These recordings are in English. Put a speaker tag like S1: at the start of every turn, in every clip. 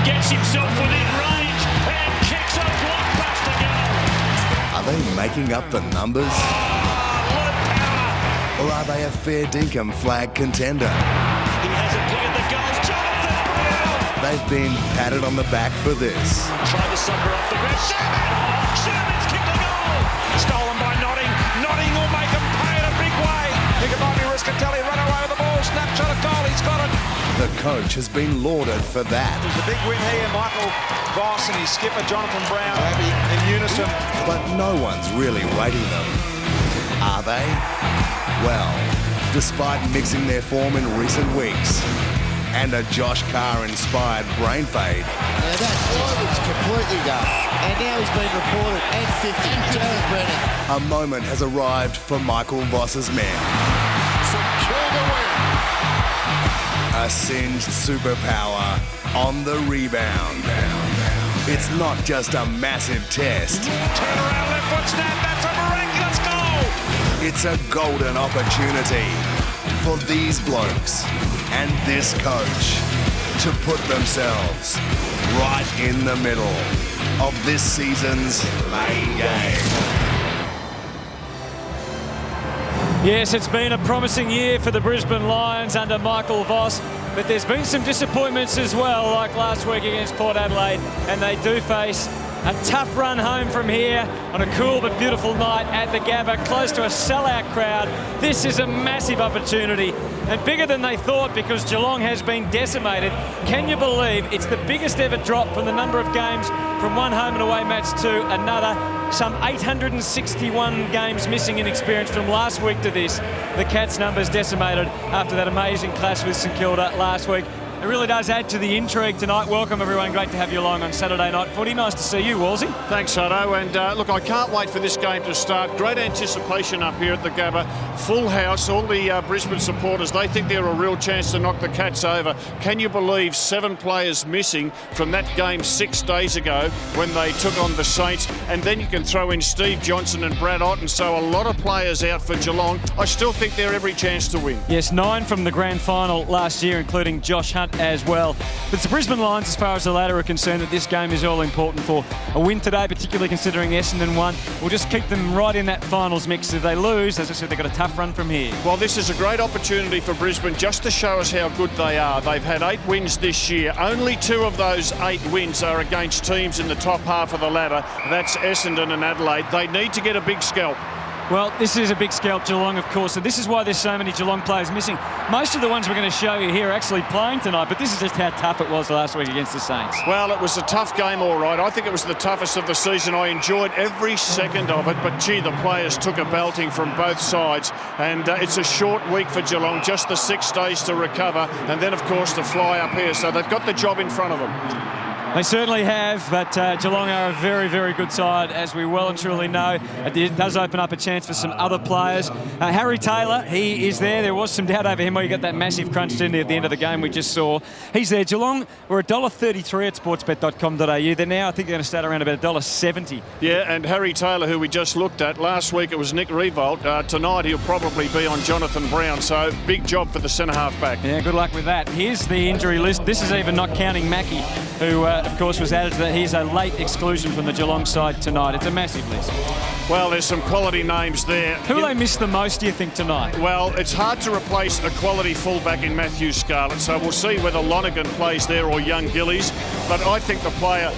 S1: Gets himself within range and kicks a blockbuster goal.
S2: Are they making up the numbers? Or are they a fair dinkum flag contender?
S1: He hasn't cleared the goals. Jonathan Brown!
S2: They've been patted on the back for this.
S1: Tried to sucker off the ground. Sherman's kicked the goal! Stolen by Notting. Notting will make them pay in a big way. Think it might be Riscatelli. Run away with the ball. Snapshot of goal. He's got it.
S2: The coach has been lauded for that.
S3: There's a big win here. Michael Voss and his skipper Jonathan Brown happy in unison.
S2: But no one's really rating them. Are they? Well, despite mixing their form in recent weeks and a Josh Carr-inspired brain fade.
S4: Now that was completely done. And now he's been reported at 50. Jared Brennan.
S2: A moment has arrived for Michael Voss's men.
S4: Secure the win.
S2: A singed superpower on the rebound. It's not just a massive test.
S1: Turn around, left foot snap. That's a miraculous goal.
S2: It's a golden opportunity for these blokes and this coach to put themselves right in the middle of this season's main game.
S5: Yes, it's been a promising year for the Brisbane Lions under Michael Voss, but there's been some disappointments as well, like last week against Port Adelaide, and they do face a tough run home from here on a cool but beautiful night at the Gabba, close to a sellout crowd. This is a massive opportunity and bigger than they thought because Geelong has been decimated. Can you believe it's the biggest ever drop from the number of games from one home and away match to another? Some 861 games missing in experience from last week to this. The Cats' numbers decimated after that amazing clash with St Kilda last week. It really does add to the intrigue tonight. Welcome everyone, great to have you along on Saturday Night Footy. Nice to see you, Wolsey.
S6: Thanks, Hutto, and look, I can't wait for this game to start. Great anticipation up here at the Gabba. Full house, all the Brisbane supporters, they think they're a real chance to knock the Cats over. Can you believe 7 players missing from that game 6 days ago when they took on the Saints? And then you can throw in Steve Johnson and Brad Otten, so a lot of players out for Geelong. I still think they're every chance to win.
S5: Yes, 9 from the grand final last year, including Josh Hunt as well. But it's the Brisbane Lions, as far as the latter are concerned, that this game is all important for. A win today, particularly considering Essendon won, will just keep them right in that finals mix. If they lose, as I said, they've got a tough run from here.
S6: Well, this is a great opportunity for Brisbane just to show us how good they are. They've had 8 wins this year. Only 2 of those 8 wins are against teams in the top half of the ladder. That's Essendon and Adelaide. They need to get a big scalp.
S5: Well, this is a big scalp, Geelong, of course, and this is why there's so many Geelong players missing. Most of the ones we're going to show you here are actually playing tonight, but this is just how tough it was last week against the Saints.
S6: Well, it was a tough game, all right. I think it was the toughest of the season. I enjoyed every second of it, but gee, the players took a belting from both sides, and it's a short week for Geelong, just the 6 days to recover, and then, of course, to fly up here. So they've got the job in front of them.
S5: They certainly have, but Geelong are a very, very good side, as we well and truly know. It does open up a chance for some other players. Harry Taylor, he is there. There was some doubt over him where he got that massive crunch, didn't he, at the end of the game we just saw. He's there. Geelong were $1.33 at sportsbet.com.au. They're now, I think they're going to start around about $1.70.
S6: Yeah, and Harry Taylor, who we just looked at, last week it was Nick Riewoldt. Tonight he'll probably be on Jonathan Brown, so big job for the centre-half back.
S5: Yeah, good luck with that. Here's the injury list. This is even not counting Mackie, who, of course, was added to that. He's a late exclusion from the Geelong side tonight. It's a massive list.
S6: Well, there's some quality names there.
S5: Who will they miss the most, do you think, tonight?
S6: Well, it's hard to replace a quality fullback in Matthew Scarlett, so we'll see whether Lonergan plays there or young Gillies. But I think the player,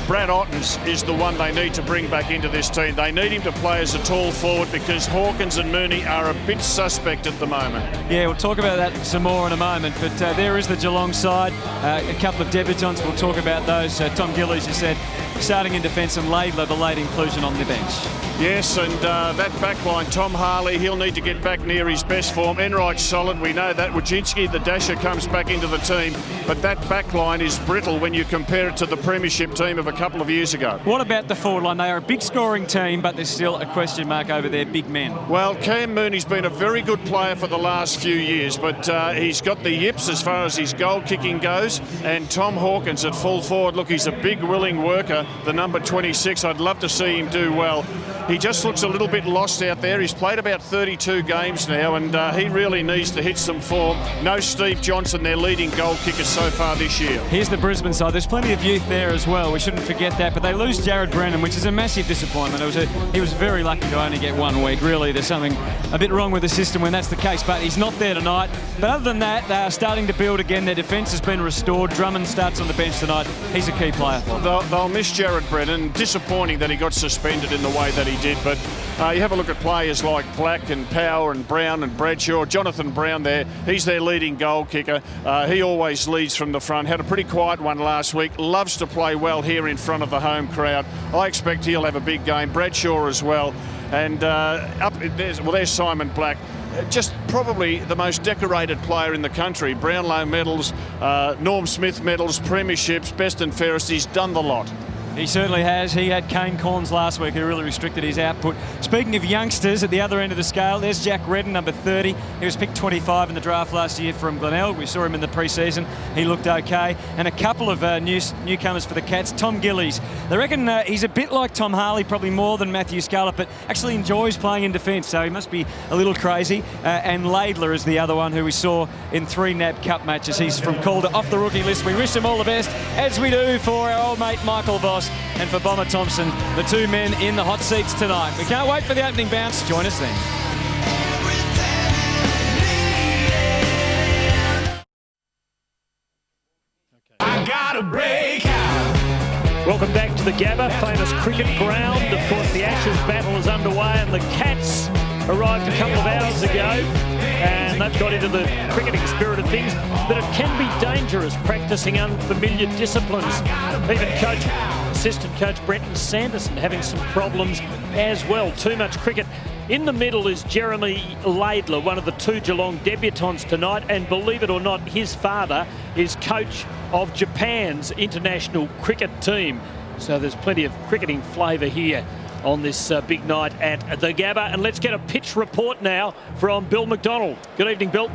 S6: Brad Ottens, is the one they need to bring back into this team. They need him to play as a tall forward because Hawkins and Mooney are a bit suspect at the moment.
S5: Yeah, we'll talk about that some more in a moment, but there is the Geelong side. A couple of debutants, we'll talk about those. Tom Gillies, you said, starting in defence, and Laidler, the late inclusion on the bench.
S6: Yes, and that back line, Tom Harley, he'll need to get back near his best form. Enright's solid, we know that. Wojcinski, the dasher, comes back into the team, but that back line is brittle when you compare it to the premiership team of a couple of years ago.
S5: What about the forward line? They are a big scoring team, but there's still a question mark over their big men.
S6: Well, Cam Mooney's been a very good player for the last few years, but he's got the yips as far as his goal kicking goes, and Tom Hawkins at full forward, look, he's a big, willing worker, the number 26. I'd love to see him do well. he just looks a little bit lost out there. He's played about 32 games now, and he really needs to hit some form. No Steve Johnson, their leading goal kicker so far this year.
S5: Here's the Brisbane side. There's plenty of youth there as well. We shouldn't forget that. But they lose Jared Brennan, which is a massive disappointment. He was very lucky to only get 1 week. Really, there's something a bit wrong with the system when that's the case. But he's not there tonight. But other than that, they are starting to build again. Their defence has been restored. Drummond starts on the bench tonight. He's a key player.
S6: They'll miss Jared Brennan. Disappointing that he got suspended in the way that he did. But you have a look at players like Black and Power and Brown and Bradshaw. Jonathan Brown there, he's their leading goal kicker. He always leads from the front. Had a pretty quiet one last week. Loves to play well here in front of the home crowd. I expect he'll have a big game. Bradshaw as well. And there's Simon Black. Just probably the most decorated player in the country. Brownlow medals, Norm Smith medals, premierships, best and fairest. He's done the lot.
S5: He certainly has. He had Kane Corns last week, who really restricted his output. Speaking of youngsters at the other end of the scale, there's Jack Redden, number 30. He was picked 25 in the draft last year from Glenelg. We saw him in the pre-season. He looked okay. And a couple of newcomers for the Cats. Tom Gillies. They reckon he's a bit like Tom Harley, probably more than Matthew Scarlett, but actually enjoys playing in defence, so he must be a little crazy. And Laidler is the other one who we saw in 3 NAB Cup matches. He's from Calder, off the rookie list. We wish him all the best, as we do for our old mate Michael Voss and for Bomber Thompson, the 2 men in the hot seats tonight. We can't wait for the opening bounce. Join us then.
S7: I gotta break out. Welcome back to the Gabba, famous cricket ground. Of course, the Ashes battle is underway, and the Cats arrived a couple of hours ago, and they've got into the cricketing spirit of things, but it can be dangerous practicing unfamiliar disciplines. Even assistant coach Brenton Sanderson having some problems as well. Too much cricket. In the middle is Jeremy Laidler, one of the 2 Geelong debutants tonight, and believe it or not, his father is coach of Japan's international cricket team. So there's plenty of cricketing flavour here on this big night at the Gabba. And let's get a pitch report now from Bill McDonald. Good evening, Bill.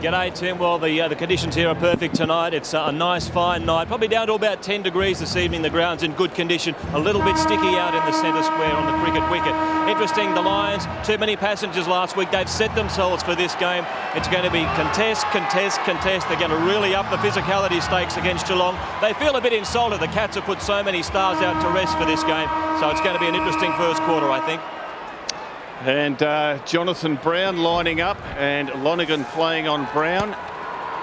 S8: G'day, Tim. Well, the conditions here are perfect tonight. It's a nice, fine night. Probably down to about 10 degrees this evening. The ground's in good condition. A little bit sticky out in the centre square on the cricket wicket. Interesting, the Lions, too many passengers last week. They've set themselves for this game. It's going to be contest, contest, contest. They're going to really up the physicality stakes against Geelong. They feel a bit insulted. The Cats have put so many stars out to rest for this game. So it's going to be an interesting first quarter, I think.
S6: And Jonathan Brown lining up, and Lonergan playing on Brown,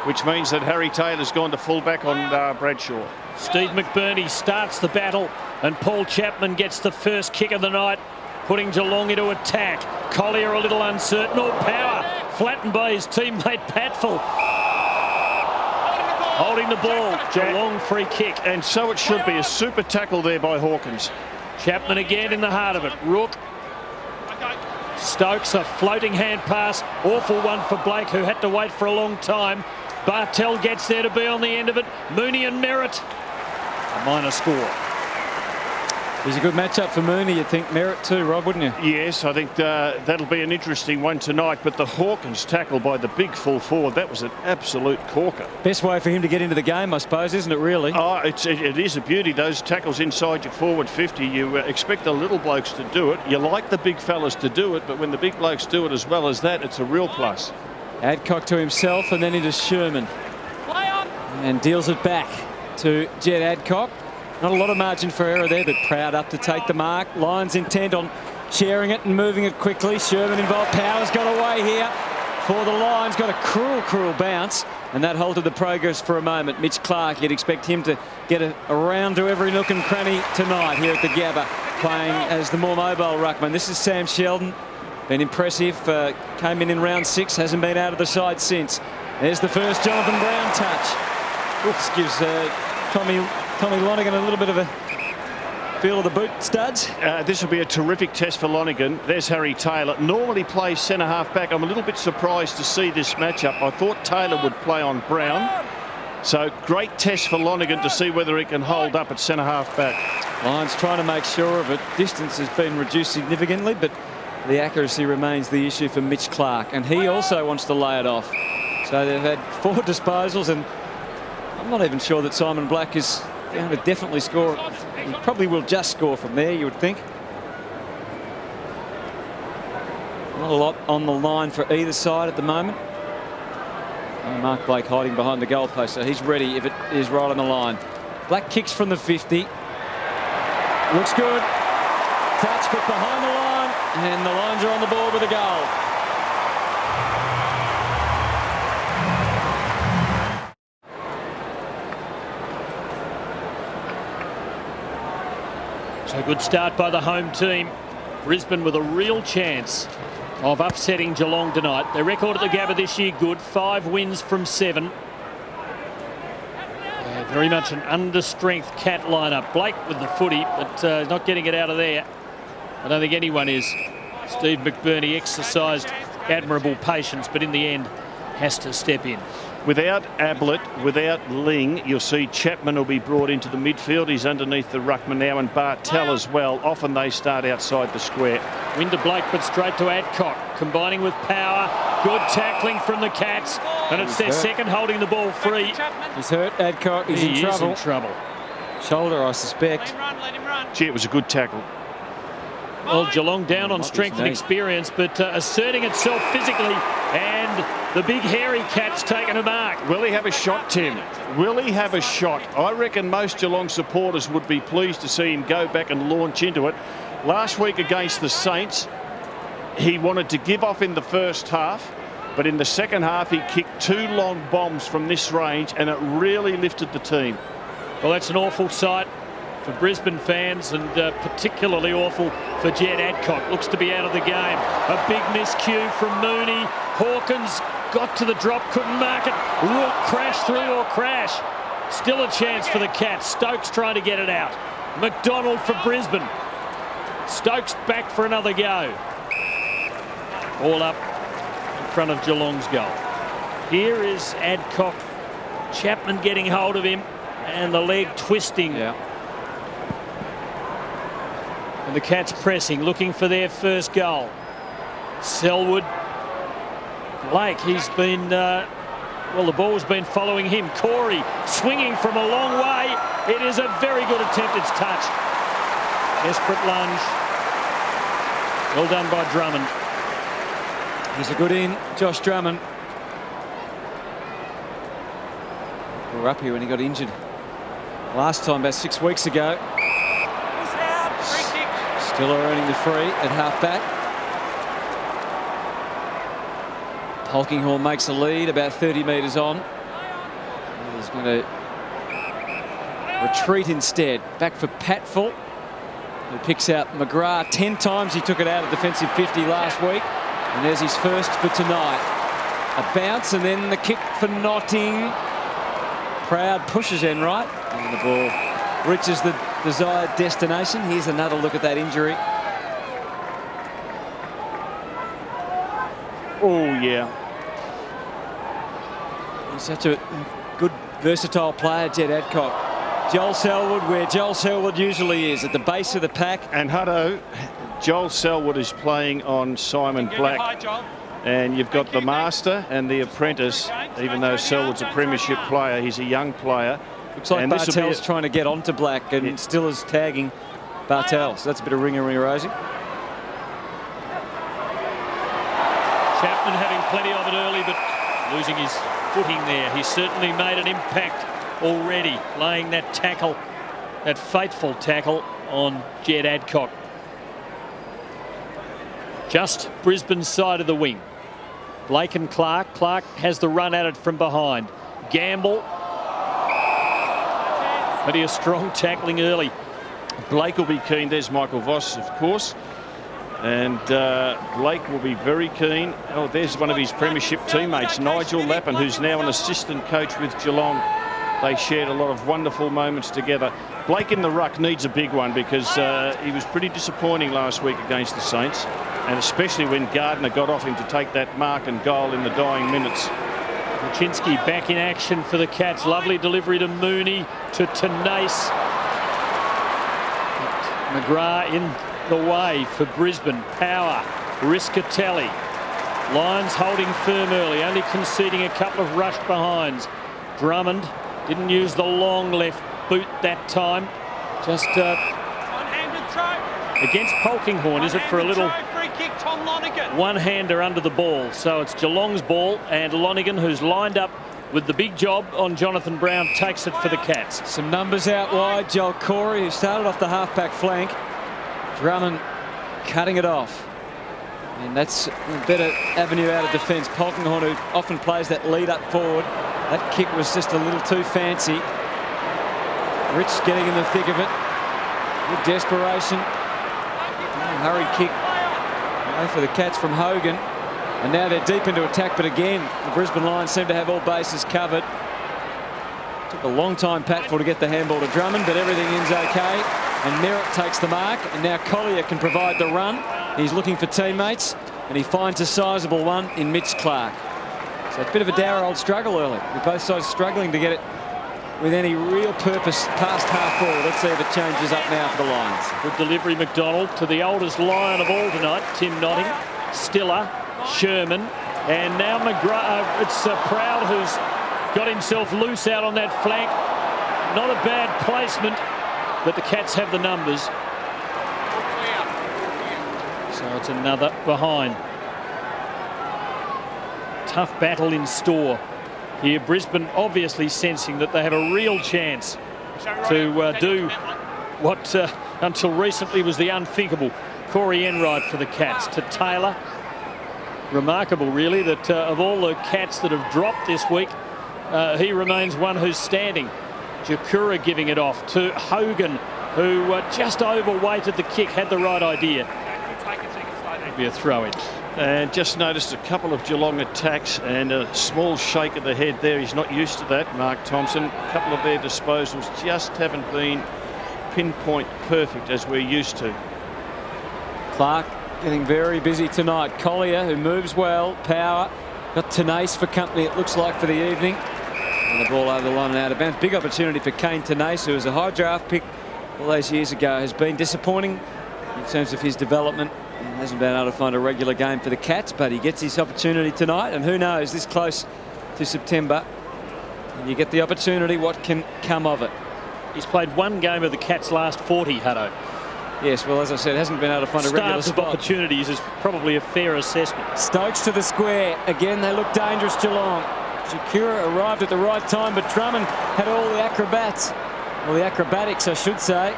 S6: which means that Harry Taylor's gone to fullback on Bradshaw.
S7: Steve McBurney starts the battle, and Paul Chapman gets the first kick of the night, putting Geelong into attack. Collier a little uncertain. All power flattened by his teammate Patfull. Holding the ball. Geelong free kick.
S6: And so it should be. A super tackle there by Hawkins.
S7: Chapman again in the heart of it. Rook. Stokes, a floating hand pass. Awful one for Blake, who had to wait for a long time. Bartel gets there to be on the end of it. Mooney and Merritt. A minor score.
S5: He's a good matchup for Mooney, you'd think. Merritt too, Rob, wouldn't you?
S6: Yes, I think that'll be an interesting one tonight. But the Hawkins tackle by the big full forward, that was an absolute corker.
S5: Best way for him to get into the game, I suppose, isn't it, really?
S6: Oh, it is a beauty. Those tackles inside your forward 50, you expect the little blokes to do it. You like the big fellas to do it, but when the big blokes do it as well as that, it's a real plus.
S5: Adcock to himself and then into Sherman. And deals it back to Jed Adcock. Not a lot of margin for error there, but proud up to take the mark. Lions intent on sharing it and moving it quickly. Sherman involved. Power's got away here for the Lions. Got a cruel bounce, and that halted the progress for a moment. Mitch Clark, you'd expect him to get around to every nook and cranny tonight here at the Gabba, playing as the more mobile ruckman. This is Sam Sheldon. Been impressive. Came in round 6, hasn't been out of the side since. There's the first Jonathan Brown touch. This gives Tommy Lonergan a little bit of a feel of the boot studs.
S6: This will be a terrific test for Lonergan. There's Harry Taylor. Normally plays centre half back. I'm a little bit surprised to see this matchup. I thought Taylor would play on Brown. So great test for Lonergan to see whether he can hold up at centre half back.
S5: Lions trying to make sure of it. Distance has been reduced significantly, but the accuracy remains the issue for Mitch Clark, and he also wants to lay it off. So they've had 4 disposals, and I'm not even sure that Simon Black is going to definitely score. He probably will just score from there, you would think. Not a lot on the line for either side at the moment. Mark Blake hiding behind the goalpost, so he's ready if it is right on the line. Black kicks from the 50. Looks good. Touch, but behind the line, and the Lions are on the board with a goal.
S7: So good start by the home team. Brisbane with a real chance of upsetting Geelong tonight. Their record at the Gabba this year good, 5 wins from 7. Very much an under-strength Cat lineup. Blake with the footy, but not getting it out of there. I don't think anyone is. Steve McBurney exercised admirable patience, but in the end has to step in.
S6: Without Ablett, without Ling, you'll see Chapman will be brought into the midfield. He's underneath the ruckman now, and Bartel as well. Often they start outside the square.
S7: Win to Blake, but straight to Adcock, combining with power. Good tackling from the Cats, and it's their second holding the ball free.
S5: He's hurt, Adcock. He's in trouble.
S7: In trouble.
S5: Shoulder, I suspect.
S3: Let him run.
S6: Gee, it was a good tackle.
S7: Well, Geelong down on strength and experience, but asserting itself physically, and the big hairy Cat's taken a mark.
S6: Will he have a shot, Tim? Will he have a shot? I reckon most Geelong supporters would be pleased to see him go back and launch into it. Last week against the Saints, he wanted to give off in the first half, but in the second half he kicked 2 long bombs from this range, and it really lifted the team.
S7: Well, that's an awful sight for Brisbane fans, and particularly awful for Jed Adcock. Looks to be out of the game. A big miscue from Mooney. Hawkins got to the drop, couldn't mark it. Rook crash through or crash. Still a chance for the Cats. Stokes trying to get it out. McDonald for Brisbane. Stokes back for another go. All up in front of Geelong's goal. Here is Adcock. Chapman getting hold of him, and the leg twisting.
S5: Yeah.
S7: And the Cats pressing, looking for their first goal. Selwood. Blake, he's been, well, the ball's been following him. Corey swinging from a long way. It is a very good attempt. It's touched. Desperate lunge. Well done by Drummond.
S5: He's a good in, Josh Drummond. We were up here when he got injured last time, about 6 weeks ago. Still earning the free at half-back. Polkinghorne makes a lead about 30 metres on. He's going to retreat instead. Back for Patfull, who picks out McGrath. 10 times he took it out of defensive 50 last week. And there's his first for tonight. A bounce, and then the kick for Notting. Proud pushes Enright, and the ball reaches the desired destination. Here's another look at that injury.
S6: Oh, yeah.
S5: He's such a good, versatile player, Jed Adcock. Joel Selwood, where Joel Selwood usually is, at the base of the pack.
S6: And Hutto, Joel Selwood is playing on Simon Black. And you've got the master and the apprentice. Even though Selwood's a premiership player, he's a young player.
S5: Looks like Bartel's trying to get onto Black, and still is tagging Bartel. So that's a bit of ring-a-ring-a-rosy.
S7: Chapman having plenty of it early, but losing his footing there. He's certainly made an impact already, laying that tackle, that fateful tackle on Jed Adcock. Just Brisbane's side of the wing. Blake and Clark. Clark has the run at it from behind. Gamble. But he is strong tackling early.
S6: Blake will be keen. There's Michael Voss, of course. And Blake will be very keen. Oh, there's one of his premiership teammates, Nigel Lappin, who's now an assistant coach with Geelong. They shared a lot of wonderful moments together. Blake in the ruck needs a big one, because he was pretty disappointing last week against the Saints, and especially when Gardner got off him to take that mark and goal in the dying minutes.
S7: Kuczynski back in action for the Cats. Lovely delivery to Mooney, to Tenace. McGrath in the way for Brisbane. Power, Riscatelli. Lions holding firm early, only conceding a couple of rushed behinds. Drummond didn't use the long left boot that time. Just
S3: One-handed throw.
S7: against Polkinghorne, is it, for a little one-hander under the ball. So it's Geelong's ball, and Lonergan, who's lined up with the big job on Jonathan Brown, takes it for the Cats.
S5: Some numbers out wide. Joel Corey, who started off the halfback flank. Drummond cutting it off. And that's a better avenue out of defence. Polkinghorn, who often plays that lead up forward. That kick was just a little too fancy. Rich getting in the thick of it. With desperation. Hurried kick away for the Cats from Hogan. And now they're deep into attack, but again, the Brisbane Lions seem to have all bases covered. Took a long time, Patful, to get the handball to Drummond, but everything ends okay. And Merritt takes the mark, and now Collier can provide the run. He's looking for teammates, and he finds a sizable one in Mitch Clark. So a bit of a dour old struggle early, with both sides struggling to get it with any real purpose past half forward. Let's see if it changes up now for the Lions.
S7: Good delivery, McDonald, to the oldest Lion of all tonight, Tim Notting, Stiller, Sherman, and now McGrath. It's Proud who's got himself loose out on that flank. Not a bad placement, but the Cats have the numbers. So it's another behind. Tough battle in store here. Brisbane obviously sensing that they have a real chance to do what until recently was the unthinkable. Corey Enright for the Cats to Taylor. Remarkable, really, that of all the Cats that have dropped this week, he remains one who's standing. Jakura giving it off to Hogan, who just overweighted the kick, had the right idea. It'll be a throw-in.
S6: And just noticed a couple of Geelong attacks and a small shake of the head there. He's not used to that, Mark Thompson. A couple of their disposals just haven't been pinpoint perfect as we're used to.
S5: Clark getting very busy tonight. Collier, who moves well. Power. Got Tenace for company, it looks like, for the evening. And the ball over the line and out of bounds. Big opportunity for Kane Tenace, who was a high draft pick all those years ago. Has been disappointing in terms of his development. He hasn't been able to find a regular game for the Cats, but he gets his opportunity tonight. And who knows, this close to September, and you get the opportunity, what can come of it?
S7: He's played one game of the Cats' last 40, Hutto.
S5: Yes, well, as I said, hasn't been able to find a regular
S7: Starts of
S5: spot.
S7: opportunities is probably a fair assessment.
S5: Stokes to the square. Again, they look dangerous, Geelong. Jakura arrived at the right time, but Drummond had all the acrobats. Well, the acrobatics, I should say.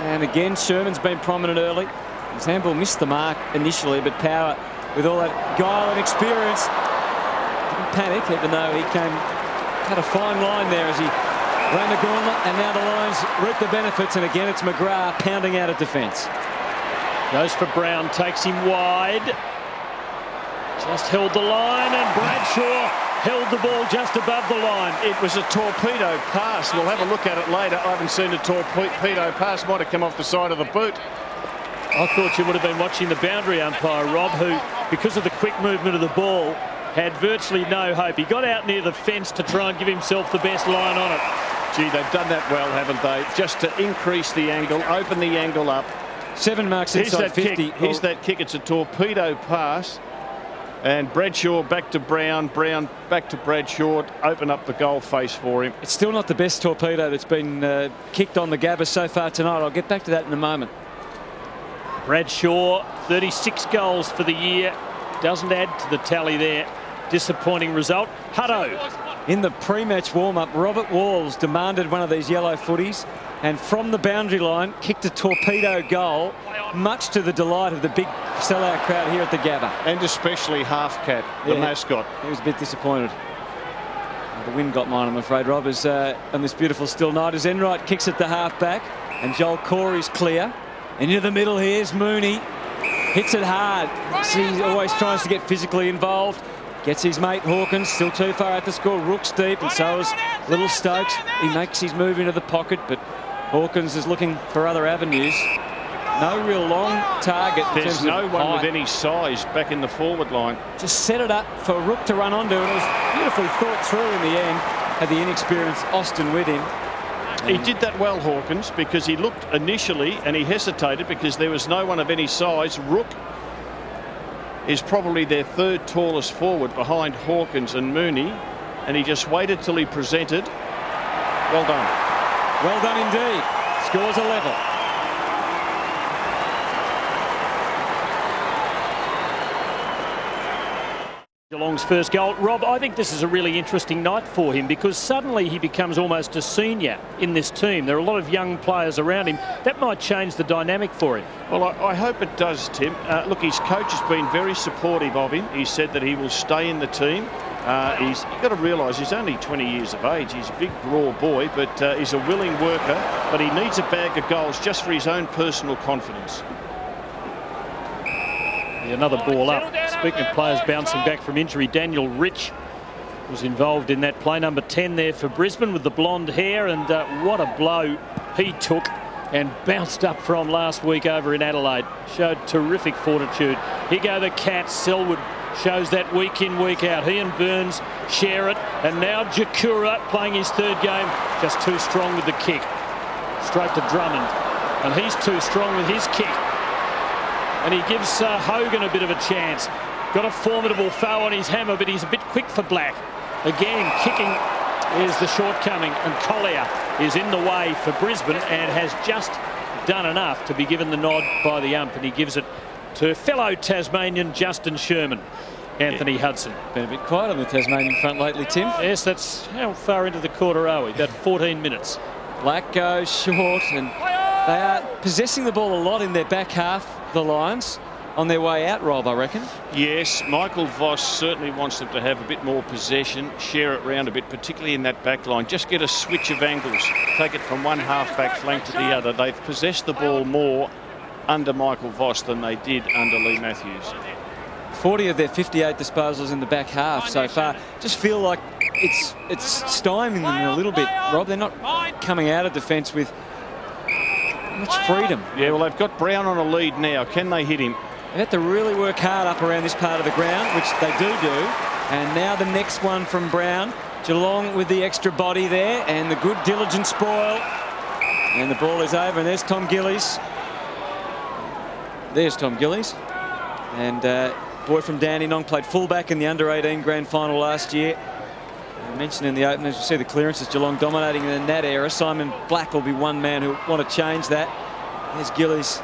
S5: And again, Sherman's been prominent early. His handball missed the mark initially, but Power, with all that guile and experience, didn't panic, even though he had a fine line there as he ran the gauntlet, and now the Lions reap the benefits, and again it's McGrath pounding out of defence.
S7: Goes for Brown, takes him wide. Just held the line, and Bradshaw held the ball just above the line.
S6: It was a torpedo pass. We'll have a look at it later. I haven't seen a torpedo pass. Might have come off the side of the boot.
S7: I thought you would have been watching the boundary umpire, Rob, who, because of the quick movement of the ball, had virtually no hope. He got out near the fence to try and give himself the best line on it.
S6: Gee, they've done that well, haven't they? Just to increase the angle, open the angle up.
S5: 7 marks inside 50.
S6: Kick. Here's that kick. It's a torpedo pass. And Bradshaw back to Brown. Brown back to Bradshaw. Open up the goal face for him.
S5: It's still not the best torpedo that's been kicked on the Gabba so far tonight. I'll get back to that in a moment.
S7: Bradshaw, 36 goals for the year. Doesn't add to the tally there. Disappointing result. Hutto.
S5: In the pre-match warm-up, Robert Walls demanded one of these yellow footies, and from the boundary line kicked a torpedo goal, much to the delight of the big sellout crowd here at the Gabba.
S6: And especially Halfcat, the mascot.
S5: He was a bit disappointed. The wind got mine, I'm afraid, Rob, as on this beautiful still night, as Enright kicks at the half-back, and Joel Corey's clear. And into the middle, here's Mooney. Hits it hard. He always tries to get physically involved. Gets his mate Hawkins, still too far out to score. Rook's deep, and so is little Stokes. He makes his move into the pocket, but Hawkins is looking for other avenues. No real long target.
S6: There's no one with any size back in the forward line.
S5: Just set it up for Rook to run onto, and it was beautifully thought through in the end. Had the inexperienced Austin with him.
S6: He did that well, Hawkins, because he looked initially and he hesitated because there was no one of any size. Rook is probably their third tallest forward behind Hawkins and Mooney, and he just waited till he presented. Well done.
S5: Well done indeed. Scores a level.
S7: Geelong's first goal. Rob, I think this is a really interesting night for him because suddenly he becomes almost a senior in this team. There are a lot of young players around him. That might change the dynamic for him.
S6: Well, I hope it does, Tim. Look, his coach has been very supportive of him. He said that he will stay in the team. You've got to realise he's only 20 years of age. He's a big, raw boy, but he's a willing worker. But he needs a bag of goals just for his own personal confidence.
S7: Another ball up. Speaking of players bouncing back from injury, Daniel Rich was involved in that play. Number 10 there for Brisbane with the blonde hair, and what a blow he took and bounced up from last week over in Adelaide. Showed terrific fortitude. Here go the Cats. Selwood shows that week in, week out. He and Burns share it, and now Jakura playing his third game, just too strong with the kick. Straight to Drummond, and he's too strong with his kick. And he gives Hogan a bit of a chance. Got a formidable foul on his hammer, but he's a bit quick for Black. Again, kicking is the shortcoming, and Collier is in the way for Brisbane and has just done enough to be given the nod by the ump, and he gives it to fellow Tasmanian Justin Sherman. Anthony Hudson.
S5: Been a bit quiet on the Tasmanian front lately, Tim.
S7: Yes, that's how far into the quarter are we? About 14 minutes.
S5: Black goes short, and they are possessing the ball a lot in their back half, the Lions, on their way out, Rob, I reckon.
S6: Yes, Michael Voss certainly wants them to have a bit more possession, share it round a bit, particularly in that back line. Just get a switch of angles, take it from one half-back flank to the other. They've possessed the ball more under Michael Voss than they did under Lee Matthews.
S5: 40 of their 58 disposals in the back half so far. Just feel like it's stymieing them a little bit, Rob. They're not coming out of defence with much freedom.
S6: Yeah, well, they've got Brown on a lead now. Can they hit him?
S5: They have to really work hard up around this part of the ground, which they do. And now the next one from Brown. Geelong with the extra body there, and the good diligent spoil. And the ball is over, and there's Tom Gillies. There's Tom Gillies. And boy from Dandenong played fullback in the under-18 grand final last year. I mentioned in the open, as you see the clearances, Geelong dominating in that era. Simon Black will be one man who want to change that. There's Gillies.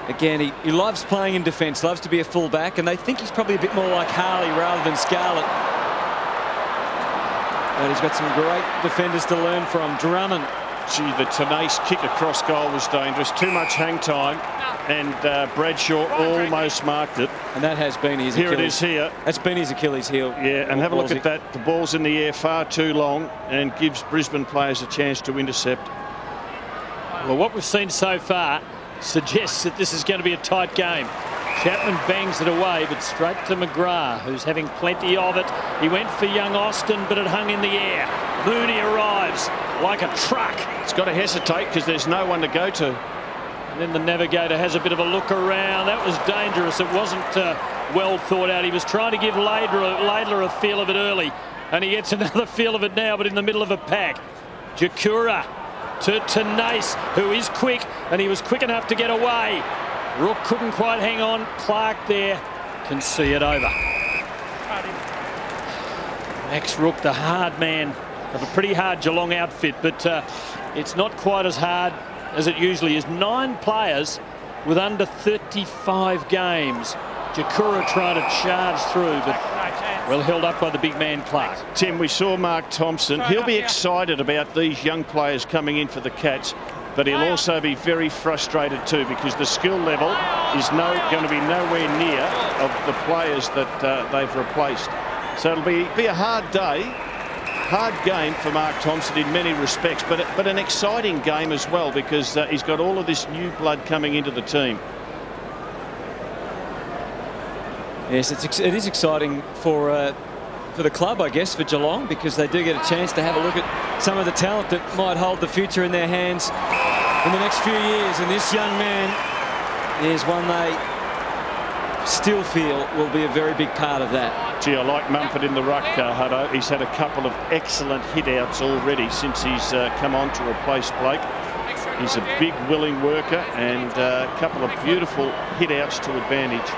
S5: Again, he loves playing in defence, loves to be a fullback, and they think he's probably a bit more like Harley rather than Scarlett. But he's got some great defenders to learn from. Drummond.
S6: Gee, the tenacious kick across goal was dangerous. Too much hang time, and Bradshaw almost marked it.
S5: And that has been his Achilles.
S6: Here it is here.
S5: That's been his Achilles heel.
S6: Yeah, and have a look at that. The ball's in the air far too long and gives Brisbane players a chance to intercept.
S7: Well, what we've seen so far suggests that this is going to be a tight game. Chapman bangs it away, but straight to McGrath, who's having plenty of it. He went for young Austin, but it hung in the air. Mooney arrives like a truck.
S6: It's got to hesitate because there's no one to go to.
S7: And then the navigator has a bit of a look around. That was dangerous. It wasn't well thought out. He was trying to give Laidler a feel of it early, and he gets another feel of it now, but in the middle of a pack. Jakura to Nace, who is quick, and he was quick enough to get away. Rook couldn't quite hang on. Clark there can see it over. Max Rook, the hard man of a pretty hard Geelong outfit, but it's not quite as hard as it usually is. 9 players with under 35 games. Jakura trying to charge through, but well held up by the big man Clark.
S6: Tim, we saw Mark Thompson. He'll be excited about these young players coming in for the Cats, but he'll also be very frustrated too because the skill level is going to be nowhere near of the players that they've replaced. So it'll be a hard day, hard game for Mark Thompson in many respects, but an exciting game as well because he's got all of this new blood coming into the team.
S5: Yes, it is exciting for the club, I guess, for Geelong, because they do get a chance to have a look at some of the talent that might hold the future in their hands in the next few years. And this young man is one they still feel will be a very big part of that.
S6: Gee, I like Mumford in the ruck, Hutto. He's had a couple of excellent hit-outs already since he's come on to replace Blake. He's a big, willing worker and a couple of beautiful hit-outs to advantage.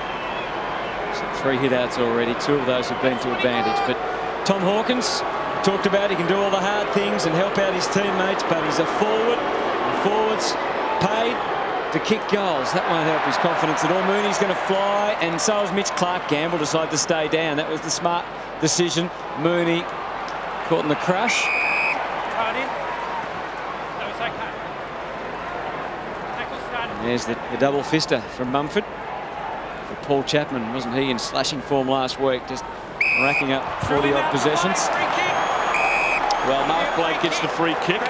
S5: 3 hit-outs already, 2 of those have been to advantage. But Tom Hawkins talked about he can do all the hard things and help out his teammates, but he's a forward. The forwards paid to kick goals. That won't help his confidence at all. Mooney's going to fly, and so is Mitch Clark. Gamble decided to stay down. That was the smart decision. Mooney caught in the crush. And there's the double fister from Mumford. For Paul Chapman, wasn't he in slashing form last week, just racking up 40-odd possessions.
S6: Well, Mark Blake gets the free kick.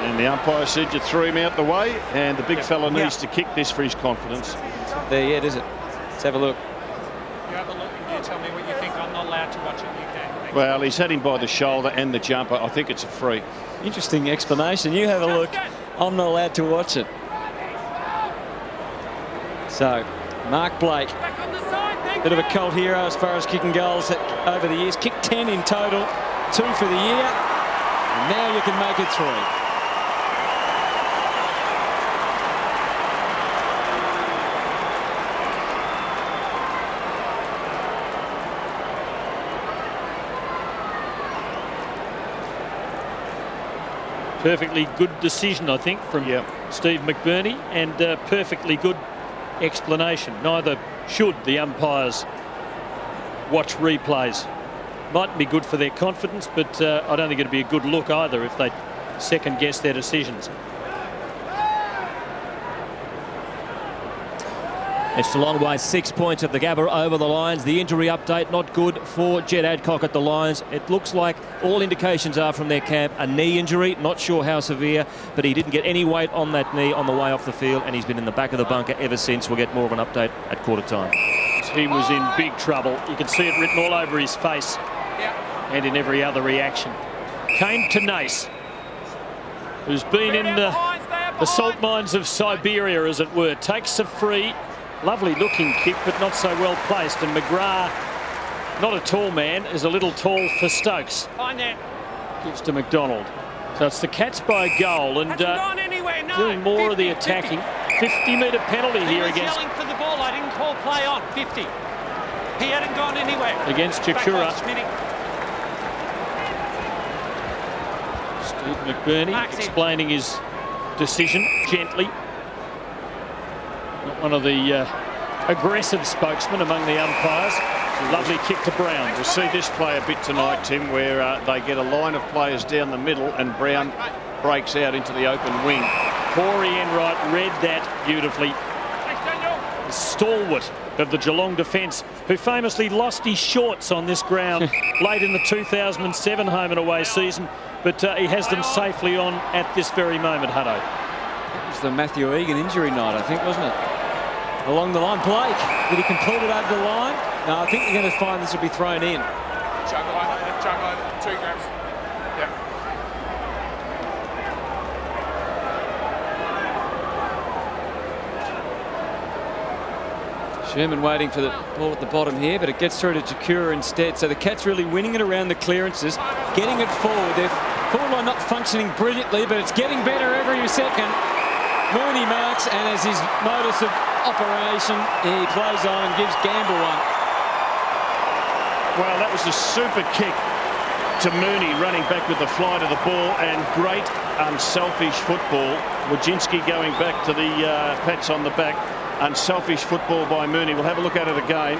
S6: And the umpire said you threw him out the way, and the big fella needs to kick this for his confidence.
S5: There yet, is it? Let's have a look.
S9: You have a look and you tell me what you think. I'm not allowed to watch it. You can.
S6: Well, he's had him by the shoulder and the jumper. I think it's a free.
S5: Interesting explanation. You have a look. I'm not allowed to watch it. So, Mark Blake, bit of a cult hero as far as kicking goals over the years. Kicked 10 in total, 2 for the year. And now you can make it 3.
S7: Perfectly good decision, I think, from Steve McBurney, and perfectly good explanation. Neither should the umpires watch replays. Mightn't be good for their confidence, but I don't think it'd be a good look either if they second guess their decisions.
S8: It's Geelong by 6 points at the Gabba over the Lions. The injury update not good for Jed Adcock at the Lions. It looks like all indications are from their camp a knee injury. Not sure how severe, but he didn't get any weight on that knee on the way off the field, and he's been in the back of the bunker ever since. We'll get more of an update at quarter time.
S7: He was in big trouble. You can see it written all over his face and in every other reaction. Came to Nace, who's been in the salt mines of Siberia, as it were. Takes a free. Lovely looking kick, but not so well placed. And McGrath, not a tall man, is a little tall for Stokes. Gives to McDonald. So it's the Cats by a goal, and doing more of the attacking. 50-metre penalty here against.
S9: Yelling for the ball. I didn't call play on. 50. He hadn't gone anywhere.
S7: Against Chikura. Steve McBurney explaining his decision gently. Not one of the aggressive spokesmen among the umpires. Lovely kick to Brown.
S6: We'll see this play a bit tonight, Tim, where they get a line of players down the middle and Brown breaks out into the open wing.
S7: Corey Enright read that beautifully. The stalwart of the Geelong defence, who famously lost his shorts on this ground late in the 2007 home and away season, but he has them safely on at this very moment, Hutto.
S5: It was the Matthew Egan injury night, I think, wasn't it? Along the line, Blake, did he complete it over the line? No, I think you're going to find this will be thrown in.
S9: Jug over, 2 grams.
S5: Sherman waiting for the ball at the bottom here, but it gets through to Chikura instead. So the Cats really winning it around the clearances, getting it forward. Their forward line not functioning brilliantly, but it's getting better every second. Mooney marks, and as his modus of operation, he plays on and gives Gamble one.
S6: Well, that was a super kick to Mooney, running back with the fly to the ball, and great unselfish football. Wojcinski going back to the pats on the back. Unselfish football by Mooney. We'll have a look at it again.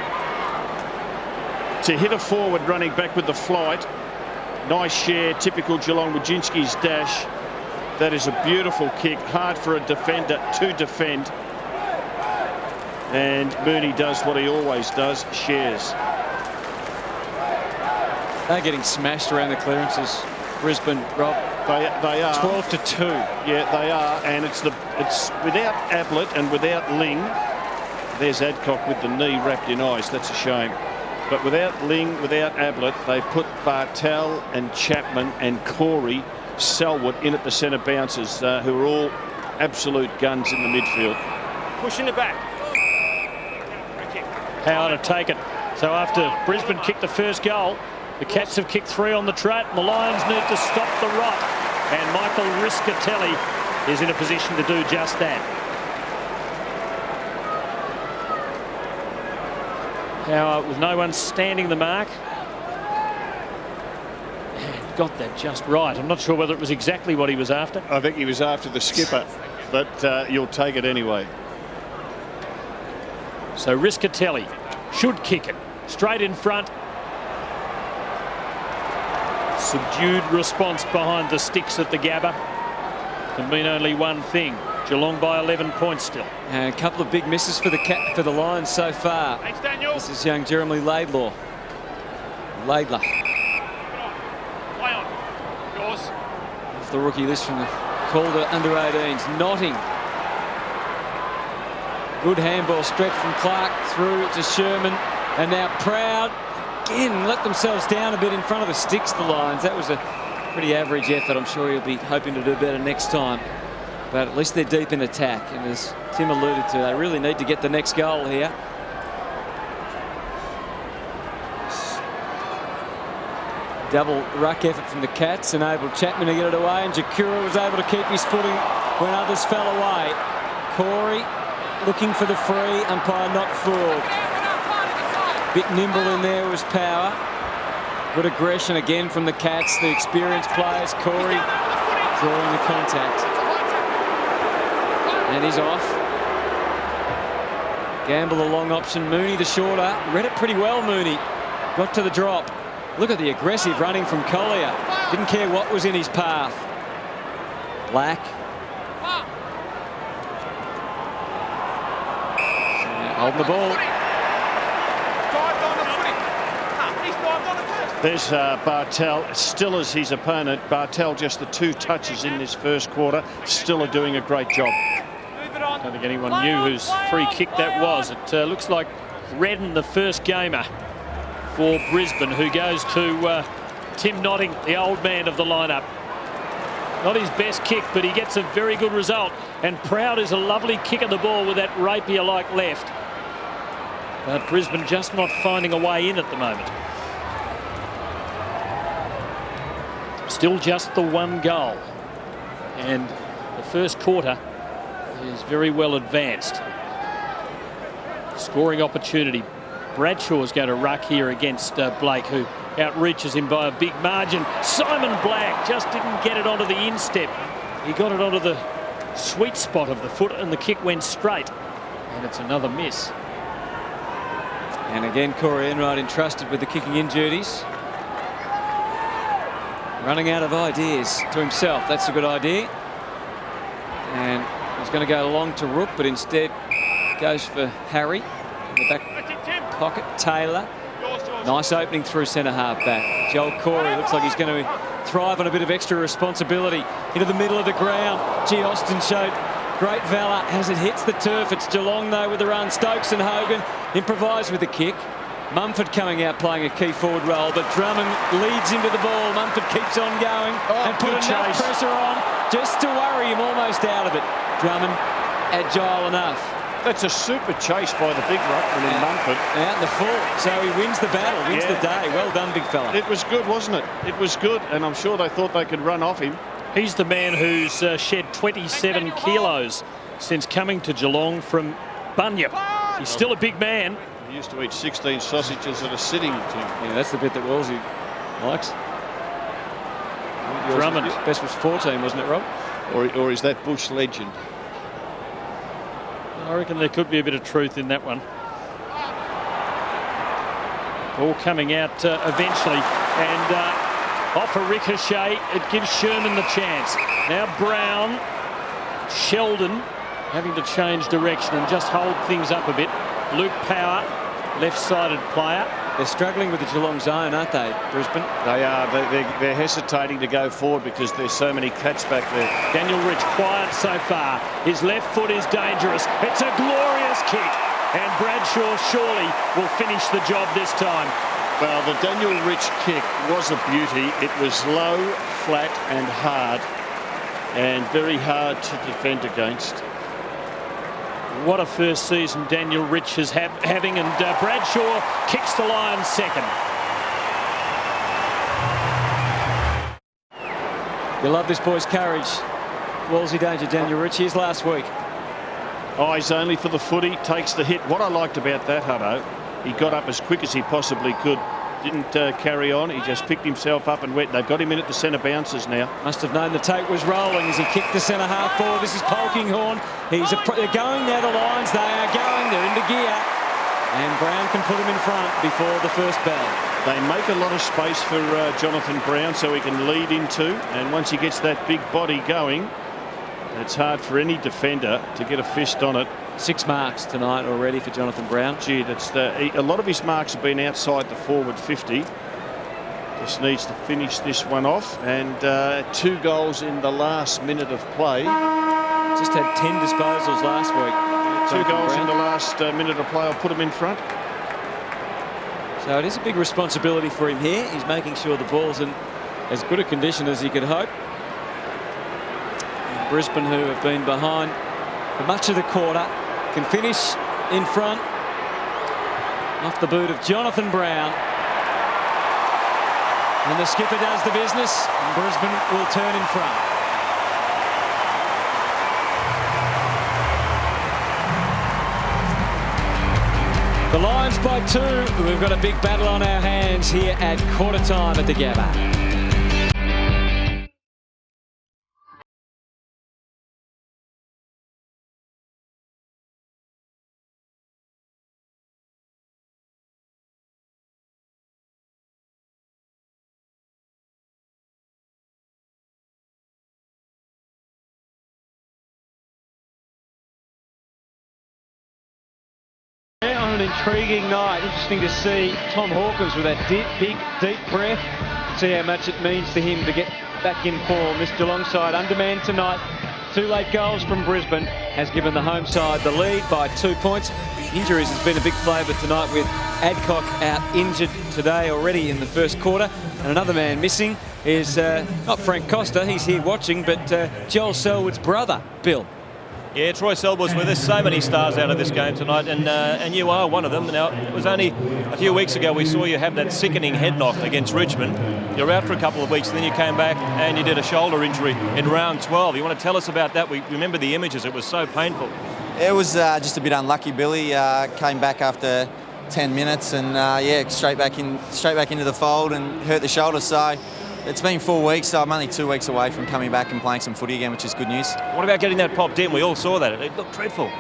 S6: To hit a forward running back with the flight. Nice share, typical Geelong. Wojcinski's dash. That is a beautiful kick. Hard for a defender to defend. And Mooney does what he always does, shares.
S5: They're getting smashed around the clearances. Brisbane, Rob.
S6: They are
S5: 12-2.
S6: Yeah, they are, and it's without Ablett and without Ling. There's Adcock with the knee wrapped in ice. That's a shame. But without Ling, without Ablett, they put Bartel and Chapman and Corey Selwood in at the centre bouncers, who are all absolute guns in the midfield.
S9: Pushing it back.
S7: How to take it. So after Brisbane kicked the first goal, the Cats have kicked 3 on the trot, and the Lions need to stop the rot. And Michael Riscatelli is in a position to do just that. Now, with no one standing the mark. got that just right. I'm not sure whether it was exactly what he was after.
S6: I think he was after the skipper, but you'll take it anyway.
S7: So Riscatelli should kick it straight in front. Subdued response behind the sticks at the Gabba. Can mean only one thing. Geelong by 11 points still.
S5: And a couple of big misses for the Lions so far.
S7: Thanks, Daniel.
S5: This is young Jeremy Laidlaw. Laidlaw.
S7: Play on. Yours.
S5: Off the rookie list from the Calder under-18s. Notting. Good handball stretch from Clark through to Sherman. And now Proud again let themselves down a bit in front of the sticks, the Lions. That was a pretty average effort. I'm sure he'll be hoping to do better next time. But at least they're deep in attack. And as Tim alluded to, they really need to get the next goal here. Double ruck effort from the Cats enabled Chapman to get it away, and Jakura was able to keep his footing when others fell away. Corey looking for the free, umpire not fooled. Bit nimble in there was Power. Good aggression again from the Cats, the experienced players. Corey drawing the contact. And he's off. Gamble the long option. Mooney the shorter. Read it pretty well, Mooney. Got to the drop. Look at the aggressive running from Collier. Didn't care what was in his path. Black. Holding the ball.
S6: There's Bartel, still as his opponent. Bartel just the 2 touches in this first quarter. Still are doing a great job.
S7: I don't think anyone knew whose free kick that was. It looks like Redden, the first gamer for Brisbane, who goes to Tim Notting, the old man of the lineup. Not his best kick, but he gets a very good result. And Proud is a lovely kick of the ball with that rapier-like left. But Brisbane just not finding a way in at the moment. Still just the 1 goal. And the first quarter is very well advanced. Scoring opportunity. Bradshaw's going to ruck here against Blake, who outreaches him by a big margin. Simon Black just didn't get it onto the instep. He got it onto the sweet spot of the foot, and the kick went straight. And it's another miss.
S5: And again, Corey Enright entrusted with the kicking in duties. Running out of ideas to himself. That's a good idea. And he's going to go long to Rook, but instead goes for Harry in the back pocket. Taylor. Nice opening through centre half back. Joel Corey looks like he's going to thrive on a bit of extra responsibility. Into the middle of the ground. G. Austin showed great valour as it hits the turf. It's Geelong though with the run. Stokes and Hogan improvise with the kick. Mumford coming out playing a key forward role, but Drummond leads into the ball. Mumford keeps on going and put enough pressure on just to worry him almost out of it. Drummond agile enough.
S6: That's a super chase by the big ruckman in Mumford.
S5: Out in the full, so he wins the battle, wins the day. Well done, big fella.
S6: It was good, wasn't it? It was good, and I'm sure they thought they could run off him.
S7: He's the man who's shed 27 kilos since coming to Geelong from Bunyip. He's still a big man.
S6: He used to eat 16 sausages at a sitting, Tim.
S5: Yeah, that's the bit that Wolsey likes.
S7: Drummond.
S5: Best was 14, wasn't it, Rob?
S6: Or is that Bush legend?
S7: I reckon there could be a bit of truth in that one. Ball coming out eventually, and off a ricochet, it gives Sherman the chance. Now Brown, Sheldon having to change direction and just hold things up a bit. Luke Power, left-sided player.
S5: They're struggling with the Geelong zone, aren't they, Brisbane?
S6: They are. They're hesitating to go forward because there's so many Cats back there.
S7: Daniel Rich quiet so far. His left foot is dangerous. It's a glorious kick, and Bradshaw surely will finish the job this time.
S6: Well, the Daniel Rich kick was a beauty. It was low, flat and hard, and very hard to defend against.
S7: What a first season Daniel Rich is having, and Bradshaw kicks the Lions second.
S5: You love this boy's courage. Wolsey danger, Daniel Rich. Here's last week.
S6: Eyes only for the footy, takes the hit. What I liked about that, Hutto, he got up as quick as he possibly could, didn't carry on. He just picked himself up and went. They've got him in at the centre bouncers now.
S5: Must have known the tape was rolling as he kicked the centre half forward. This is Polkinghorne. They're going now, the Lions. They are going. They're into gear. And Brown can put him in front before the first bell.
S6: They make a lot of space for Jonathan Brown so he can lead into. And once he gets that big body going, it's hard for any defender to get a fist on it.
S5: 6 marks tonight already for Jonathan Brown.
S6: Gee, a lot of his marks have been outside the forward 50. Just needs to finish this one off. And 2 goals in the last minute of play.
S5: Just had 10 disposals last week.
S6: 2 goals in the last minute of play. I'll put him in front.
S5: So it is a big responsibility for him here. He's making sure the ball's in as good a condition as he could hope. And Brisbane, who have been behind for much of the quarter, can finish in front off the boot of Jonathan Brown. And the skipper does the business, and Brisbane will turn in front. The Lions by 2. We've got a big battle on our hands here at quarter time at the Gabba. On an intriguing night. Interesting to see Tom Hawkins with that deep breath. See how much it means to him to get back in form. This Geelong side undermanned tonight. 2 late goals from Brisbane has given the home side the lead by 2 points. Injuries has been a big flavour tonight, with Adcock out injured today already in the first quarter. And another man missing is not Frank Costa, he's here watching, but Joel Selwood's brother, Bill.
S8: Yeah, Troy Selwood's with us. So many stars out of this game tonight, and you are one of them. Now, it was only a few weeks ago we saw you have that sickening head knock against Richmond. You're out for a couple of weeks, and then you came back and you did a shoulder injury in round 12. You want to tell us about that? We remember the images. It was so painful.
S10: It was just a bit unlucky, Billy. Came back after 10 minutes and, yeah, straight back into the fold and hurt the shoulder. So it's been 4 weeks, so I'm only 2 weeks away from coming back and playing some footy again, which is good news.
S8: What about getting that popped in? We all saw that. It looked dreadful.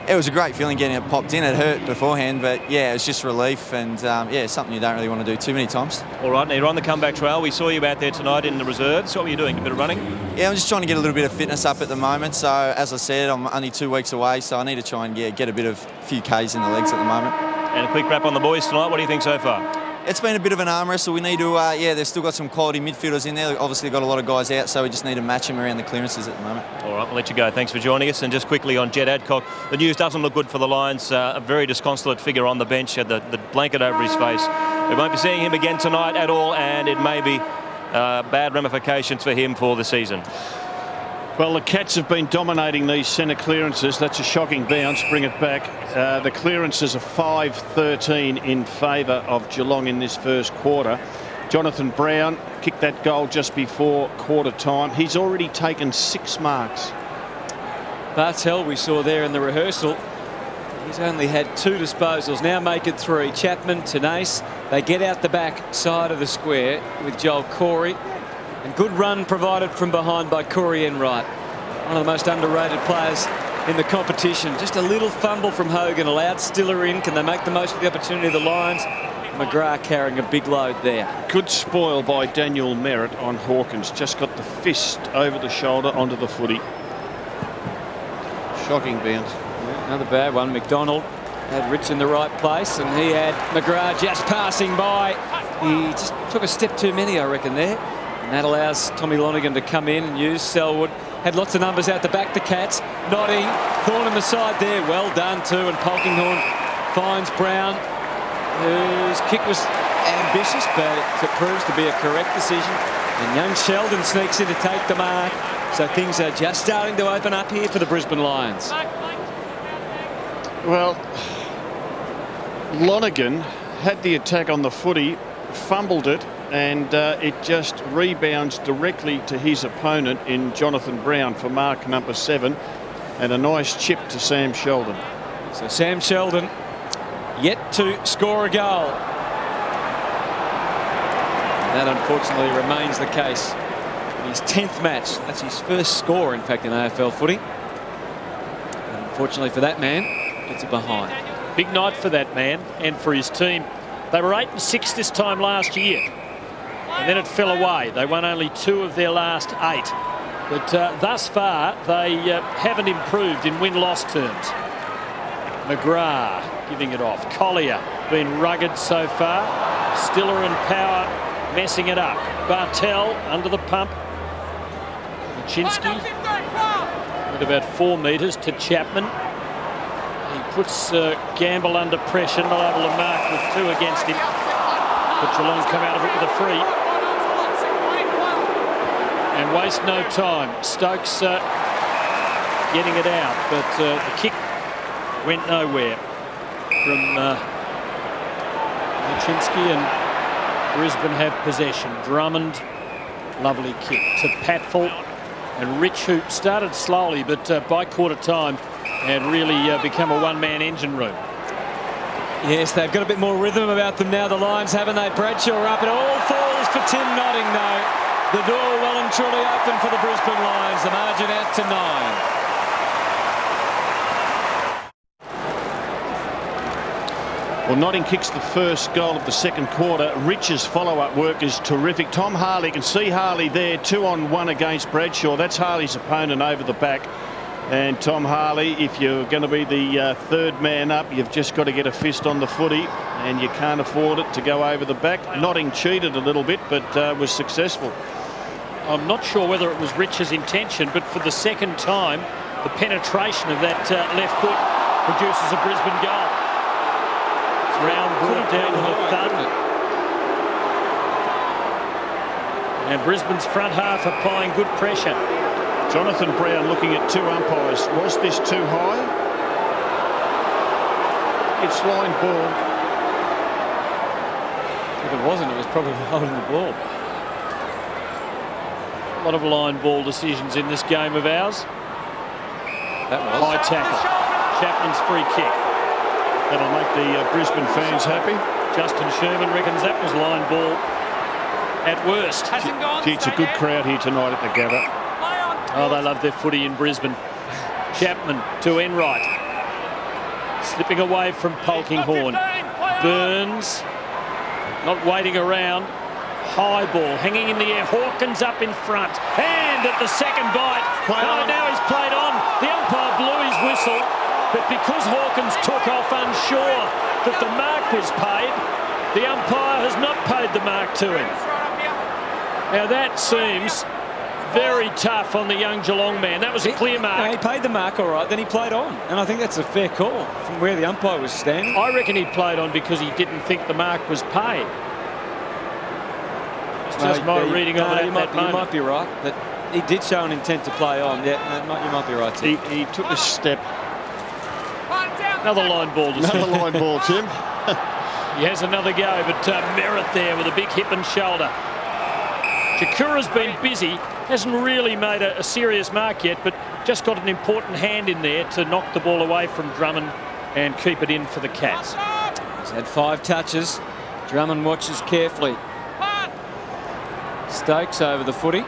S10: It was a great feeling getting it popped in. It hurt beforehand, but yeah, it was just relief, and yeah, something you don't really want to do too many times.
S8: All right, now you're on the comeback trail. We saw you out there tonight in the reserves. So what were you doing? A bit of running?
S10: Yeah, I'm just trying to get a little bit of fitness up at the moment. So as I said, I'm only 2 weeks away, so I need to try and get a few Ks in the legs at the moment.
S8: And a quick wrap on the boys tonight. What do you think so far?
S10: It's been a bit of an arm wrestle. We need to, yeah, they've still got some quality midfielders in there. They've obviously got a lot of guys out, so we just need to match them around the clearances at the moment.
S8: All right, we'll let you go. Thanks for joining us. And just quickly on Jed Adcock, the news doesn't look good for the Lions. A very disconsolate figure on the bench, had the blanket over his face. We won't be seeing him again tonight at all, and it may be bad ramifications for him for the season.
S6: Well, the Cats have been dominating these centre clearances. That's a shocking bounce. Bring it back. The clearances are 5-13 in favour of Geelong in this first quarter. Jonathan Brown kicked that goal just before quarter time. He's already taken 6 marks.
S5: Bartel, we saw there in the rehearsal, he's only had 2 disposals. Now make it 3. Chapman, Tenace, they get out the back side of the square with Joel Corey. And good run provided from behind by Corey Enright. One of the most underrated players in the competition. Just a little fumble from Hogan, allowed Stiller in. Can they make the most of the opportunity of the Lions? McGrath carrying a big load there.
S6: Good spoil by Daniel Merritt on Hawkins. Just got the fist over the shoulder onto the footy. Shocking bounce.
S5: Yeah, another bad one. McDonald had Rich in the right place, and he had McGrath just passing by. He just took a step too many, I reckon, there. And that allows Tommy Lonergan to come in and use Selwood. Had lots of numbers out the back, the Cats. Nodding. Thorne on the side there. Well done too. And Polkinghorne finds Brown, whose kick was ambitious, but it proves to be a correct decision. And young Sheldon sneaks in to take the mark. So things are just starting to open up here for the Brisbane Lions.
S6: Well, Lonergan had the attack on the footy, fumbled it, and it just rebounds directly to his opponent in Jonathan Brown for mark number 7, and a nice chip to Sam Sheldon.
S5: So Sam Sheldon yet to score a goal. that unfortunately remains the case. In his 10th match, that's his first score, in fact, in AFL footy. And unfortunately for that man, it's a behind.
S7: Big night for that man and for his team. They were 8-6 this time last year, and then it fell away. They won only 2 of their last 8. But thus far, they haven't improved in win-loss terms. McGrath giving it off. Collier been rugged so far. Stiller and Power messing it up. Bartel under the pump. Machinsky at about 4 metres to Chapman. He puts Gamble under pressure, not able to mark with 2 against him. But Geelong come out of it with a free. And waste no time. Stokes getting it out, but the kick went nowhere from Machinsky, and Brisbane have possession. Drummond, lovely kick to Patfull, and Rich, who started slowly, but by quarter time had really become a one-man engine room.
S5: Yes, they've got a bit more rhythm about them now, the Lions, haven't they? Bradshaw up, and all falls for Tim Notting, though. The door well and truly open for the Brisbane Lions. The margin out to 9.
S6: Well, Notting kicks the first goal of the second quarter. Rich's follow-up work is terrific. Tom Harley, you can see Harley there, 2-on-1 against Bradshaw. That's Harley's opponent over the back. And Tom Harley, if you're going to be the third man up, you've just got to get a fist on the footy, and you can't afford it to go over the back. Notting cheated a little bit, but was successful.
S7: I'm not sure whether it was Rich's intention, but for the second time, the penetration of that left foot produces a Brisbane goal. Brown brought down to the thud. And Brisbane's front half applying good pressure.
S6: Jonathan Brown looking at 2 umpires. Was this too high? It's line ball.
S5: If it wasn't, it was probably holding the ball.
S7: A lot of line ball decisions in this game of ours.
S5: That was.
S7: High tackle. Chapman's free kick.
S6: That'll make the Brisbane fans happy.
S7: Justin Sherman reckons that was line ball at worst.
S6: Gee, it's a good crowd here tonight at the Gabba.
S7: Oh, they love their footy in Brisbane. Chapman to Enright. Slipping away from Polkinghorne. Burns not waiting around. High ball hanging in the air. Hawkins up in front. And at the second bite. Now he's played on. The umpire blew his whistle. But because Hawkins took off unsure that the mark was paid, the umpire has not paid the mark to him. Now that seems very tough on the young Geelong man. That was a clear mark.
S5: No, he paid the mark all right, then he played on. And I think that's a fair call from where the umpire was standing.
S7: I reckon he played on because he didn't think the mark was paid. It's just my reading of it at that moment.
S5: You might be right, but he did show an intent to play on. Yeah, you might be right, Tim.
S6: He took a step.
S7: Another line ball.
S6: Another line ball, Tim.
S7: He has another go, but Merritt there with a big hip and shoulder. Chikura's been busy, hasn't really made a serious mark yet, but just got an important hand in there to knock the ball away from Drummond and keep it in for the Cats.
S5: He's had 5 touches. Drummond watches carefully. Stokes over the footy.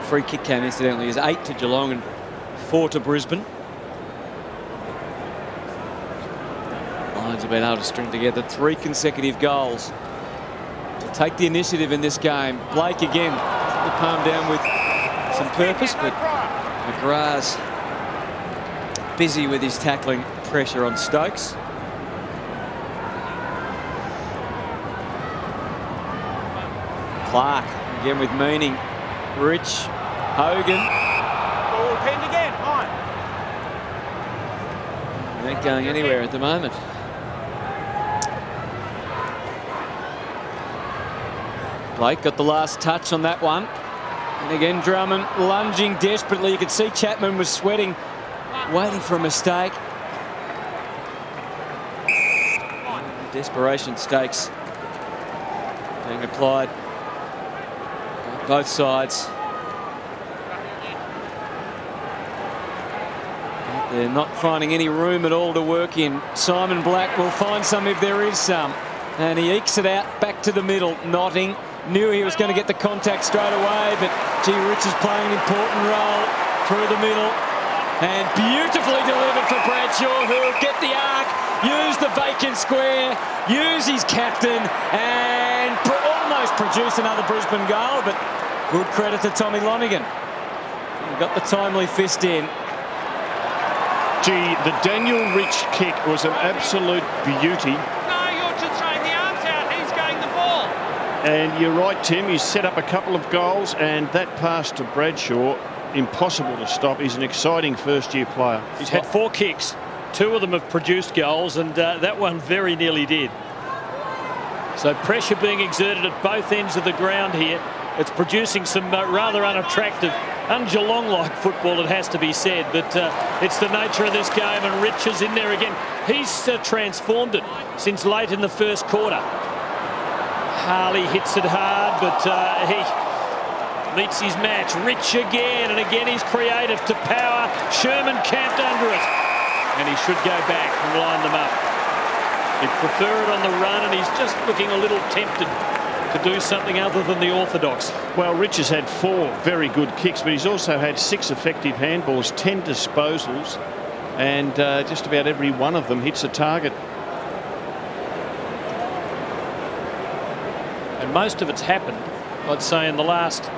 S5: Free kick came incidentally is 8 to Geelong and 4 to Brisbane. Lions have been able to string together 3 consecutive goals to take the initiative in this game. Blake again, the palm down with some purpose, but McGrath's busy with his tackling pressure on Stokes. Clark again with meaning. Rich, Hogan.
S9: Ball pinned again. On.
S5: They ain't going anywhere at the moment. Blake got the last touch on that one. And again, Drummond lunging desperately. You could see Chapman was sweating, waiting for a mistake. Desperation stakes being applied on both sides. They're not finding any room at all to work in. Simon Black will find some if there is some. And he ekes it out back to the middle. Notting knew he was going to get the contact straight away, but gee, Rich is playing an important role through the middle. And beautifully delivered for Bradshaw, who will get the arc, use the vacant square, use his captain, and almost produce another Brisbane goal, but good credit to Tommy Lonigan. He got the timely fist in.
S6: Gee, the Daniel Rich kick was an absolute beauty. And you're right, Tim, he's set up a couple of goals, and that pass to Bradshaw, impossible to stop. He's an exciting first-year player.
S7: He's had 4 kicks. 2 of them have produced goals, and that one very nearly did. So pressure being exerted at both ends of the ground here. It's producing some rather unattractive, un-Geelong-like football, it has to be said. But it's the nature of this game, and Rich is in there again. He's transformed it since late in the first quarter. Harley hits it hard, but he meets his match. Rich again, and again he's creative to power. Sherman camped under it, and he should go back and line them up. He'd prefer it on the run, and he's just looking a little tempted to do something other than the orthodox.
S6: Well, Rich has had 4 very good kicks, but he's also had 6 effective handballs, 10 disposals, and just about every one of them hits a target.
S7: And most of it's happened, I'd say, in the last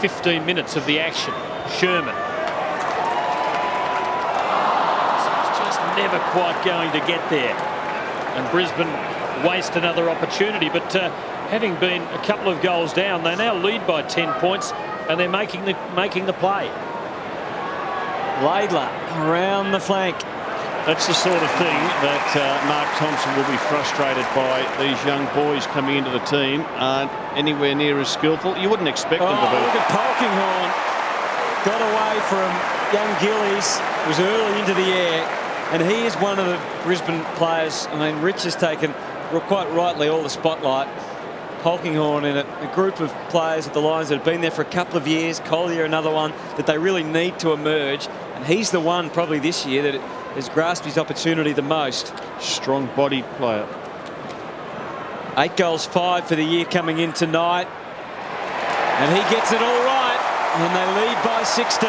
S7: 15 minutes of the action. Sherman. It's just never quite going to get there. And Brisbane waste another opportunity. But having been a couple of goals down, they now lead by 10 points, and they're making the play.
S5: Laidler around the flank.
S6: That's the sort of thing that Mark Thompson will be frustrated by. These young boys coming into the team aren't anywhere near as skillful. You wouldn't expect them to be.
S5: Look at Polkinghorne. Got away from young Gillies. Was early into the air. And he is one of the Brisbane players. I mean, Rich has taken, quite rightly, all the spotlight. Polkinghorne in a group of players at the Lions that have been there for a couple of years. Collier, another one that they really need to emerge. And he's the one probably this year that has grasped his opportunity the most.
S6: Strong-bodied player.
S5: 8 goals, 5 for the year coming in tonight. And he gets it all right. And they lead by 16.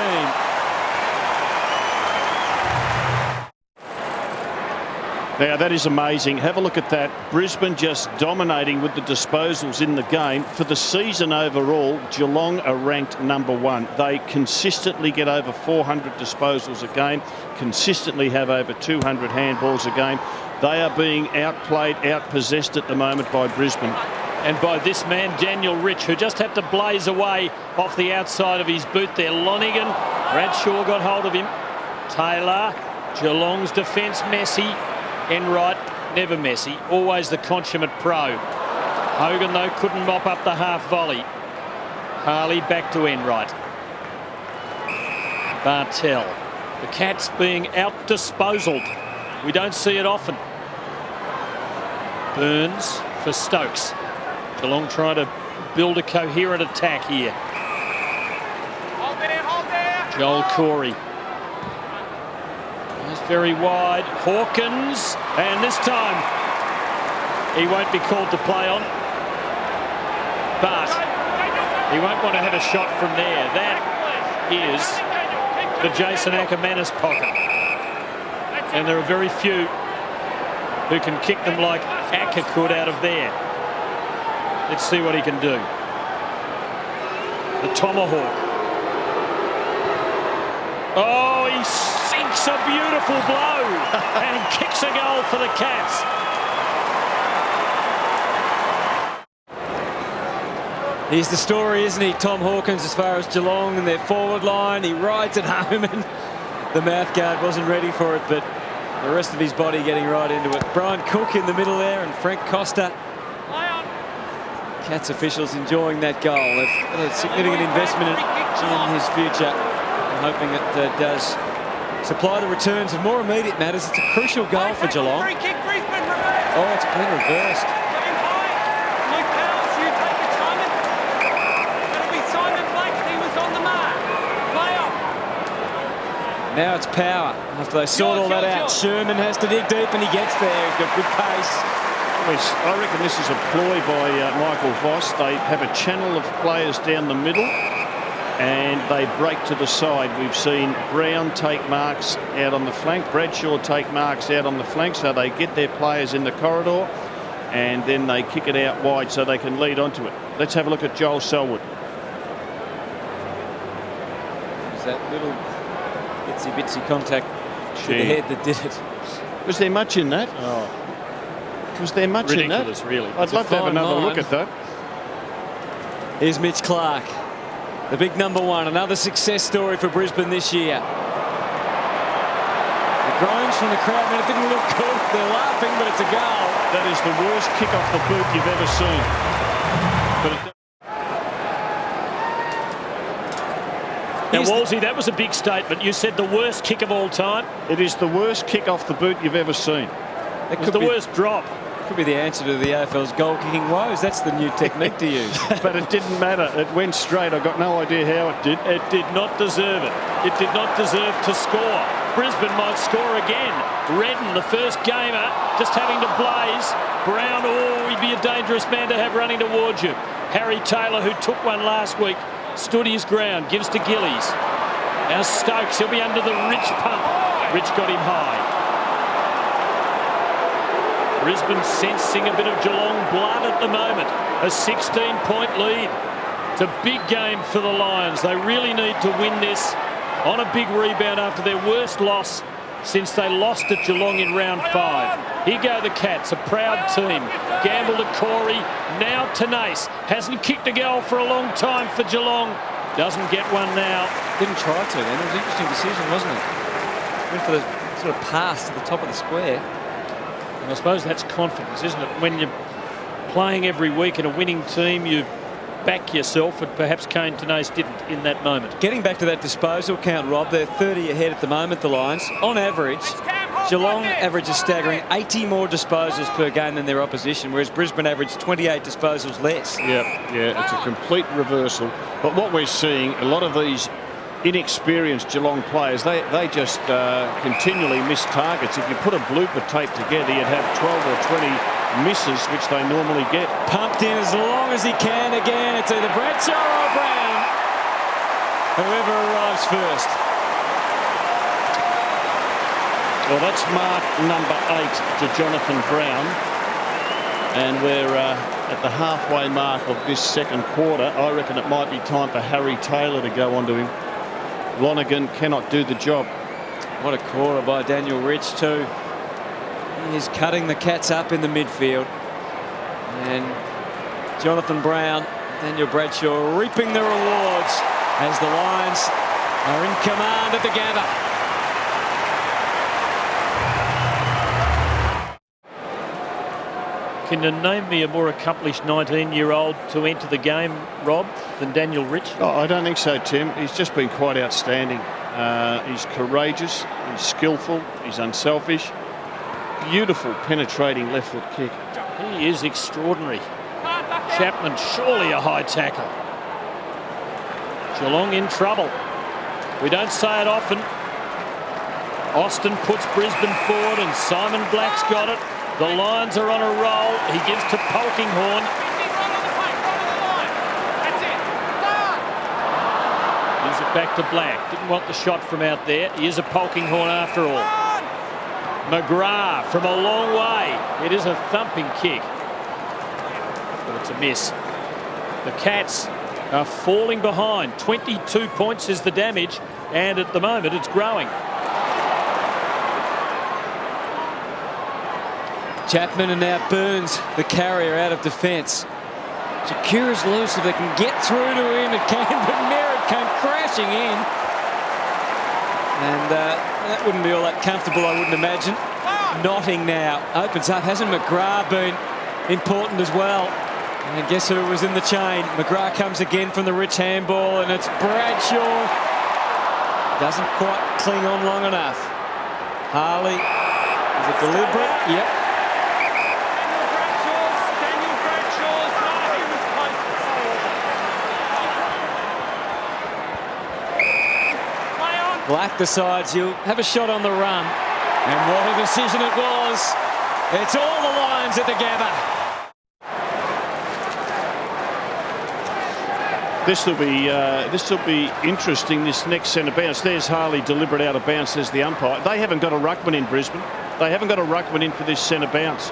S6: Now, that is amazing. Have a look at that. Brisbane just dominating with the disposals in the game. For the season overall, Geelong are ranked #1. They consistently get over 400 disposals a game, consistently have over 200 handballs a game. They are being outplayed, outpossessed at the moment by Brisbane.
S7: And by this man, Daniel Rich, who just had to blaze away off the outside of his boot there. Lonigan, Bradshaw got hold of him. Taylor, Geelong's defence messy. Enright, never messy, always the consummate pro. Hogan, though, couldn't mop up the half volley. Harley back to Enright. Bartell. The Cats being out-disposaled. We don't see it often. Burns for Stokes. Geelong trying to build a coherent attack here.
S9: Hold there.
S7: Joel Corey. Very wide. Hawkins, and this time he won't be called to play on, but he won't want to have a shot from there. That is the Jason Ackermanis pocket, and there are very few who can kick them like Acker could out of there. Let's see what he can do. The tomahawk. Oh, he sinks a beautiful blow and kicks a goal for the Cats.
S5: Here's the story, isn't he? Tom Hawkins, as far as Geelong and their forward line, he rides it home, and the mouthguard wasn't ready for it, but the rest of his body getting right into it. Brian Cook in the middle there, and Frank Costa. Cats officials enjoying that goal. They've got a significant investment in his future. I'm hoping it does supply the returns of more immediate matters. It's a crucial goal for Geelong. Oh, it's been reversed. Now it's Power. After they sort all that out, Sherman has to dig deep, and he gets there. He's got good pace.
S6: I reckon this is a ploy by Michael Voss. They have a channel of players down the middle and they break to the side. We've seen Brown take marks out on the flank, Bradshaw take marks out on the flank, so they get their players in the corridor and then they kick it out wide so they can lead onto it. Let's have a look at Joel Selwood.
S5: Is that little itsy-bitsy contact to the head that did it?
S6: Was there much in that?
S7: Oh.
S6: Was there much in that?
S7: Ridiculous, really.
S6: I'd love to have another look at that.
S5: Here's Mitch Clark, the big number one, another success story for Brisbane this year. The groans from the crowd, but it didn't look good. They're laughing, but it's a goal.
S6: That is the worst kick off the boot you've ever seen.
S7: Now, Wolsey, that was a big statement. You said the worst kick of all time.
S6: It is the worst kick off the boot you've ever seen.
S7: It was the worst drop.
S5: Could be the answer to the AFL's goal-kicking woes. That's the new technique to use.
S6: But it didn't matter. It went straight. I got no idea how it did.
S7: It did not deserve it. It did not deserve to score. Brisbane might score again. Redden, the first gamer, just having to blaze. Brown, oh, he'd be a dangerous man to have running towards you. Harry Taylor, who took one last week, stood his ground, gives to Gillies. Now Stokes, he'll be under the Rich pump. Rich got him high. Brisbane sensing a bit of Geelong blood at the moment. A 16-point lead. It's a big game for the Lions. They really need to win this on a big rebound after their worst loss since they lost at Geelong in round 5. Here go the Cats, a proud team. Gamble to Corey, now to Nace. Hasn't kicked a goal for a long time for Geelong. Doesn't get one now.
S5: Didn't try to then. It was an interesting decision, wasn't it? Went for the sort of pass to the top of the square.
S7: And I suppose that's confidence, isn't it? When you're playing every week in a winning team, you back yourself, and perhaps Kane Tenase didn't in that moment.
S5: Getting back to that disposal count, Rob, they're 30 ahead at the moment, the Lions. On average, Geelong averages staggering 80 more disposals per game than their opposition, whereas Brisbane averaged 28 disposals less.
S6: Yeah, it's a complete reversal. But what we're seeing, a lot of these inexperienced Geelong players, they just continually miss targets. If you put a blooper tape together, you'd have 12 or 20 misses, which they normally get.
S5: Pumped in as long as he can again. It's either Bradshaw or Brown. Whoever arrives first.
S6: Well, that's mark number 8 to Jonathan Brown. And we're at the halfway mark of this second quarter. I reckon it might be time for Harry Taylor to go onto him. Lonergan cannot do the job.
S5: What a quarter by Daniel Rich too. He is cutting the Cats up in the midfield. And Jonathan Brown, Daniel Bradshaw reaping the rewards as the Lions are in command at the Gabba.
S7: Can you name me a more accomplished 19-year-old to enter the game, Rob, than Daniel Rich?
S6: Oh, I don't think so, Tim. He's just been quite outstanding. He's courageous, he's skillful, he's unselfish. Beautiful penetrating left foot kick.
S7: He is extraordinary. Chapman, surely a high tackle. Geelong in trouble. We don't say it often. Austin puts Brisbane forward and Simon Black's got it. The Lions are on a roll. He gives to Polkinghorn. Gives it back to Black. Didn't want the shot from out there. He is a Polkinghorn after all. McGrath from a long way. It is a thumping kick. But it's a miss. The Cats are falling behind. 22 points is the damage. And at the moment it's growing.
S5: Chapman and now Burns, the carrier, out of defence. Shakira's loose. If they can get through to him, it can, but Merritt came crashing in. And that wouldn't be all that comfortable, I wouldn't imagine. Notting now opens up. Hasn't McGrath been important as well? And guess who was in the chain? McGrath comes again from the Rich handball, and it's Bradshaw. Doesn't quite cling on long enough. Harley, is it deliberate? Yep. Black decides he'll have a shot on the run. And what a decision it was. It's all the Lions. Lions at the Gabba.
S6: This will be interesting, this next centre bounce. There's Harley, deliberate out of bounce, there's the umpire. They haven't got a ruckman in Brisbane. They haven't got a ruckman in for this centre bounce.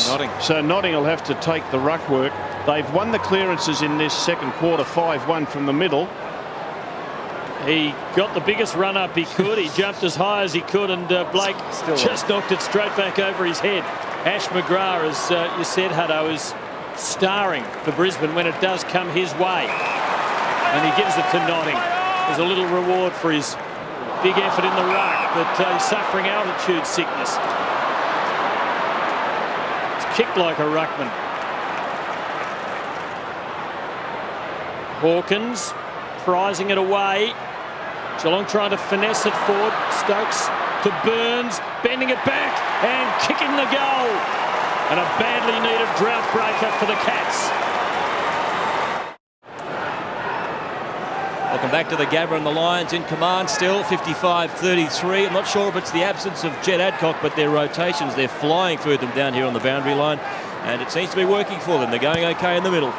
S5: Notting.
S6: So Notting will have to take the ruck work. They've won the clearances in this second quarter, 5-1 from the middle.
S7: He got the biggest run up he could. He jumped as high as he could, and Blake just knocked it straight back over his head. Ash McGrath, as you said, Hutto, is starring for Brisbane when it does come his way. And he gives it to Notting. There's a little reward for his big effort in the ruck, but he's suffering altitude sickness. It's kicked like a ruckman. Hawkins prizing it away. Geelong trying to finesse it forward. Stokes to Burns, bending it back and kicking the goal. And a badly needed drought breaker for the Cats.
S8: Welcome back to the Gabba, and the Lions in command still, 55-33. I'm not sure if it's the absence of Jed Adcock, but their rotations, they're flying through them down here on the boundary line, and it seems to be working for them. They're going okay in the middle.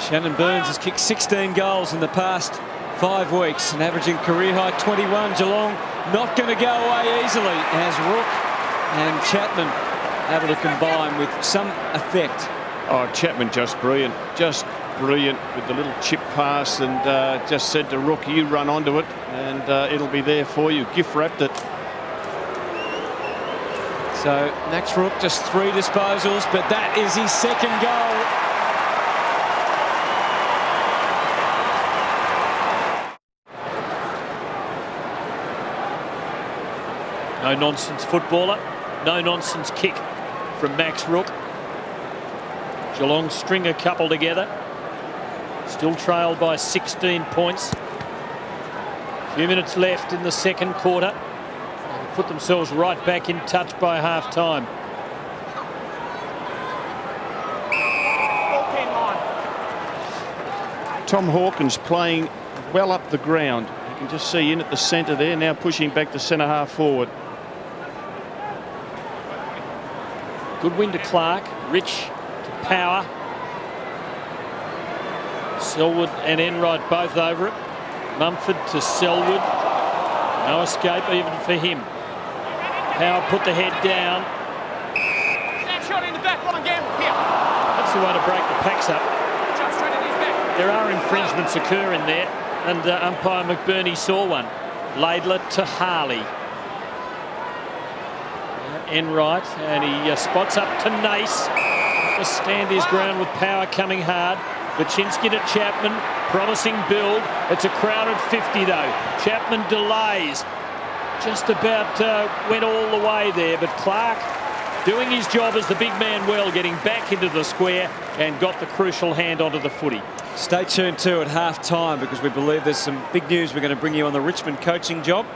S5: Shannon Burns has kicked 16 goals in the past 5 weeks and averaging career high 21. Geelong not going to go away easily as Rook and Chapman able to combine with some effect.
S6: Oh, Chapman just brilliant with the little chip pass, and just said to Rook, you run onto it and it'll be there for you. Gift wrapped it.
S5: So Max Rook just 3 disposals, but that is his second goal.
S7: No-nonsense footballer, no-nonsense kick from Max Rook. Geelong string a couple together. Still trailed by 16 points. A few minutes left in the second quarter. They'll put themselves right back in touch by half-time.
S6: Tom Hawkins playing well up the ground. You can just see in at the centre there, now pushing back to centre half forward.
S7: Good win to Clark, Rich to Power. Selwood and Enright both over it. Mumford to Selwood. No escape even for him. Power put the head down.
S9: Shot in the back line, Gamble here.
S7: That's the way to break the packs up.
S9: Shot straight in his back.
S7: There are infringements occurring there, and umpire McBurney saw one. Laidler to Harley. Enright, and he spots up to Nace. To stand his ground with Power coming hard. Baczynski to Chapman, promising build. It's a crowded 50 though. Chapman delays. Just about went all the way there, but Clark doing his job as the big man well, getting back into the square and got the crucial hand onto the footy.
S5: Stay tuned too at half-time, because we believe there's some big news we're going to bring you on the Richmond coaching job.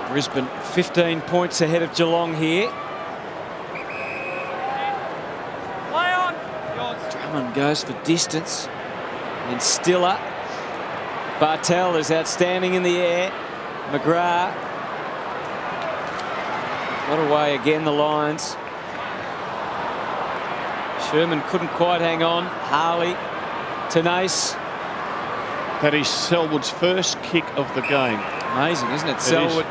S5: Brisbane 15 points ahead of Geelong here. Drummond goes for distance. And Stiller. Bartel is outstanding in the air. McGrath. Got away again, the Lions. Sherman couldn't quite hang on. Harley to Nace.
S6: That is Selwood's first kick of the game.
S5: Amazing, isn't it? Selwood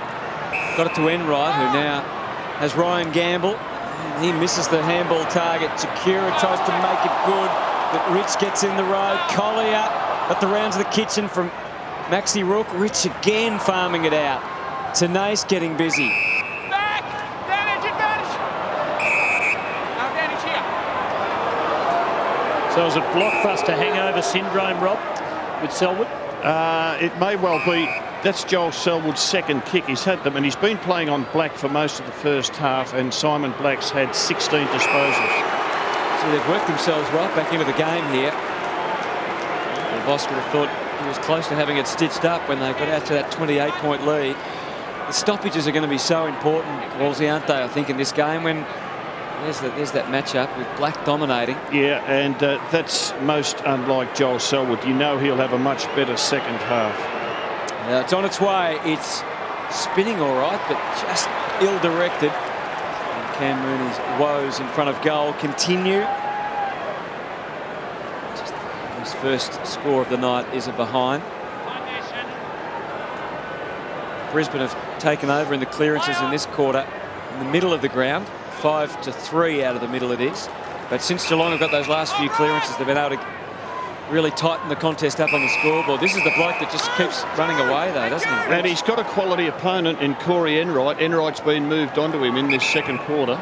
S5: got it to Enright, who now has Ryan Gamble. And he misses the handball target. Chikura tries to make it good, but Rich gets in the road. Collier at the rounds of the kitchen from Maxi Rook. Rich again farming it out. Nace getting busy.
S9: Back! Advantage! No advantage here.
S7: So is it blockbuster hangover syndrome, Rob, with Selwood?
S6: It may well be. That's Joel Selwood's second kick. He's had them, and he's been playing on Black for most of the first half, and Simon Black's had 16 disposals.
S5: So they've worked themselves right back into the game here. Well, Voss would have thought he was close to having it stitched up when they got out to that 28-point lead. The stoppages are going to be so important, Wolsey, aren't they, I think, in this game, when there's that matchup with Black dominating.
S6: Yeah, and that's most unlike Joel Selwood. You know he'll have a much better second half.
S5: It's on its way. It's spinning all right, but just ill-directed. And Cam Mooney's woes in front of goal continue. Just his first score of the night is a behind. Brisbane have taken over in the clearances in this quarter in the middle of the ground. 5-3 out of the middle it is. But since Geelong have got those last few clearances, they've been able to really tighten the contest up on the scoreboard. This is the bloke that just keeps running away, though, doesn't he?
S6: And he's got a quality opponent in Corey Enright. Enright's been moved onto him in this second quarter.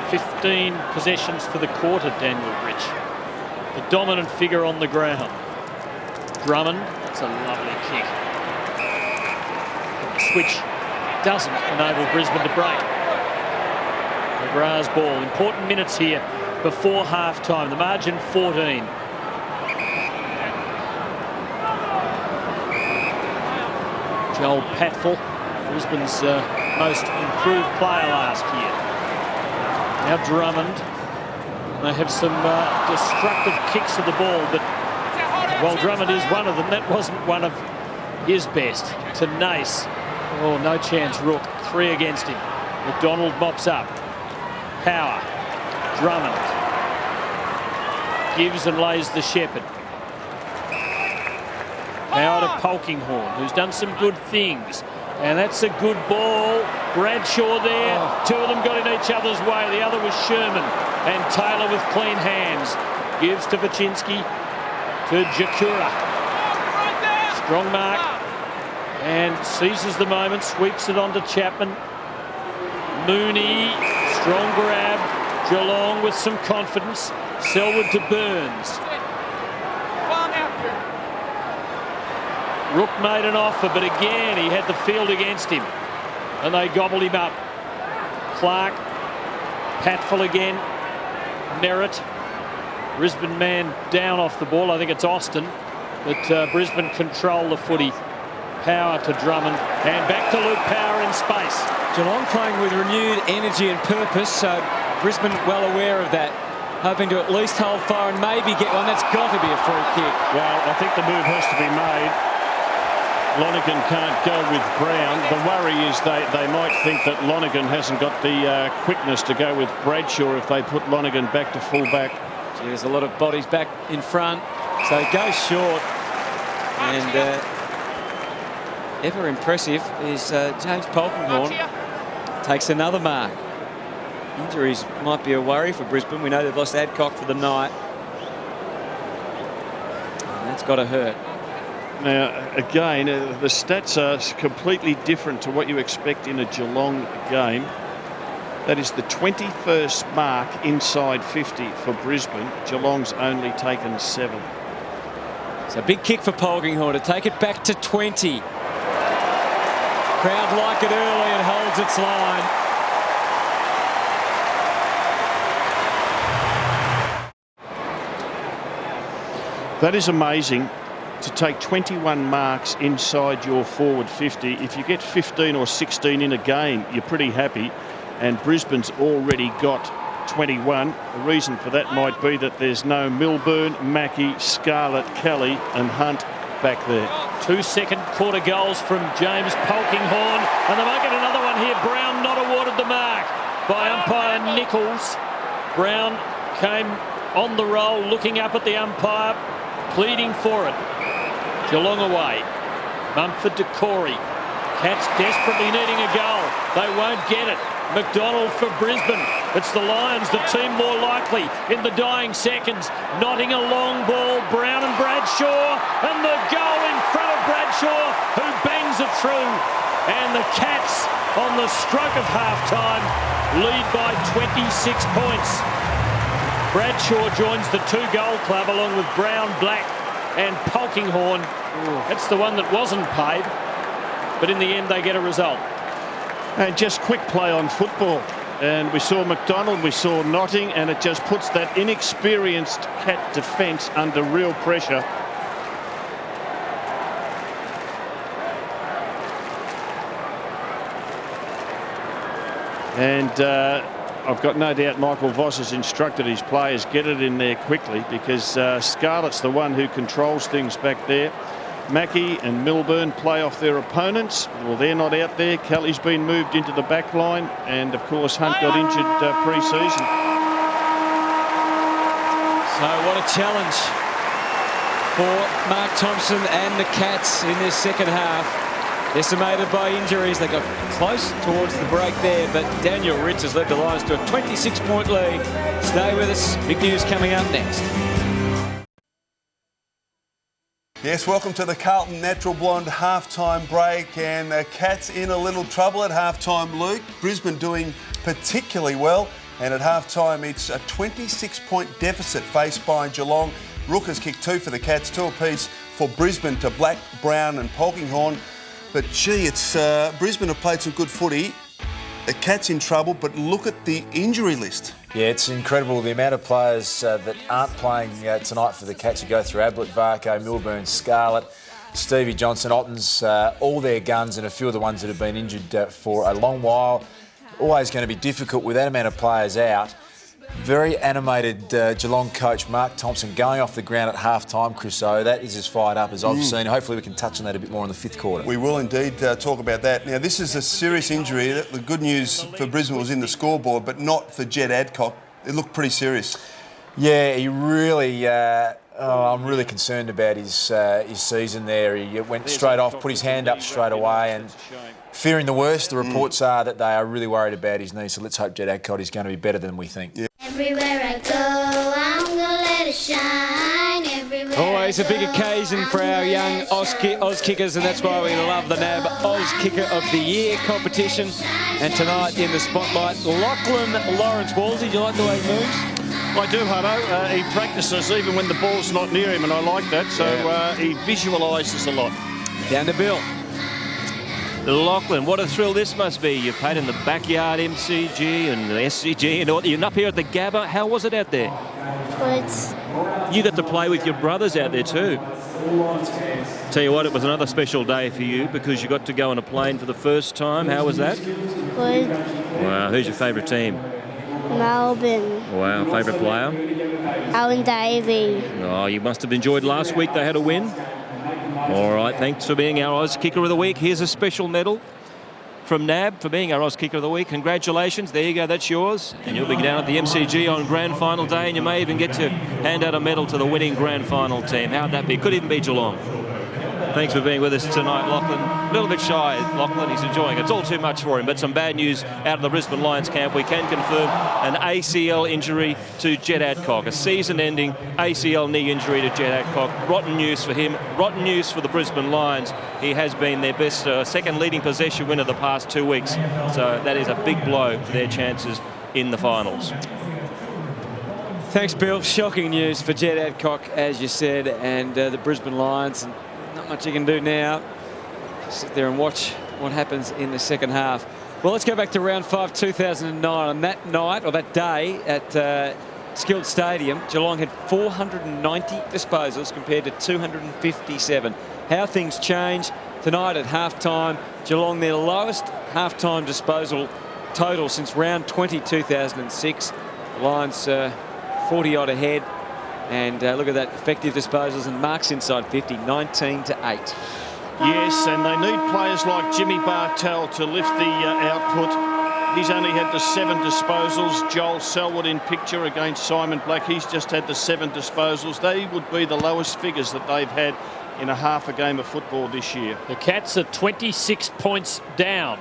S7: 15 possessions for the quarter, Daniel Rich. The dominant figure on the ground. Drummond, it's a lovely kick. Switch doesn't enable Brisbane to break. McGrath's ball. Important minutes here before half-time. The margin 14. Joel Patfull, Brisbane's most improved player last year. Now Drummond. They have some destructive kicks of the ball, but while Drummond is one of them, that wasn't one of his best. To Nace. Oh, no chance, Rook. 3 against him. McDonald mops up. Power. Drummond. Gives and lays the shepherd. Power to Polkinghorne, who's done some good things. And that's a good ball. Bradshaw there. Oh. 2 of them got in each other's way. The other was Sherman. And Taylor with clean hands. Gives to Vachinsky. To Jakura. Strong mark. And seizes the moment. Sweeps it onto Chapman. Mooney. Strong grab. Geelong with some confidence. Selwood to Burns. Rook made an offer, but again he had the field against him. And they gobbled him up. Clark. Patfull again. Merritt. Brisbane man down off the ball. I think it's Austin. But Brisbane control the footy. Power to Drummond. And back to Luke Power in space.
S5: Geelong playing with renewed energy and purpose, so Brisbane well aware of that. Hoping to at least hold fire and maybe get one. That's got to be a free kick.
S6: Well, I think the move has to be made. Lonergan can't go with Brown. The worry is they might think that Lonergan hasn't got the quickness to go with Bradshaw if they put Lonergan back to full back.
S5: Gee, there's a lot of bodies back in front, so it goes short. And ever impressive is James Polkinghorne. Takes another mark. Injuries might be a worry for Brisbane. We know they've lost Adcock for the night. And that's got to hurt.
S6: Now, again, the stats are completely different to what you expect in a Geelong game. That is the 21st mark inside 50 for Brisbane. Geelong's only taken 7.
S5: It's a big kick for Polkinghorne to take it back to 20. Crowd like it early and holds its line.
S6: That is amazing, to take 21 marks inside your forward 50. If you get 15 or 16 in a game, you're pretty happy. And Brisbane's already got 21. The reason for that might be that there's no Milburn, Mackey, Scarlett, Kelly and Hunt back there.
S7: 2 second quarter goals from James Polkinghorne. And they might get another one here. Brown not awarded the mark by umpire Nichols. Brown came on the roll, looking up at the umpire, pleading for it. Geelong away. Mumford to Corey. Cats desperately needing a goal. They won't get it. McDonald for Brisbane. It's the Lions, the team more likely in the dying seconds. Knotting a long ball. Brown and Bradshaw. And the goal in front of Bradshaw, who bangs it through. And the Cats, on the stroke of half-time, lead by 26 points. Bradshaw joins the 2-goal club along with Brown, Black and Polkinghorne. That's the one that wasn't paid. But in the end, they get a result.
S6: And just quick play on football. And we saw McDonald, we saw Notting, and it just puts that inexperienced Cat defence under real pressure. And I've got no doubt Michael Voss has instructed his players, get it in there quickly, because Scarlett's the one who controls things back there. Mackie and Milburn play off their opponents. Well, they're not out there. Kelly's been moved into the back line, and of course Hunt got injured pre-season.
S5: So what a challenge for Mark Thompson and the Cats in this second half. Decimated by injuries. They got close towards the break there, but Daniel Ritz has led the Lions to a 26-point lead. Stay with us. Big news coming up next.
S11: Yes, welcome to the Carlton Natural Blonde halftime break, and the Cats in a little trouble at halftime, Luke. Brisbane doing particularly well, and at halftime it's a 26-point deficit faced by Geelong. Rook has kicked 2 for the Cats, 2 apiece for Brisbane to Black, Brown and Polkinghorne. But gee, it's Brisbane have played some good footy. The Cats in trouble, but look at the injury list.
S12: Yeah, it's incredible the amount of players that aren't playing tonight for the Cats. You go through Ablett, Varco, Milburn, Scarlett, Stevie Johnson, Ottens, all their guns, and a few of the ones that have been injured for a long while. Always going to be difficult with that amount of players out. Very animated Geelong coach Mark Thompson going off the ground at half-time, Chris O. That is as fired up as I've seen. Hopefully we can touch on that a bit more in the 5th quarter.
S11: We will indeed talk about that. Now, this is a serious injury. The good news for Brisbane was in the scoreboard, but not for Jed Adcock. It looked pretty serious.
S12: Yeah, he really... I'm really concerned about his season there. He went straight off, put his hand up straight away, and fearing the worst. The reports are that they are really worried about his knee, so let's hope Jed Adcock is going to be better than we think. Yeah.
S13: Everywhere I go, I'm gonna let it shine. Everywhere
S5: Always a big occasion for our young Oz kickers, and that's why we love the NAB Oz Kicker of the Year competition. And tonight in the spotlight, Lachlan Lawrence. Wallsy, do you like the way he moves?
S6: I do, Hutto. He practices even when the ball's not near him, and I like that. So he visualises a lot.
S5: Down to Bill.
S8: Lachlan, what a thrill this must be. You've played in the backyard MCG and the SCG and all. You're up here at the Gabba. How was it out there?
S13: Good.
S8: You got to play with your brothers out there too. Tell you what, it was another special day for you because you got to go on a plane for the first time. How was that?
S13: Good.
S8: Wow, who's your favourite team?
S13: Melbourne.
S8: Wow, favourite player?
S13: Alan Davey.
S8: Oh, you must have enjoyed last week. They had a win. All right, thanks for being our Oz Kicker of the Week. Here's a special medal from NAB for being our Oz Kicker of the Week. Congratulations. There you go, that's yours. And you'll be down at the MCG on Grand Final Day, and you may even get to hand out a medal to the winning Grand Final team. How'd that be? Could even be Geelong. Thanks for being with us tonight, Lachlan. A little bit shy, Lachlan. He's enjoying it. It's all too much for him, but some bad news out of the Brisbane Lions camp. We can confirm an ACL injury to Jed Adcock, a season-ending ACL knee injury to Jed Adcock. Rotten news for him, rotten news for the Brisbane Lions. He has been their best second leading possession winner the past 2 weeks, so that is a big blow to their chances in the finals.
S5: Thanks, Bill. Shocking news for Jed Adcock, as you said, and the Brisbane Lions. And not much you can do now. Sit there and watch what happens in the second half. Well, let's go back to round 5, 2009. On that night, or that day, at Skilled Stadium, Geelong had 490 disposals compared to 257. How things change tonight at half-time. Geelong, their lowest half-time disposal total since round 20, 2006. The Lions 40-odd ahead. And look at that, effective disposals and marks inside 50, 19-8.
S6: Yes, and they need players like Jimmy Bartell to lift the output. He's only had the 7 disposals. Joel Selwood in picture against Simon Black. He's just had the 7 disposals. They would be the lowest figures that they've had in a half a game of football this year.
S7: The Cats are 26 points down.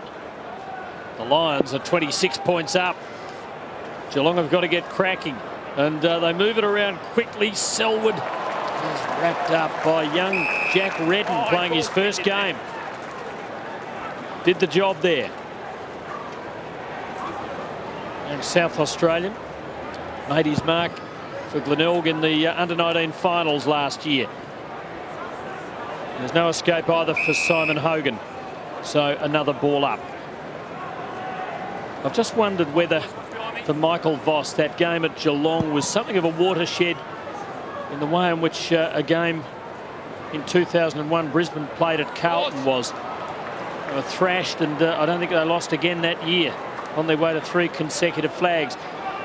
S7: The Lions are 26 points up. Geelong have got to get cracking. And they move it around quickly. Selwood is wrapped up by young Jack Redden playing his first game. Did the job there. And South Australian made his mark for Glenelg in the under-19 finals last year. There's no escape either for Simon Hogan. So another ball up. I've just wondered whether for Michael Voss that game at Geelong was something of a watershed in the way in which a game in 2001 Brisbane played at Carlton was. They were thrashed, and I don't think they lost again that year on their way to 3 consecutive flags.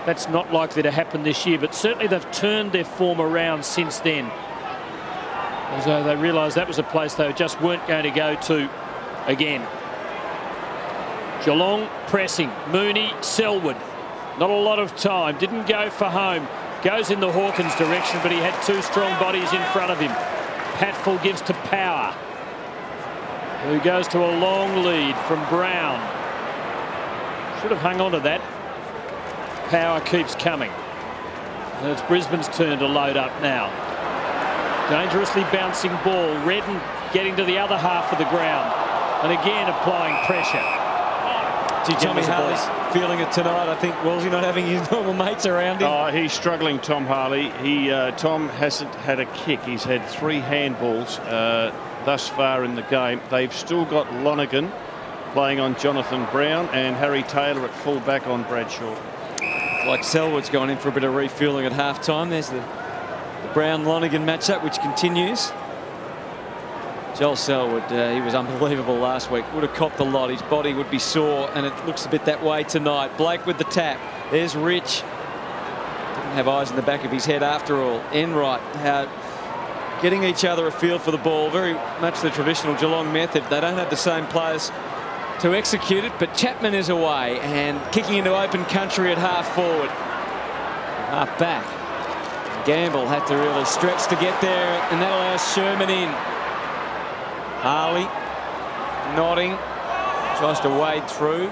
S7: That's not likely to happen this year, but certainly they've turned their form around since then. As though they realised that was a place they just weren't going to go to again. Geelong pressing. Mooney, Selwood. Not a lot of time. Didn't go for home. Goes in the Hawkins direction, but he had two strong bodies in front of him. Patfull gives to Power, who goes to a long lead from Brown. Should have hung on to that. Power keeps coming. And it's Brisbane's turn to load up now. Dangerously bouncing ball. Redden getting to the other half of the ground. And again applying pressure.
S5: Tommy Harley's feeling it tonight. I think Wolsey not having his normal mates around him.
S6: Oh, he's struggling, Tom Harley. Tom hasn't had a kick. He's had 3 handballs thus far in the game. They've still got Lonergan playing on Jonathan Brown and Harry Taylor at full-back on Bradshaw.
S5: Like Selwood's gone in for a bit of refueling at half-time. There's the Brown-Lonergan matchup, which continues. Joel Selwood, he was unbelievable last week. Would have copped a lot. His body would be sore, and it looks a bit that way tonight. Blake with the tap. There's Rich. Didn't have eyes in the back of his head after all. Enright, getting each other a feel for the ball. Very much the traditional Geelong method. They don't have the same players to execute it, but Chapman is away and kicking into open country at half forward. Half back. Gamble had to really stretch to get there, and that allows Sherman in. Harley nodding, tries to wade through.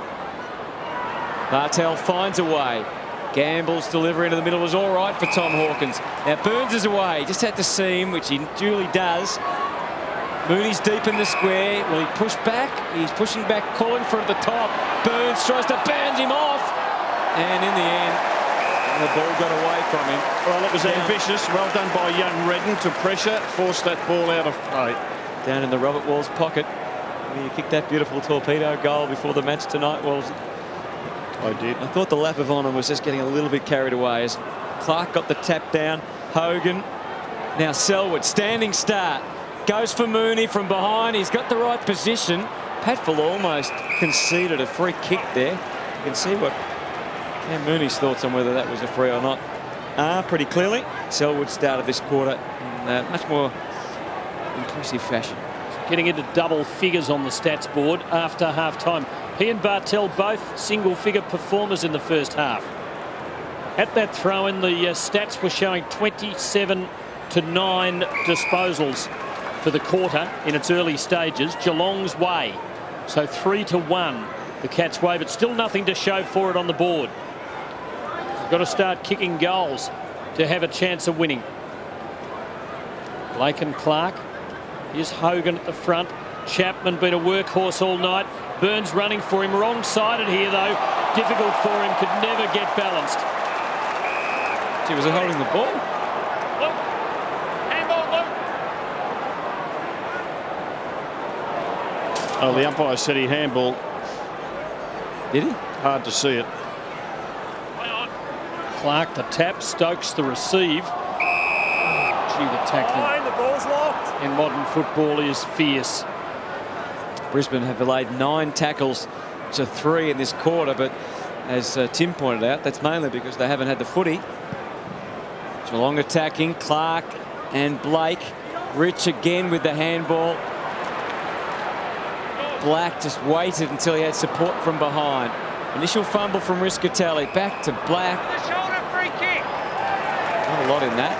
S5: Bartel finds a way. Gamble's delivery into the middle was all right for Tom Hawkins. Now Burns is away, just had to see him, which he duly does. Mooney's deep in the square. Will he push back? He's pushing back, calling for it at the top. Burns tries to band him off, and in the end, the ball got away from him.
S6: Well, it was ambitious. Well done by young Redden to pressure, force that ball out of play.
S5: Down in the Robert Walls pocket. You kicked that beautiful torpedo goal before the match tonight, Walls.
S6: I did.
S5: I thought the lap of honour was just getting a little bit carried away as Clark got the tap down. Hogan. Now Selwood, standing start. Goes for Mooney from behind. He's got the right position. Patfull almost conceded a free kick there. You can see what Cam Mooney's thoughts on whether that was a free or not pretty clearly. Selwood started this quarter in much more impressive fashion.
S7: Getting into double figures on the stats board after half-time. He and Bartel both single-figure performers in the first half. At that throw-in, the stats were showing 27 to 9 disposals for the quarter in its early stages. Geelong's way. So 3 to 1 the Cats' way, but still nothing to show for it on the board. They've got to start kicking goals to have a chance of winning. Blake and Clark. Here's Hogan at the front. Chapman been a workhorse all night. Burns running for him. Wrong-sided here, though. Difficult for him. Could never get balanced.
S5: Gee, was he holding the ball?
S7: Luke. Handball, Luke.
S6: Oh, the umpire said he handballed.
S5: Did he?
S6: Hard to see it.
S7: Clark the tap. Stokes the receive. Gee, the tackling.
S9: The ball's locked.
S7: In modern football is fierce.
S5: Brisbane have laid 9 tackles to 3 in this quarter, but as Tim pointed out, that's mainly because they haven't had the footy. Geelong attacking. Clark and Blake. Rich again with the handball. Black just waited until he had support from behind. Initial fumble from Riscatelli. Back to Black.
S9: The shoulder free kick.
S5: Not a lot in that.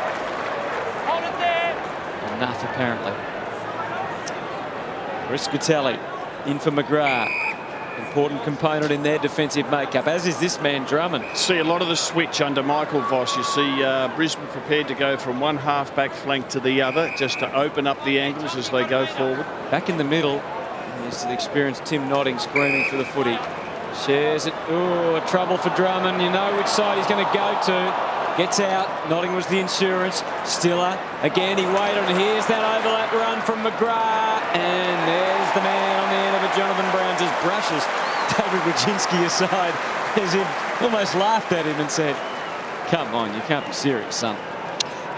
S9: Hold it there.
S5: Enough, apparently. Riscatelli in for McGrath. Important component in their defensive makeup, as is this man Drummond.
S6: See a lot of the switch under Michael Voss. You see Brisbane prepared to go from one half-back flank to the other just to open up the angles as they go forward.
S5: Back in the middle is the experienced Tim Nodding screaming for the footy. Shares it. Oh, trouble for Drummond. You know which side he's going to go to. Gets out. Nodding was the insurance. Stiller. Again, he waited. And here's that overlap run from McGrath. And there's the man on the end of it. Jonathan Brown just brushes David Wojcinski aside as he almost laughed at him and said, come on, you can't be serious, son.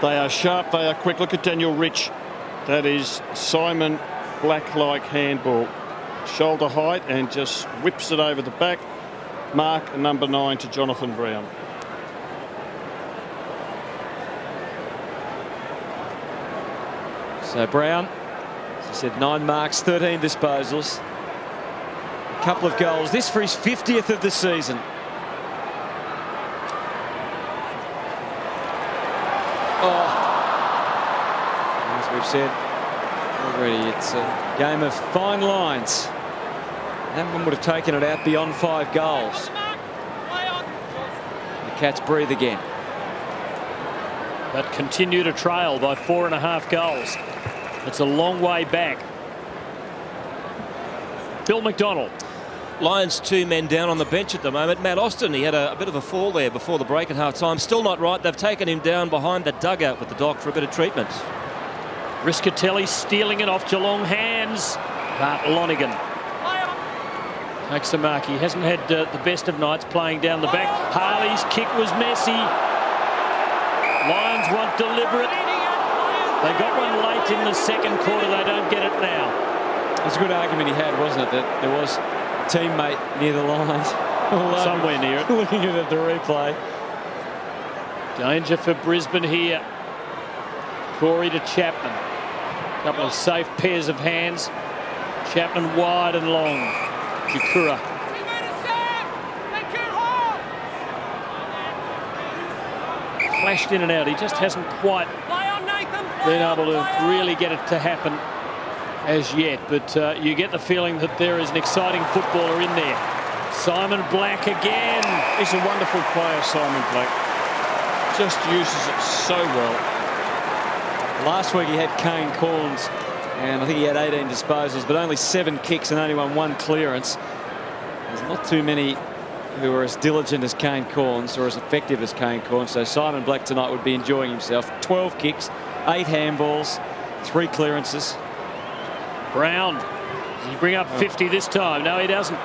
S6: They are sharp. They are quick. Look at Daniel Rich. That is Simon Black-like handball. Shoulder height and just whips it over the back. Mark number 9 to Jonathan Brown.
S5: So Brown, as I said, 9 marks, 13 disposals. A couple of goals. This for his 50th of the season. Oh, as we've said already, it's a game of fine lines. That one would have taken it out beyond 5 goals. The Cats breathe again.
S7: But continue to trail by 4.5 goals. It's a long way back. Bill McDonald.
S8: Lions 2 men down on the bench at the moment. Matt Austin, he had a bit of a fall there before the break at half-time. Still not right. They've taken him down behind the dugout with the doc for a bit of treatment.
S7: Riscatelli stealing it off Geelong hands. But Lonigan takes the mark. He hasn't had the best of nights playing down the back. Harley's kick was messy. Lions want deliberate. They got one late in the second quarter. They don't get it now.
S5: It was a good argument he had, wasn't it, that there was teammate near the line.
S7: Somewhere near it.
S5: Looking at the replay.
S7: Danger for Brisbane here. Corey to Chapman. A couple of safe pairs of hands. Chapman wide and long. Jakura. Flashed in and out. He just hasn't quite been able to really get it to happen as yet, but you get the feeling that there is an exciting footballer in there. Simon Black again.
S6: He's a wonderful player, Simon Black. Just uses it so well.
S5: Last week he had Kane Corns, and I think he had 18 disposals, but only 7 kicks and only won 1 clearance. There's not too many who are as diligent as Kane Corns or as effective as Kane Corns, so Simon Black tonight would be enjoying himself. 12 kicks, 8 handballs, 3 clearances.
S7: Brown, does he bring up 50 this time? No, he doesn't.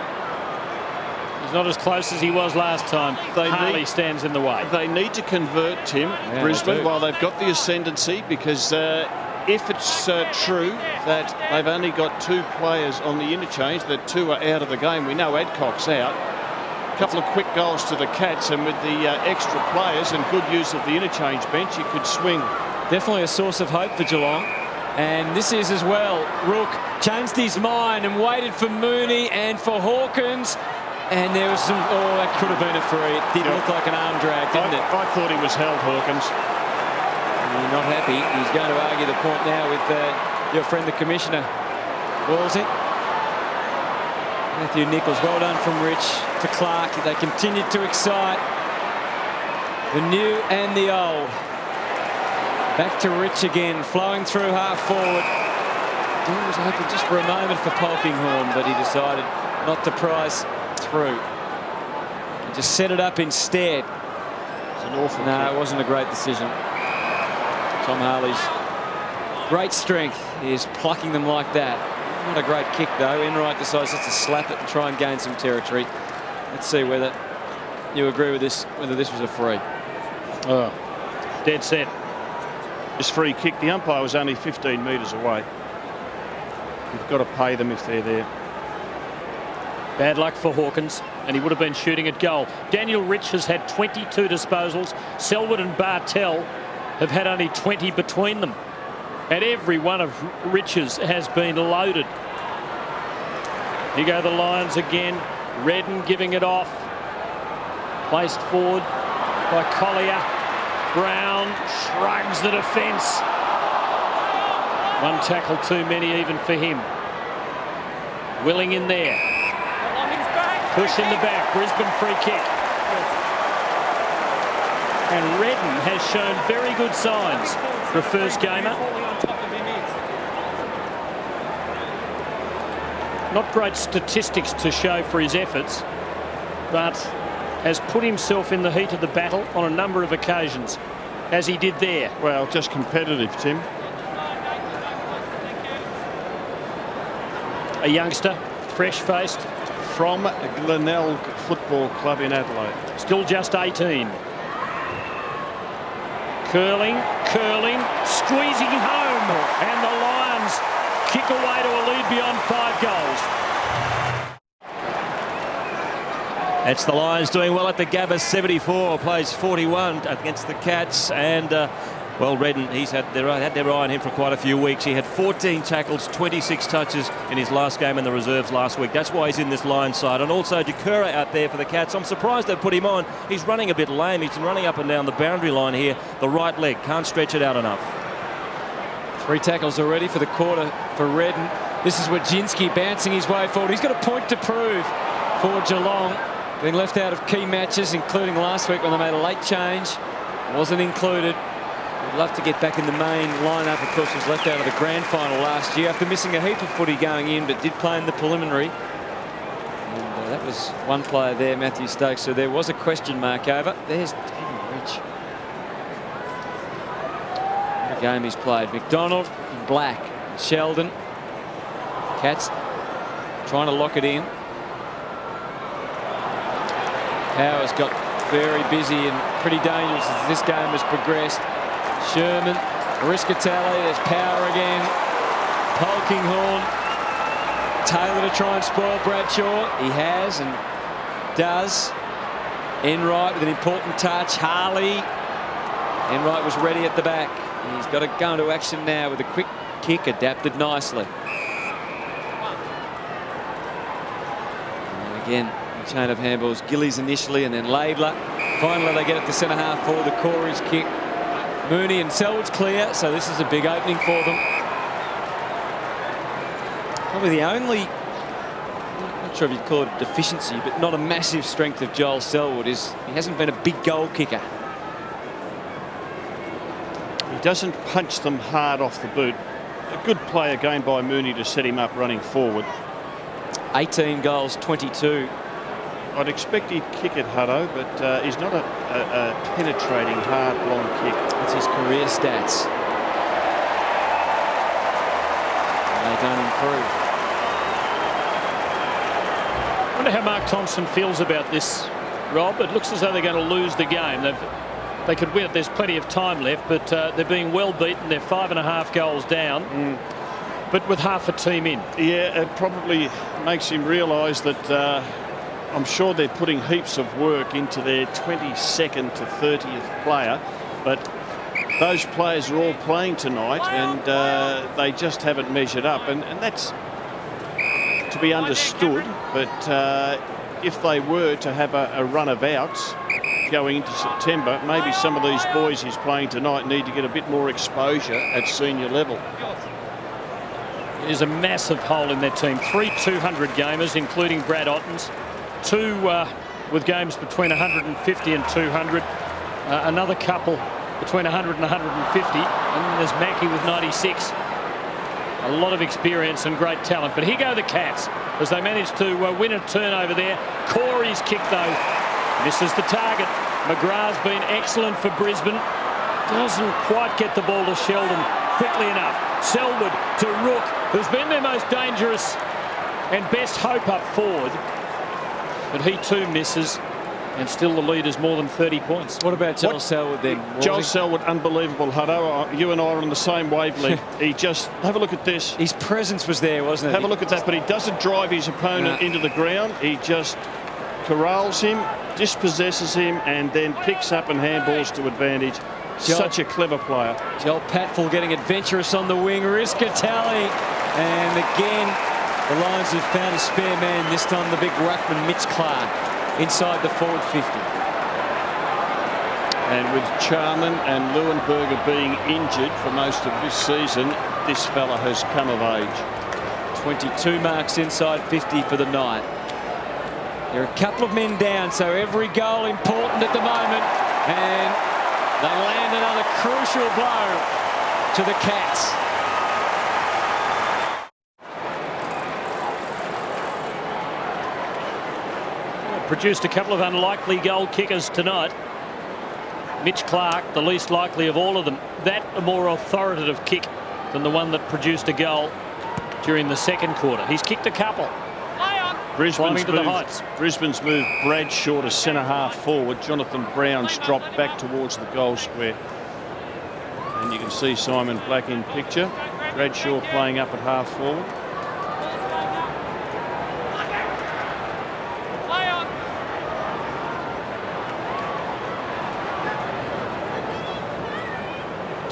S7: He's not as close as he was last time. Harley stands in the way.
S6: They need to convert, Tim, Brisbane, while they've got the ascendancy, because if it's true that they've only got 2 players on the interchange, that 2 are out of the game. We know Adcock's out. A couple of quick goals to the Cats, and with the extra players and good use of the interchange bench, you could swing.
S5: Definitely a source of hope for Geelong. And this is as well. Rook changed his mind and waited for Mooney and for Hawkins. And there was some, oh, that could have been a free. It did look like an arm drag, didn't it?
S6: I thought he was held, Hawkins.
S5: You're not happy. He's going to argue the point now with your friend, the Commissioner. Walls it. Matthew Nichols, well done from Rich to Clark. They continued to excite the new and the old. Back to Rich again, flowing through half forward. Door was open just for a moment for Polkinghorne, but he decided not to prize through. He just set it up instead.
S6: It's an awful
S5: No,
S6: kick.
S5: it wasn't a great decision. Tom Harley's great strength is plucking them like that. Not a great kick though. Enright decides just to slap it and try and gain some territory. Let's see whether you agree with this, whether this was a free.
S7: Oh, dead set.
S6: This free kick, the umpire was only 15 metres away. You've got to pay them if they're there.
S7: Bad luck for Hawkins, and he would have been shooting at goal. Daniel Rich has had 22 disposals. Selwood and Bartell have had only 20 between them. And every one of Rich's has been loaded. Here go the Lions again. Redden giving it off. Placed forward by Collier. Brown shrugs the defence. 1 tackle too many even for him. Willing in there. Push in the back. Brisbane free kick. And Redden has shown very good signs for a first gamer. Not great statistics to show for his efforts, but has put himself in the heat of the battle on a number of occasions, as he did there.
S6: Well, just competitive, Tim.
S7: A youngster, fresh-faced.
S6: From Glenelg Football Club in Adelaide.
S7: Still just 18. Curling, squeezing home. And the Lions kick away to a lead beyond 5 goals.
S8: It's the Lions doing well at the Gabba. 74 plays 41 against the Cats, and Well, Redden, he's had their eye on him for quite a few weeks. He had 14 tackles, 26 touches in his last game in the reserves last week. That's why he's in this line side. And also Jakura out there for the Cats. I'm surprised they put him on. He's running a bit lame. He's been running up and down the boundary line here. The right leg can't stretch it out enough.
S5: 3 tackles already for the quarter for Redden. This is Wojcinski bouncing his way forward. He's got a point to prove for Geelong. Being left out of key matches, including last week when they made a late change. Wasn't included. Would love to get back in the main lineup. Of course, was left out of the grand final last year after missing a heap of footy going in, but did play in the preliminary. And that was one player there, Matthew Stokes. So there was a question mark over. There's Daniel Rich. What a game he's played. McDonald in black. Sheldon. Cats trying to lock it in. Powers got very busy and pretty dangerous as this game has progressed. Sherman, Riscatelli, there's Power again. Polkinghorn, Taylor to try and spoil Bradshaw. He has and does. Enright with an important touch. Harley. Enright was ready at the back. He's got to go into action now with a quick kick, adapted nicely. And again, the chain of handballs. Gillies initially and then Laidler. Finally, they get it to centre half for the Corey's kick. Mooney and Selwood's clear, so this is a big opening for them. Probably the only, I'm not sure if you'd call it a deficiency, but not a massive strength of Joel Selwood is he hasn't been a big goal kicker.
S6: He doesn't punch them hard off the boot. A good play again by Mooney to set him up running forward.
S5: 18 goals, 22.
S6: I'd expect he'd kick it, Hutto, but he's not a penetrating, hard, long kick.
S5: That's his career stats. And they don't improve.
S7: I wonder how Mark Thompson feels about this, Rob. It looks as though they're going to lose the game. They could win it. There's plenty of time left, but they're being well beaten. They're 5.5 goals down, but with half a team in.
S6: Yeah, it probably makes him realise that I'm sure they're putting heaps of work into their 22nd to 30th player, but those players are all playing tonight and they just haven't measured up, and that's to be understood. But if they were to have a run of outs going into September, maybe some of these boys he's playing tonight need to get a bit more exposure at senior level.
S7: There's a massive hole in their team. 3 200 gamers, including Brad Ottens. 2 with games between 150 and 200. Another couple between 100 and 150. And there's Mackey with 96. A lot of experience and great talent. But here go the Cats as they manage to win a turnover there. Corey's kick, though, misses the target. McGrath's been excellent for Brisbane. Doesn't quite get the ball to Sheldon quickly enough. Selwood to Rook, who's been their most dangerous and best hope up forward. But he too misses, and still the lead is more than 30 points.
S5: What about Joel Selwood then?
S6: Joel Selwood, unbelievable, Hutto. You and I are on the same wavelength. He just, have a look at this.
S5: His presence was there, wasn't it?
S6: Have a look at that, but he doesn't drive his opponent into the ground. He just corrals him, dispossesses him, and then picks up and handballs to advantage. Such a clever player.
S5: Joel Patfull getting adventurous on the wing. Riscatelli, and again, the Lions have found a spare man, this time the big ruckman Mitch Clark inside the forward 50.
S6: And with Charman and Leuenberger being injured for most of this season, this fella has come of age.
S5: 22 marks inside 50 for the night. There are a couple of men down, so every goal important at the moment, and they land another crucial blow to the Cats.
S7: Produced a couple of unlikely goal kickers tonight. Mitch Clark, the least likely of all of them. That a more authoritative kick than the one that produced a goal during the second quarter. He's kicked a couple.
S6: Brisbane's moved Bradshaw to centre half forward. Jonathan Brown's dropped back towards the goal square. And you can see Simon Black in picture. Bradshaw playing up at half forward.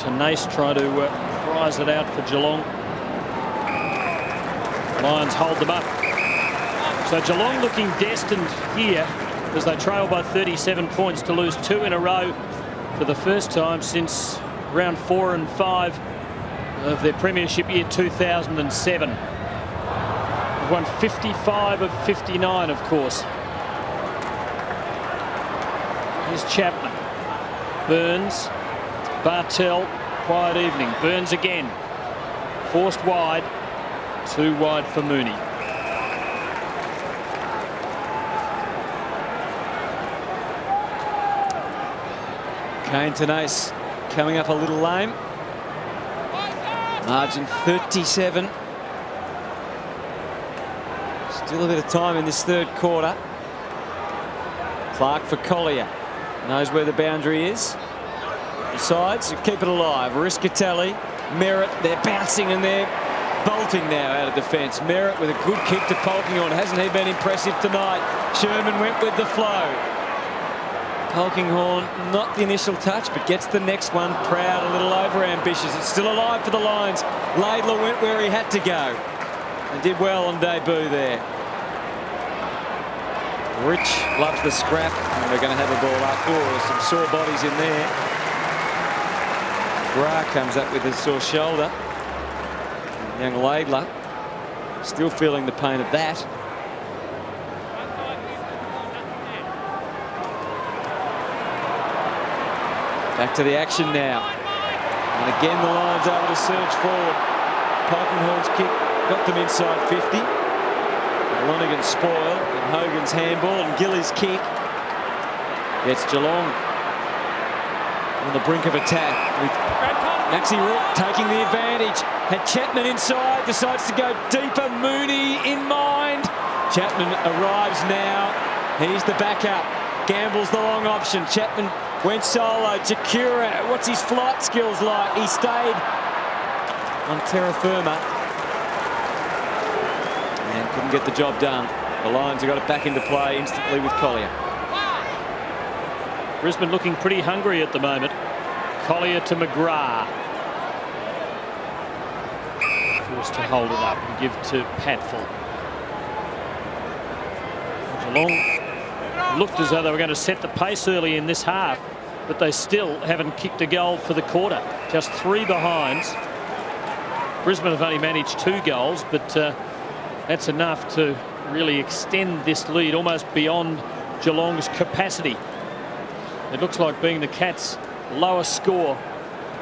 S7: Tenace trying to prize it out for Geelong. Lions hold them up. So Geelong looking destined here as they trail by 37 points to lose 2 in a row for the first time since round 4 and 5 of their premiership year 2007. They've won 55 of 59, of course. Here's Chapman. Burns. Bartell. Quiet evening. Burns again. Forced wide. 2 wide for Mooney.
S5: Kane Tenace coming up a little lame. Margin 37. Still a bit of time in this third quarter. Clark for Collier. Knows where the boundary is. Decides to keep it alive. Riscatelli, Merritt, they're bouncing and they're bolting now out of defence. Merritt with a good kick to Polkinghorne. Hasn't he been impressive tonight? Sherman went with the flow. Polkinghorne, not the initial touch, but gets the next one. Proud, a little over-ambitious. It's still alive for the Lions. Laidler went where he had to go and did well on debut there. Rich loves the scrap, and they're going to have a ball up. Oh, some sore bodies in there. Gra comes up with a sore shoulder. Young Laidler still feeling the pain of that. Back to the action now. And again the Lions able to surge forward. Polkinghorne's kick got them inside 50. Lonergan's spoil and Hogan's handball and Gillies kick gets Geelong on the brink of attack with Maxi Rook taking the advantage. Had Chapman inside, decides to go deeper. Mooney in mind. Chapman arrives now. He's the backup. Gambles the long option. Chapman went solo. Jakura, what's his flight skills like? He stayed on terra firma and couldn't get the job done. The Lions have got it back into play instantly with Collier.
S7: Brisbane looking pretty hungry at the moment. Collier to McGrath. Forced to hold it up and give to Patfull. Geelong looked as though they were going to set the pace early in this half, but they still haven't kicked a goal for the quarter. Just 3 behinds. Brisbane have only managed 2 goals, but that's enough to really extend this lead almost beyond Geelong's capacity. It looks like being the Cats' lowest score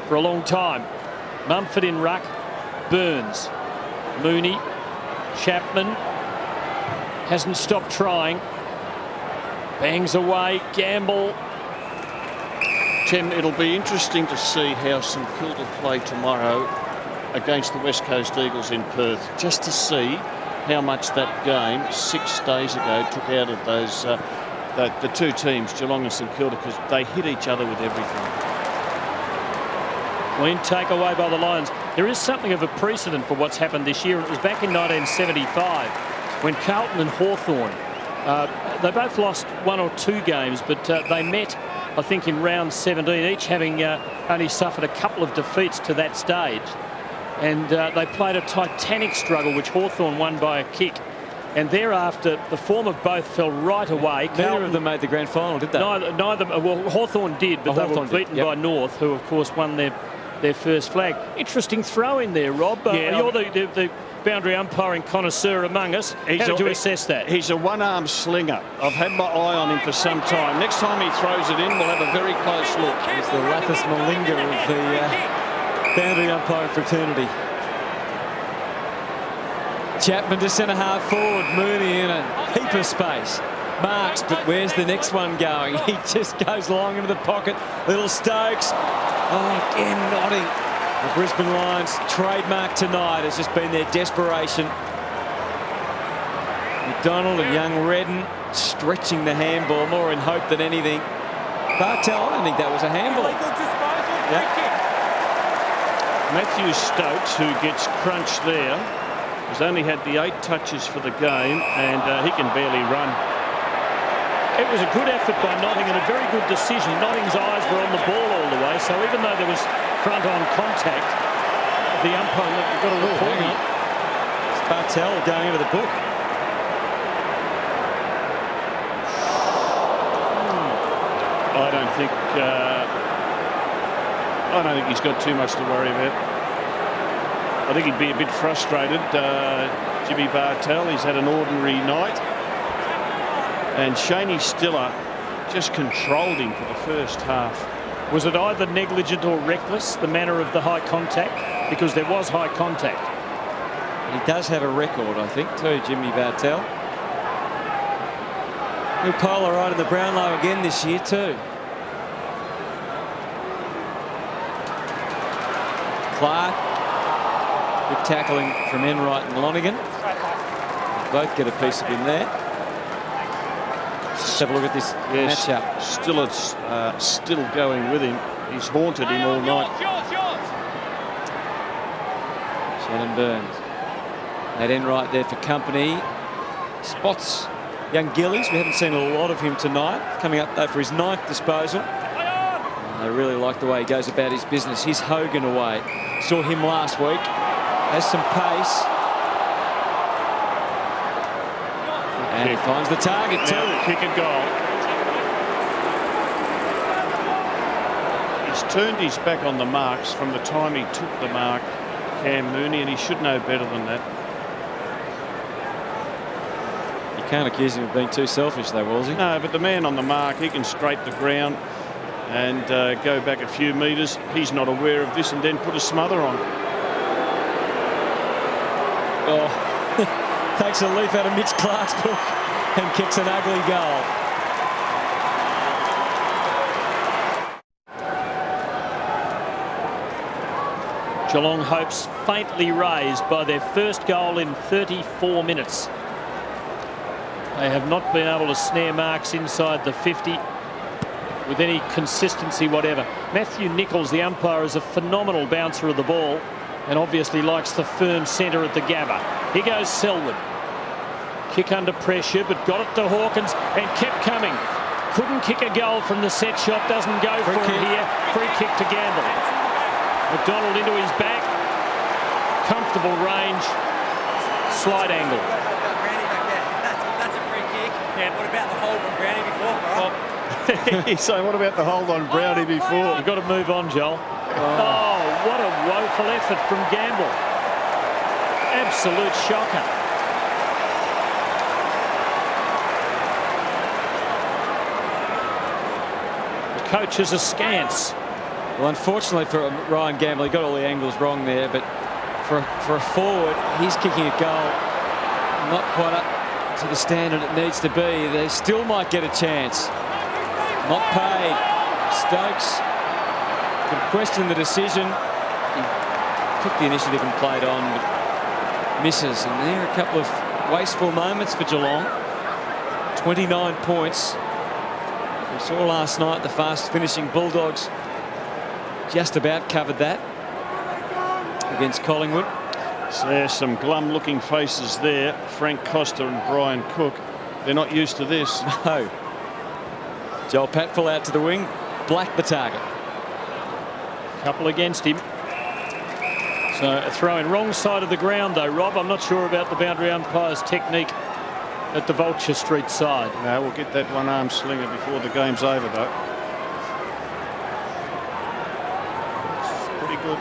S7: for a long time. Mumford in ruck. Burns. Mooney. Chapman. Hasn't stopped trying. Bangs away. Gamble.
S6: Tim, it'll be interesting to see how St Kilda play tomorrow against the West Coast Eagles in Perth, just to see how much that game 6 days ago took out of those the 2 teams, Geelong and St Kilda, because they hit each other with everything.
S7: Clean takeaway by the Lions. There is something of a precedent for what's happened this year. It was back in 1975 when Carlton and Hawthorn, they both lost 1 or 2 games, but they met, I think, in round 17, each having only suffered a couple of defeats to that stage. And they played a titanic struggle, which Hawthorn won by a kick. And thereafter, the form of both fell right away.
S5: Neither of them made the grand final, did they?
S7: Neither. Well, Hawthorn did, but they were beaten by North, who, of course, won their first flag. Interesting throw in there, Rob. You're the boundary umpiring connoisseur among us. How did you assess that?
S6: He's a one-arm slinger. I've had my eye on him for some time. Next time he throws it in, we'll have a very close look.
S5: He's the Lapis Malinga of the boundary umpiring fraternity. Chapman to centre half forward. Mooney in a heap of space. Marks, but where's the next one going? He just goes long into the pocket. Little Stokes. Oh, again nodding. The Brisbane Lions trademark tonight has just been their desperation. McDonald and young Redden stretching the handball more in hope than anything. Bartell, I don't think that was a handball. Yep.
S6: Matthew Stokes, who gets crunched there, has only had the 8 touches for the game, and he can barely run.
S7: It was a good effort by Notting and a very good decision. Notting's eyes were on the ball all the way, so even though there was front-on contact, the umpire got a report.
S5: Hang on. It's Bartel going into the book.
S6: I don't think he's got too much to worry about. I think he'd be a bit frustrated. Jimmy Bartel, he's had an ordinary night. And Shaney Stiller just controlled him for the first half.
S7: Was it either negligent or reckless, the manner of the high contact? Because there was high contact.
S5: He does have a record, I think, too, Jimmy Bartel. He'll polar in the Brownlow again this year, too. Clark. Good tackling from Enright and Lonergan. Both get a piece of him there. Let's have a look at this matchup.
S6: Still going with him. He's haunted him all night.
S5: Shannon Burns. Had Enright there for company. Spots young Gillies. We haven't seen a lot of him tonight. Coming up, though, for his 9th disposal. And I really like the way he goes about his business. He's Hogan away. Saw him last week. Has some pace. And he finds the target, too.
S6: Now, kick and goal. He's turned his back on the marks from the time he took the mark, Cam Mooney, and he should know better than that.
S5: You can't accuse him of being too selfish, though, Wolsey.
S6: No, but the man on the mark, he can scrape the ground and go back a few metres. He's not aware of this and then put a smother on.
S5: Oh, takes a leaf out of Mitch Clark's book and kicks an ugly goal.
S7: Geelong hopes faintly raised by their first goal in 34 minutes. They have not been able to snare marks inside the 50 with any consistency whatever. Matthew Nichols, the umpire, is a phenomenal bouncer of the ball and obviously likes the firm centre at the Gabba. Here goes Selwood. Kick under pressure, but got it to Hawkins and kept coming. Couldn't kick a goal from the set shot, doesn't go for it here. Free kick to Gamble. McDonald into his back. Comfortable range. Slight angle.
S14: That's a free kick. And what about the hold on Brownie before?
S6: He's saying, what about the hold on Brownie before?
S7: You've got to move on, Joel. Oh, what a woeful effort from Gamble. Absolute shocker. The coach is askance.
S5: Well, unfortunately for Ryan Gamble, he got all the angles wrong there, but for a forward, he's kicking a goal not quite up to the standard it needs to be. They still might get a chance. Not paid. Stokes could question the decision. He took the initiative and played on, but misses. And there are a couple of wasteful moments for Geelong. 29 points. We saw last night the fast finishing Bulldogs just about covered that against Collingwood.
S6: So there's some glum looking faces there. Frank Costa and Brian Cook. They're not used to this.
S5: No. Joel Patfull out to the wing. Black the target.
S7: Couple against him. So a throw in wrong side of the ground though, Rob. I'm not sure about the boundary umpire's technique at the Vulture Street side.
S6: No, we'll get that one-arm slinger before the game's over though. Pretty good.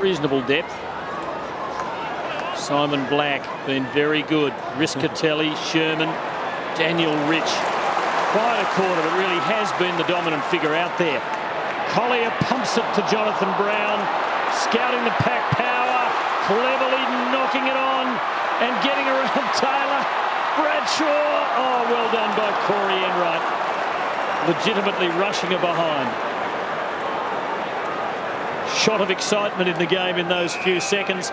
S7: Reasonable depth. Simon Black been very good. Riscatelli, Sherman, Daniel Rich. Quite a quarter that really has been the dominant figure out there. Collier pumps it to Jonathan Brown, scouting the pack power, cleverly knocking it on and getting around Taylor. Bradshaw, oh, well done by Corey Enright. Legitimately rushing her behind. Shot of excitement in the game in those few seconds.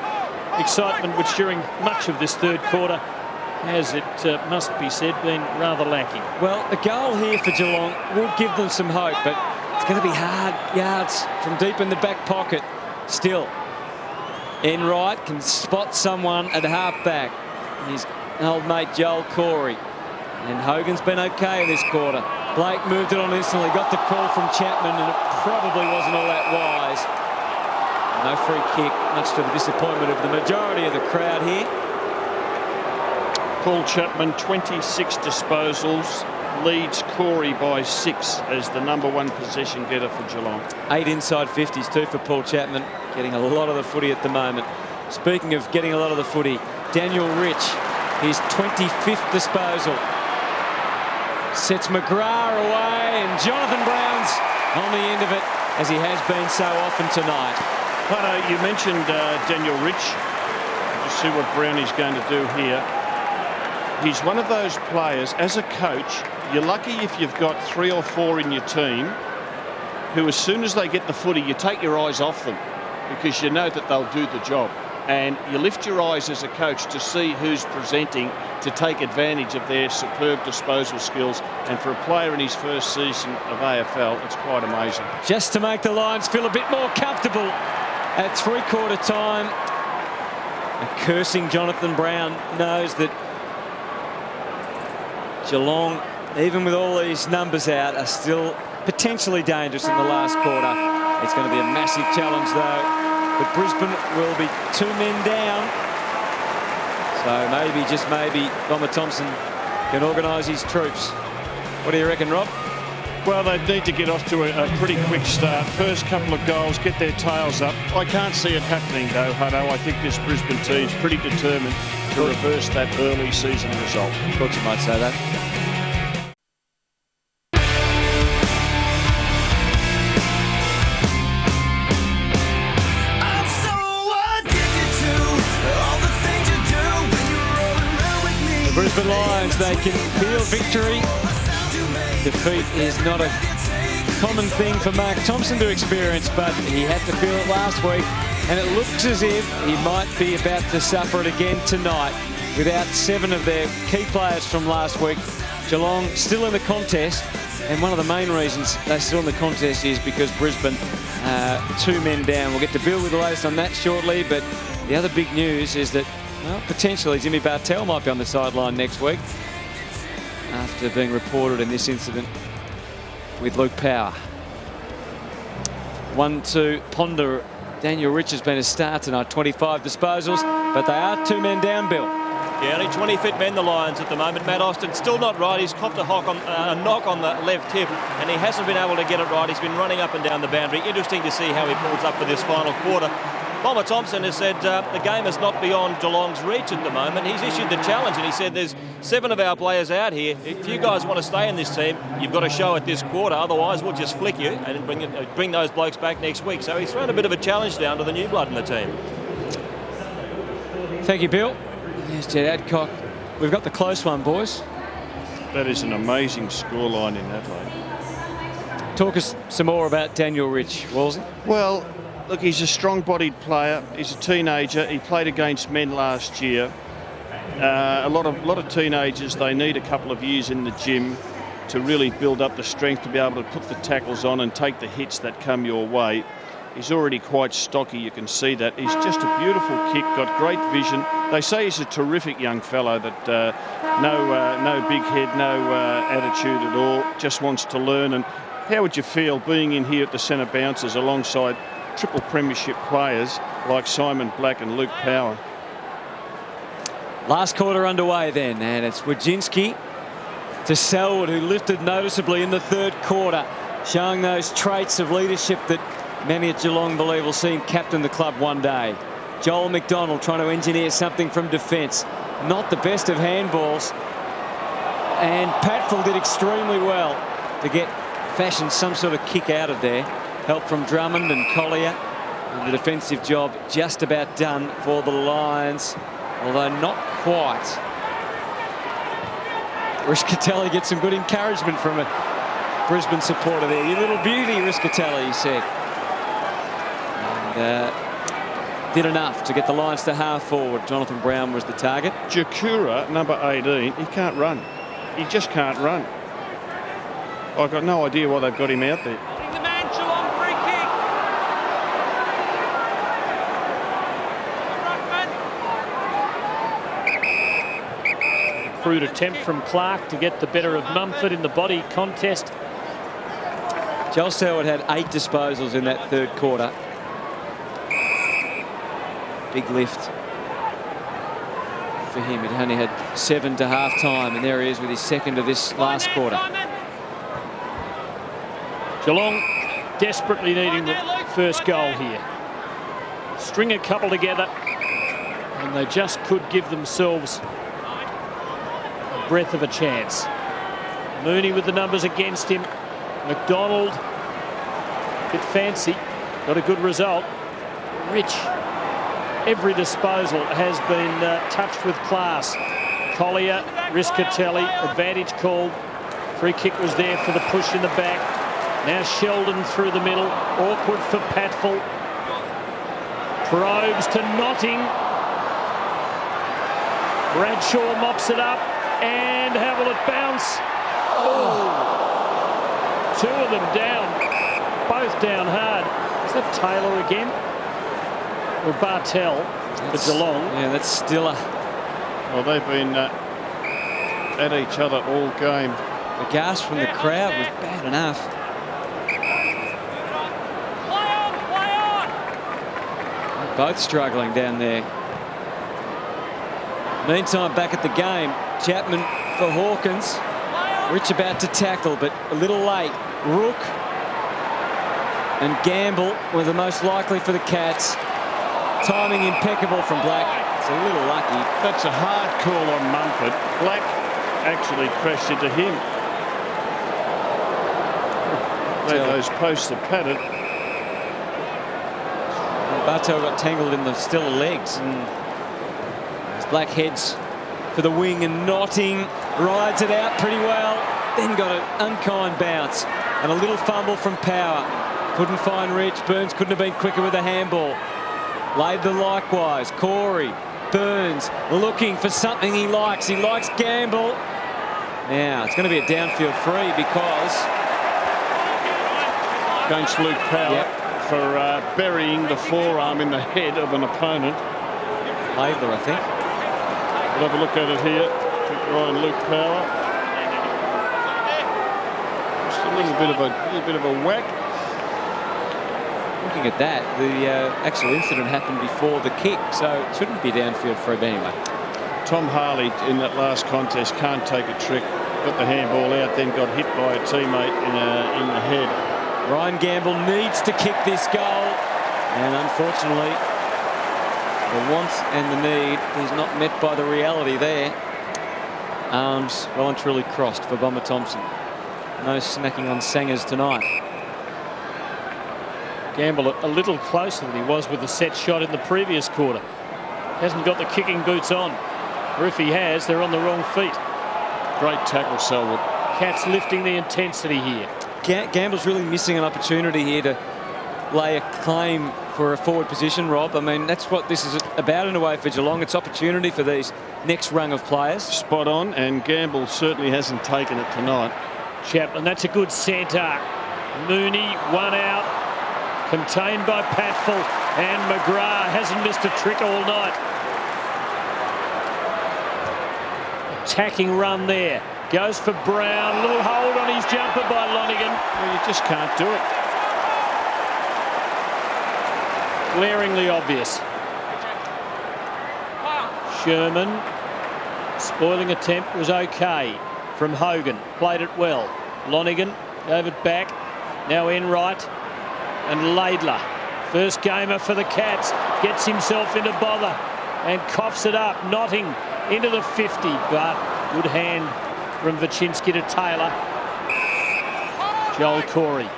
S7: Excitement which during much of this third quarter has, it must be said, been rather lacking.
S5: Well, a goal here for Geelong will give them some hope, but it's going to be hard yards from deep in the back pocket still. Enright can spot someone at half back. His old mate Joel Corey. And Hogan's been okay in this quarter. Blake moved it on instantly, got the call from Chapman, and it probably wasn't all that wise. No free kick, much to the disappointment of the majority of the crowd here.
S6: Paul Chapman, 26 disposals, leads Corey by 6 as the #1 possession getter for Geelong.
S5: 8 inside 50s, 2 for Paul Chapman, getting a lot of the footy at the moment. Speaking of getting a lot of the footy, Daniel Rich, his 25th disposal. Sets McGrath away, and Jonathan Brown's on the end of it, as he has been so often tonight.
S6: You mentioned Daniel Rich. Just see what Brownie's going to do here. He's one of those players, as a coach, you're lucky if you've got 3 or 4 in your team who, as soon as they get the footy, you take your eyes off them because you know that they'll do the job. And you lift your eyes as a coach to see who's presenting to take advantage of their superb disposal skills. And for a player in his first season of AFL, it's quite amazing.
S5: Just to make the Lions feel a bit more comfortable at 3/4 time. A cursing Jonathan Brown knows that Geelong, even with all these numbers out, are still potentially dangerous in the last quarter. It's going to be a massive challenge, though. But Brisbane will be 2 men down. So maybe, just maybe, Bomber Thompson can organise his troops. What do you reckon, Rob?
S6: Well, they need to get off to a pretty quick start. First couple of goals, get their tails up. I can't see it happening, though, Hutto. I think this Brisbane team's pretty determined to reverse that early season result.
S5: I thought you might say that. Brisbane Lions, they can feel victory. Defeat is not a common thing for Mark Thompson to experience, but he had to feel it last week, and it looks as if he might be about to suffer it again tonight. Without 7 of their key players from last week, Geelong still in the contest, and one of the main reasons they're still in the contest is because Brisbane 2 men down. We'll get to Bill with the latest on that shortly, but the other big news is that, well, potentially Jimmy Bartell might be on the sideline next week after being reported in this incident with Luke Power. 1-2 ponder. Daniel Rich has been a star tonight, 25 disposals, but they are 2 men down, Bill.
S8: Yeah, only 20 fit men, the Lions, at the moment. Matt Austin still not right. He's copped a knock on the left hip, and he hasn't been able to get it right. He's been running up and down the boundary. Interesting to see how he pulls up for this final quarter. Bomber Thompson has said the game is not beyond Geelong's reach at the moment. He's issued the challenge, and he said there's 7 of our players out here. If you guys want to stay in this team, you've got to show it this quarter. Otherwise, we'll just flick you and bring those blokes back next week. So he's thrown a bit of a challenge down to the new blood in the team.
S5: Thank you, Bill. There's Jed Adcock. We've got the close one, boys.
S6: That is an amazing scoreline in Adelaide.
S5: Talk us some more about Daniel Rich, Wolsey.
S6: Well, look, he's a strong-bodied player. He's a teenager. He played against men last year. A lot of teenagers, they need a couple of years in the gym to really build up the strength to be able to put the tackles on and take the hits that come your way. He's already quite stocky, you can see that. He's just a beautiful kick, got great vision. They say he's a terrific young fellow, that no big head, no attitude at all, just wants to learn. And how would you feel being in here at the centre bouncers alongside triple premiership players like Simon Black and Luke Power?
S5: Last quarter underway then, and it's Wojcinski to Selwood, who lifted noticeably in the 3rd quarter, showing those traits of leadership that many at Geelong believe will see him captain the club one day. Joel McDonald trying to engineer something from defence. Not the best of handballs. And Patfield did extremely well to fashion some sort of kick out of there. Help from Drummond and Collier. And the defensive job just about done for the Lions, although not quite. Riscatelli gets some good encouragement from a Brisbane supporter there. You little beauty, Riscatelli, he said. And did enough to get the Lions to half forward. Jonathan Brown was the target.
S6: Jakura, number 18, he can't run. He just can't run. I've got no idea why they've got him out there.
S9: The man, Geelong, free kick.
S7: crude attempt from Clark to get the better of Mumford in the body contest.
S5: Joel Selwood had 8 disposals in that third quarter. Big lift for him. He'd only had 7 to half-time, and there he is with his second of this last quarter.
S7: Geelong desperately needing the first goal here. String a couple together, and they just could give themselves a breath of a chance. Mooney with the numbers against him. McDonald, bit fancy, got a good result. Rich, every disposal has been touched with class. Collier, Riscatelli, advantage called. Free kick was there for the push in the back. Now Sheldon through the middle, awkward for Patfull. Probes to Notting. Bradshaw mops it up, and how will it bounce? Oh! 2 of them down, both down hard. Is that Taylor again? Or Bartell for Geelong?
S5: Yeah, that's Stiller.
S6: Well, they've been at each other all game.
S5: The gasp from the crowd was bad enough. They're both struggling down there. Meantime, back at the game, Chapman for Hawkins. Rich about to tackle, but a little late. Rook and Gamble were the most likely for the Cats. Timing impeccable from Black. It's a little lucky.
S6: That's a hard call on Mumford. Black actually crashed into him. Those posts are padded.
S5: Bartel got tangled in the Stiller legs, and as Black heads for the wing, and Notting rides it out pretty well. Then got an unkind bounce and a little fumble from Power. Couldn't find Rich. Burns couldn't have been quicker with a handball. Laidler likewise. Corey, Burns looking for something he likes. He likes Gamble. Now it's going to be a downfield free because
S6: against Luke Power for burying the forearm in the head of an opponent.
S5: Laidler, I think.
S6: We'll have a look at it here. Keep your eye on Luke Power. Just a little bit of a whack.
S5: Looking at that, the actual incident happened before the kick, so it shouldn't be downfield free anyway.
S6: Tom Harley in that last contest can't take a trick. Got the handball out, then got hit by a teammate in the head.
S5: Ryan Gamble needs to kick this goal, and unfortunately, the want and the need is not met by the reality there. Arms well and truly crossed for Bomber Thompson. No snacking on Sangers tonight.
S7: Gamble a little closer than he was with the set shot in the previous quarter. Hasn't got the kicking boots on. Or if he has, they're on the wrong feet.
S6: Great tackle, Selwood.
S7: Cats lifting the intensity here.
S5: Gamble's really missing an opportunity here to lay a claim for a forward position, Rob. I mean, that's what this is about in a way for Geelong. It's opportunity for these next rung of players.
S6: Spot on, and Gamble certainly hasn't taken it tonight.
S7: Chapman, that's a good centre. Mooney, one out. Contained by Patfull, and McGrath hasn't missed a trick all night. Attacking run there. Goes for Brown. Little hold on his jumper by Lonigan.
S6: Well, you just can't do it.
S7: Glaringly obvious. Sherman. Spoiling attempt was okay from Hogan. Played it well. Lonigan gave it back. Now Enright. And Laidler, first gamer for the Cats, gets himself into bother and coughs it up. Notting into the 50, but good hand from Vachinsky to Taylor. Joel Corey.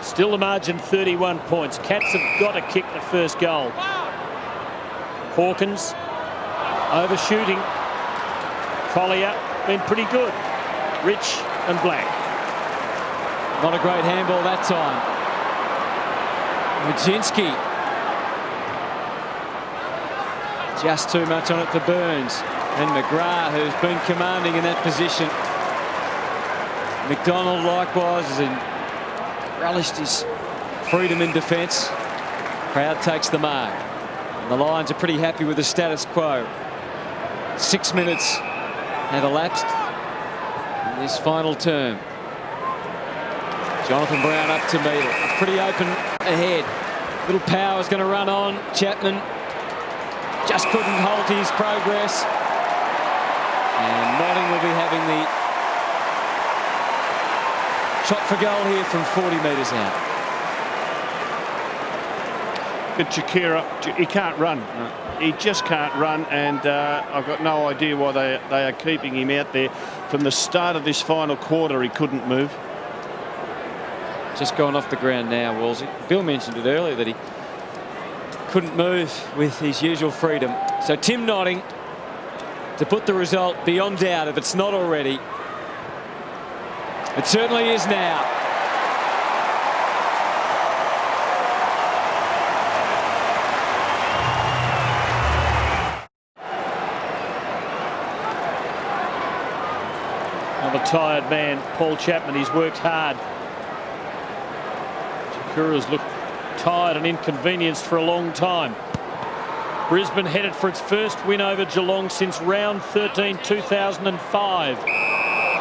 S7: Still the margin 31 points. Cats have got to kick the first goal. Hawkins overshooting. Collier been pretty good. Rich and Black.
S5: Not a great handball that time. Vachinsky. Just too much on it for Burns. And McGrath, who's been commanding in that position. McDonald likewise has relished his freedom in defence. Crowd takes the mark. And the Lions are pretty happy with the status quo. 6 minutes have elapsed in this final term. Jonathan Brown up to meet it. Pretty open ahead. Little Power's going to run on. Chapman just couldn't halt his progress. And Notting will be having the shot for goal here from 40 metres out.
S6: But Shakira, he can't run. No. He just can't run, and I've got no idea why they are keeping him out there. From the start of this final quarter, he couldn't move.
S5: Just gone off the ground now, Wolsey. Bill mentioned it earlier that he couldn't move with his usual freedom. So Tim Notting to put the result beyond doubt, if it's not already. It certainly is now.
S7: Another tired man, Paul Chapman. He's worked hard. Shakira's looked tired and inconvenienced for a long time. Brisbane headed for its first win over Geelong since round 13, 2005.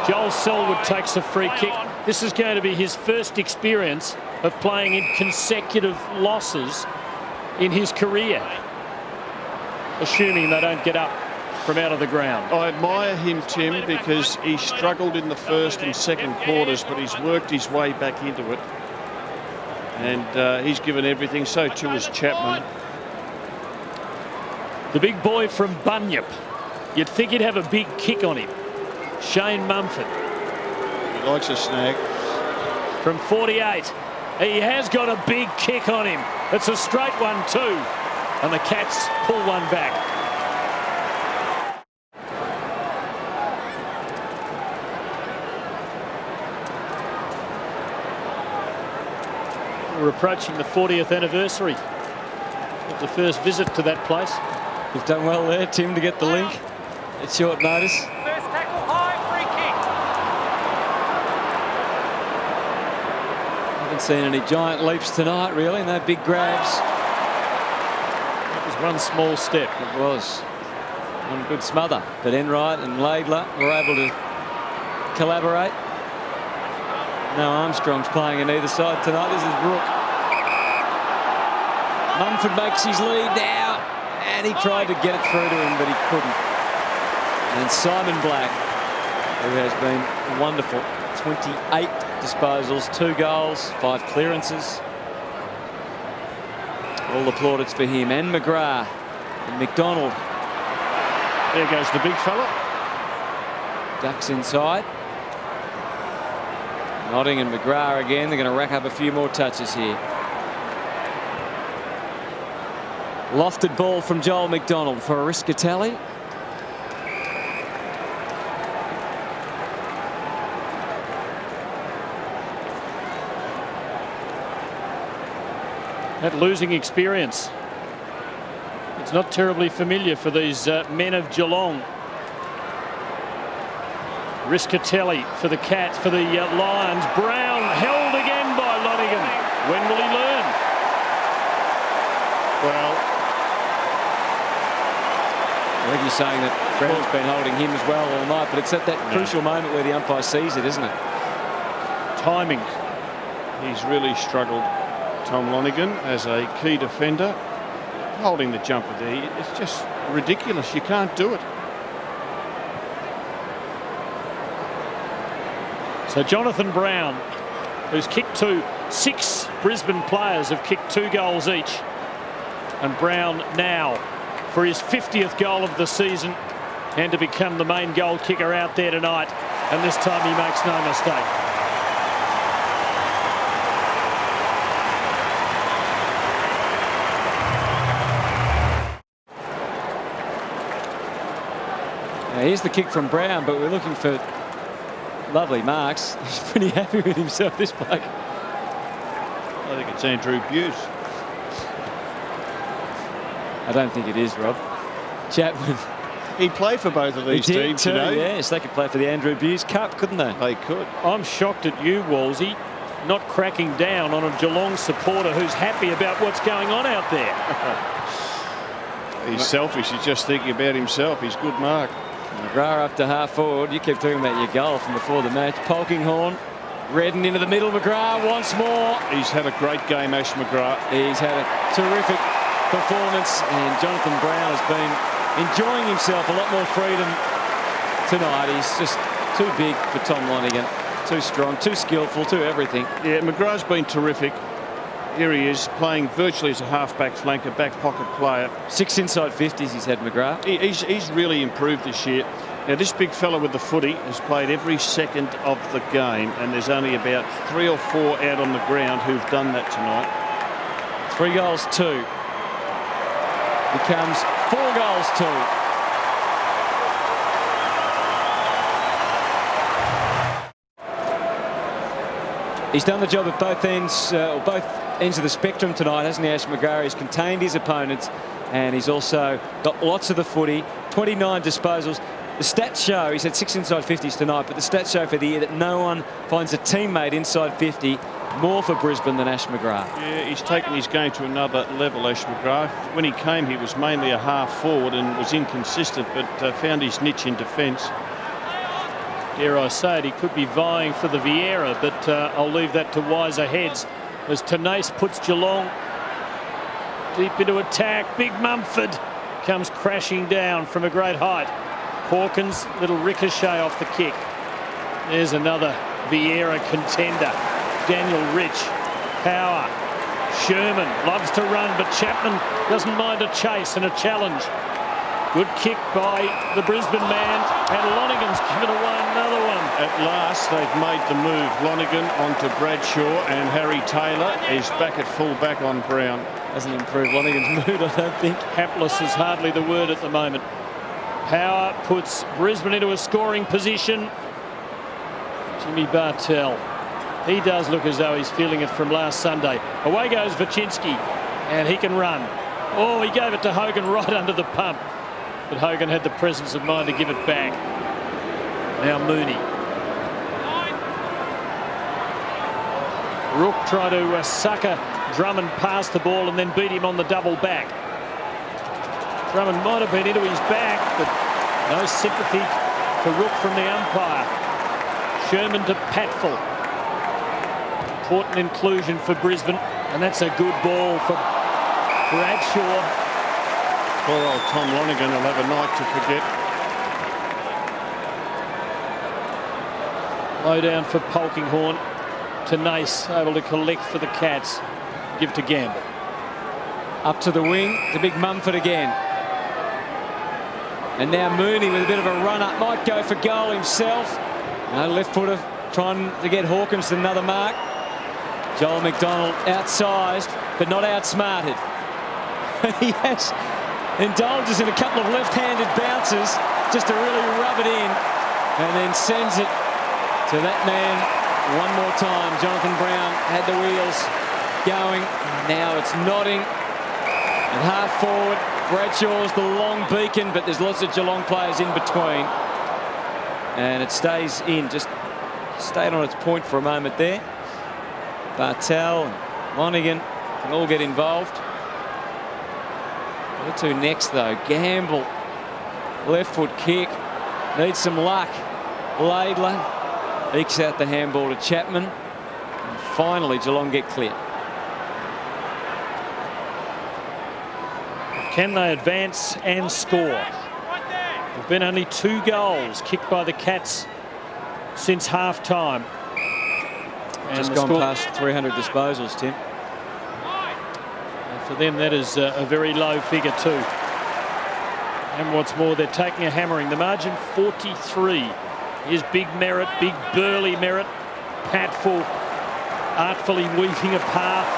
S7: Joel Selwood takes a free kick. This is going to be his first experience of playing in consecutive losses in his career, assuming they don't get up from out of the ground.
S6: I admire him, Tim, because he struggled in the first and second quarters, but he's worked his way back into it. And he's given everything, so too has Chapman.
S7: The big boy from Bunyip. You'd think he'd have a big kick on him. Shane Mumford.
S6: He likes a snag.
S7: From 48. He has got a big kick on him. It's a straight one too. And the Cats pull one back. We're approaching the 40th anniversary of the first visit to that place.
S5: You've done well there, Tim, to get the link at short notice.
S9: First tackle high, free kick.
S5: Haven't seen any giant leaps tonight, really. No big grabs.
S7: That was one small step.
S5: It was. One good smother. But Enright and Laidler were able to collaborate. No Armstrong's playing on either side tonight. This is Rook. Mumford makes his lead now. And he tried to get it through to him, but he couldn't. And Simon Black, who has been wonderful. 28 disposals, 2 goals, 5 clearances. All the plaudits for him. And McGrath and McDonald.
S6: There goes the big fella.
S5: Ducks inside. Notting and McGrath again. They're going to rack up a few more touches here. Lofted ball from Joel McDonald for Riscatelli.
S7: That losing experience. It's not terribly familiar for these men of Geelong. Riscatelli for the Cats, for the Lions. Brown held again by Lonergan. When will he learn? Well,
S5: I think he's saying that Brown's been holding him as well all night, but it's at that crucial moment where the umpire sees it, isn't it?
S6: Timing. He's really struggled, Tom Lonergan, as a key defender. Holding the jumper there, it's just ridiculous. You can't do it.
S7: So Jonathan Brown, who's kicked 2, 6 Brisbane players have kicked 2 goals each. And Brown now for his 50th goal of the season and to become the main goal kicker out there tonight. And this time he makes no mistake.
S5: Now here's the kick from Brown, but we're looking for lovely marks. He's pretty happy with himself, this bloke.
S6: I think it's Andrew Buse.
S5: I don't think it is, Rob. Chapman.
S6: He played for both of these teams
S5: too,
S6: today.
S5: Yes, they could play for the Andrew Buse Cup, couldn't they?
S6: They could.
S7: I'm shocked at you, Wolsey, not cracking down on a Geelong supporter who's happy about what's going on out there.
S6: He's selfish. He's just thinking about himself. He's good mark.
S5: McGrath up to half forward. You kept talking about your goal from before the match. Polkinghorne, Redden into the middle. McGrath once more.
S6: He's had a great game, Ash McGrath.
S5: He's had a terrific performance, and Jonathan Brown has been enjoying himself a lot more freedom tonight. He's just too big for Tom Lonigan. Too strong, too skillful, too everything.
S6: Yeah, McGrath's been terrific. Here he is, playing virtually as a half-back flanker, back pocket player.
S5: 6 inside 50s he's had, McGrath.
S6: He's really improved this year. Now, this big fella with the footy has played every second of the game, and there's only about 3 or 4 out on the ground who've done that tonight.
S5: 3 goals, 2. Becomes 4 goals, 2. He's done the job at both ends, or both ends of the spectrum tonight, hasn't he, Ash McGrath? He's contained his opponents, and he's also got lots of the footy, 29 disposals. The stats show, he's had 6 inside 50s tonight, but the stats show for the year that no one finds a teammate inside 50 more for Brisbane than Ash McGrath.
S6: Yeah, he's taken his game to another level, Ash McGrath. When he came, he was mainly a half forward and was inconsistent, but found his niche in defence.
S7: Dare I say it, he could be vying for the Vieira, but I'll leave that to wiser heads as Tenace puts Geelong deep into attack. Big Mumford comes crashing down from a great height. Hawkins, little ricochet off the kick. There's another Vieira contender. Daniel Rich, Power, Sherman loves to run, but Chapman doesn't mind a chase and a challenge. Good kick by the Brisbane man, and Lonigan's given away another one.
S6: At last, they've made the move. Lonigan onto Bradshaw, and Harry Taylor is back at full back on Brown.
S5: Hasn't improved Lonigan's mood, I don't think.
S7: Hapless is hardly the word at the moment. Power puts Brisbane into a scoring position. Jimmy Bartell. He does look as though he's feeling it from last Sunday. Away goes Vachinsky, and he can run. Oh, he gave it to Hogan right under the pump. But Hogan had the presence of mind to give it back. Now Mooney. Rook tried to sucker Drummond past the ball and then beat him on the double back. Drummond might have been into his back, but no sympathy for Rook from the umpire. Sherman to Patfull. Important inclusion for Brisbane, and that's a good ball for Bradshaw.
S6: Poor old Tom Lonigan will have a night to forget.
S7: Low down for Polkinghorne. Tenace able to collect for the Cats. Give to Gamble.
S5: Up to the wing, the big Mumford again. And now Mooney with a bit of a run-up, might go for goal himself. No, left footer trying to get Hawkins another mark. Joel McDonald outsized, but not outsmarted. He has indulges in a couple of left-handed bounces just to really rub it in, and then sends it to that man one more time. Jonathan Brown had the wheels going. Now it's nodding. And half forward, Bradshaw's the long beacon, but there's lots of Geelong players in between. And it stays in, just stayed on its point for a moment there. Bartell and Lonigan can all get involved. Where to next though? Gamble, left foot kick, needs some luck. Laidler ekes out the handball to Chapman. And finally Geelong get clear.
S7: Can they advance and score? There've been only 2 goals kicked by the Cats since half-time.
S5: Just gone past 300 disposals, Tim.
S7: And for them, that is a very low figure too. And what's more, they're taking a hammering. The margin 43. Here's big Merritt, big burly Merritt. Patfull artfully weaving a path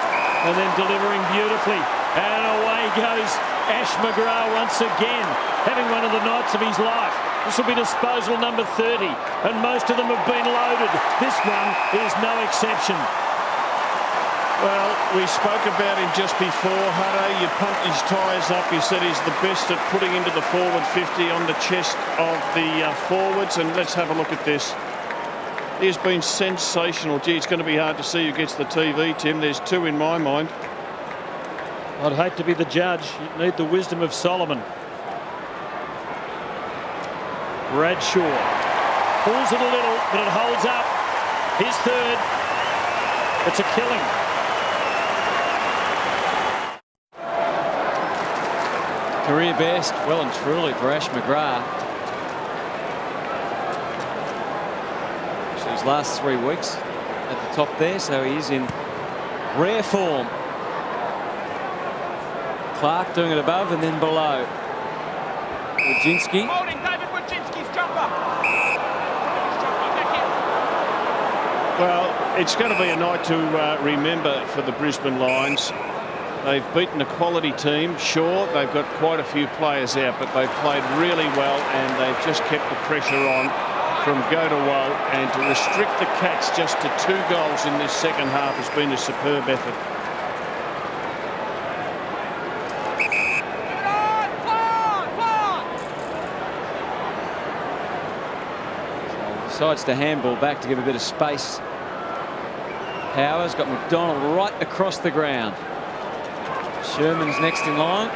S7: and then delivering beautifully. And away goes Ash McGrath once again, having one of the nights of his life. This will be disposal number 30, and most of them have been loaded. This one is no exception.
S6: Well, we spoke about him just before, Hutto. You pumped his tyres up. You said he's the best at putting into the forward 50 on the chest of the forwards. And let's have a look at this. He has been sensational. Gee, it's going to be hard to see who gets the TV, Tim. There's 2 in my mind.
S7: I'd hate to be the judge. You'd need the wisdom of Solomon. Bradshaw pulls it a little, but it holds up. His third. It's a killing.
S5: Career best, well and truly, for Ash McGrath. So his last 3 weeks at the top there, so he is in rare form. Clark doing it above and then below. Wojcinski.
S9: Holding David Wojcinski's jumper.
S6: Well, it's going to be a night to remember for the Brisbane Lions. They've beaten a quality team. Sure, they've got quite a few players out, but they've played really well and they've just kept the pressure on from go to woe. And to restrict the Cats just to 2 goals in this second half has been a superb effort.
S5: Decides to handball back to give a bit of space. Powers got McDonald right across the ground. Sherman's next in line.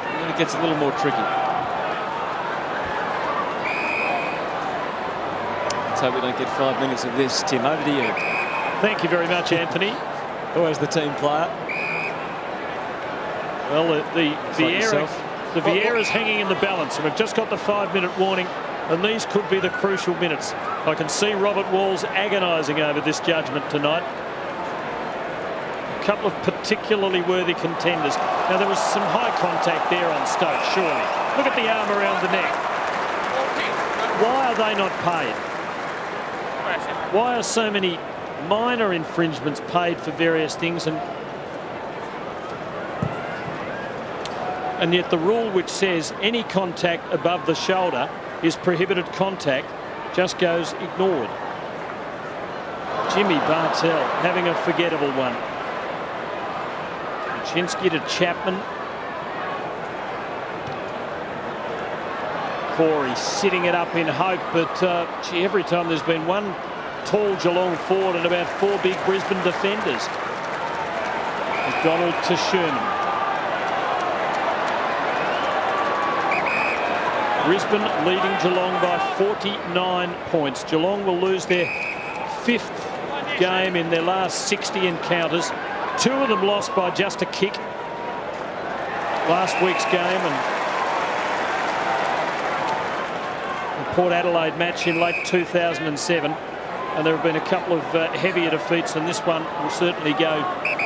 S5: And then it gets a little more tricky. Let's hope we don't get 5 minutes of this. Tim, over to you.
S7: Thank you very much, Anthony.
S5: Always the team player.
S7: Well, the
S5: Like
S7: Vieira's hanging in the balance, and we've just got the 5-minute warning, and these could be the crucial minutes. I can see Robert Walls agonising over this judgment tonight. A couple of particularly worthy contenders. Now, there was some high contact there on Stokes, surely. Look at the arm around the neck. Why are they not paid? Why are so many minor infringements paid for various things, and yet the rule which says any contact above the shoulder is prohibited contact just goes ignored? Jimmy Bartell having a forgettable one. Wojcinski to Chapman. Corey sitting it up in hope, but gee, every time there's been one tall Geelong forward and about 4 big Brisbane defenders. McDonald to Sherman. Brisbane leading Geelong by 49 points. Geelong will lose their 5th game in their last 60 encounters. 2 of them lost by just a kick. Last week's game and the Port Adelaide match in late 2007. And there have been a couple of heavier defeats, and this one will certainly go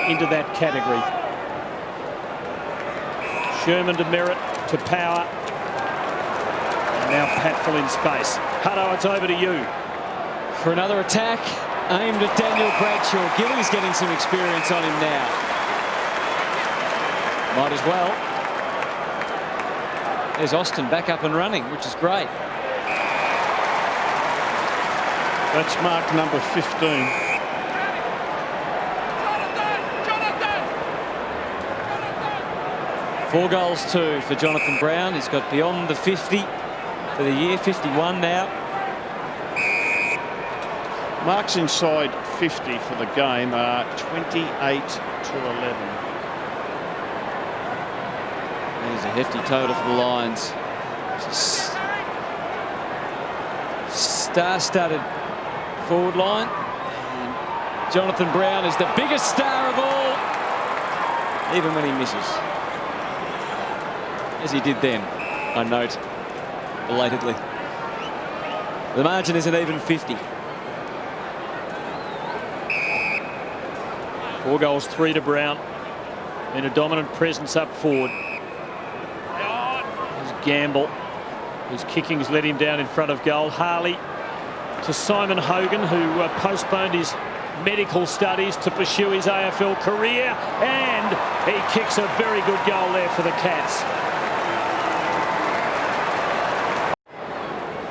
S7: into that category. Sherman to Merritt to Power. Now Patfull in space. Hutto, it's over to you.
S5: For another attack aimed at Daniel Bradshaw. Gilly's getting some experience on him now. Might as well. There's Austin back up and running, which is great.
S6: That's mark number 15.
S5: Four goals too for Jonathan Brown. He's got beyond the 50 for the year, 51 now.
S6: Marks inside 50 for the game are 28 to 11.
S5: There's a hefty total for the Lions. Star-studded forward line. And Jonathan Brown is the biggest star of all, even when he misses. As he did then, I note, belatedly. The margin is an even 50.
S7: 4 goals, 3 to Brown. And a dominant presence up forward. There's Gamble. His kickings let him down in front of goal. Harley to Simon Hogan, who postponed his medical studies to pursue his AFL career. And he kicks a very good goal there for the Cats.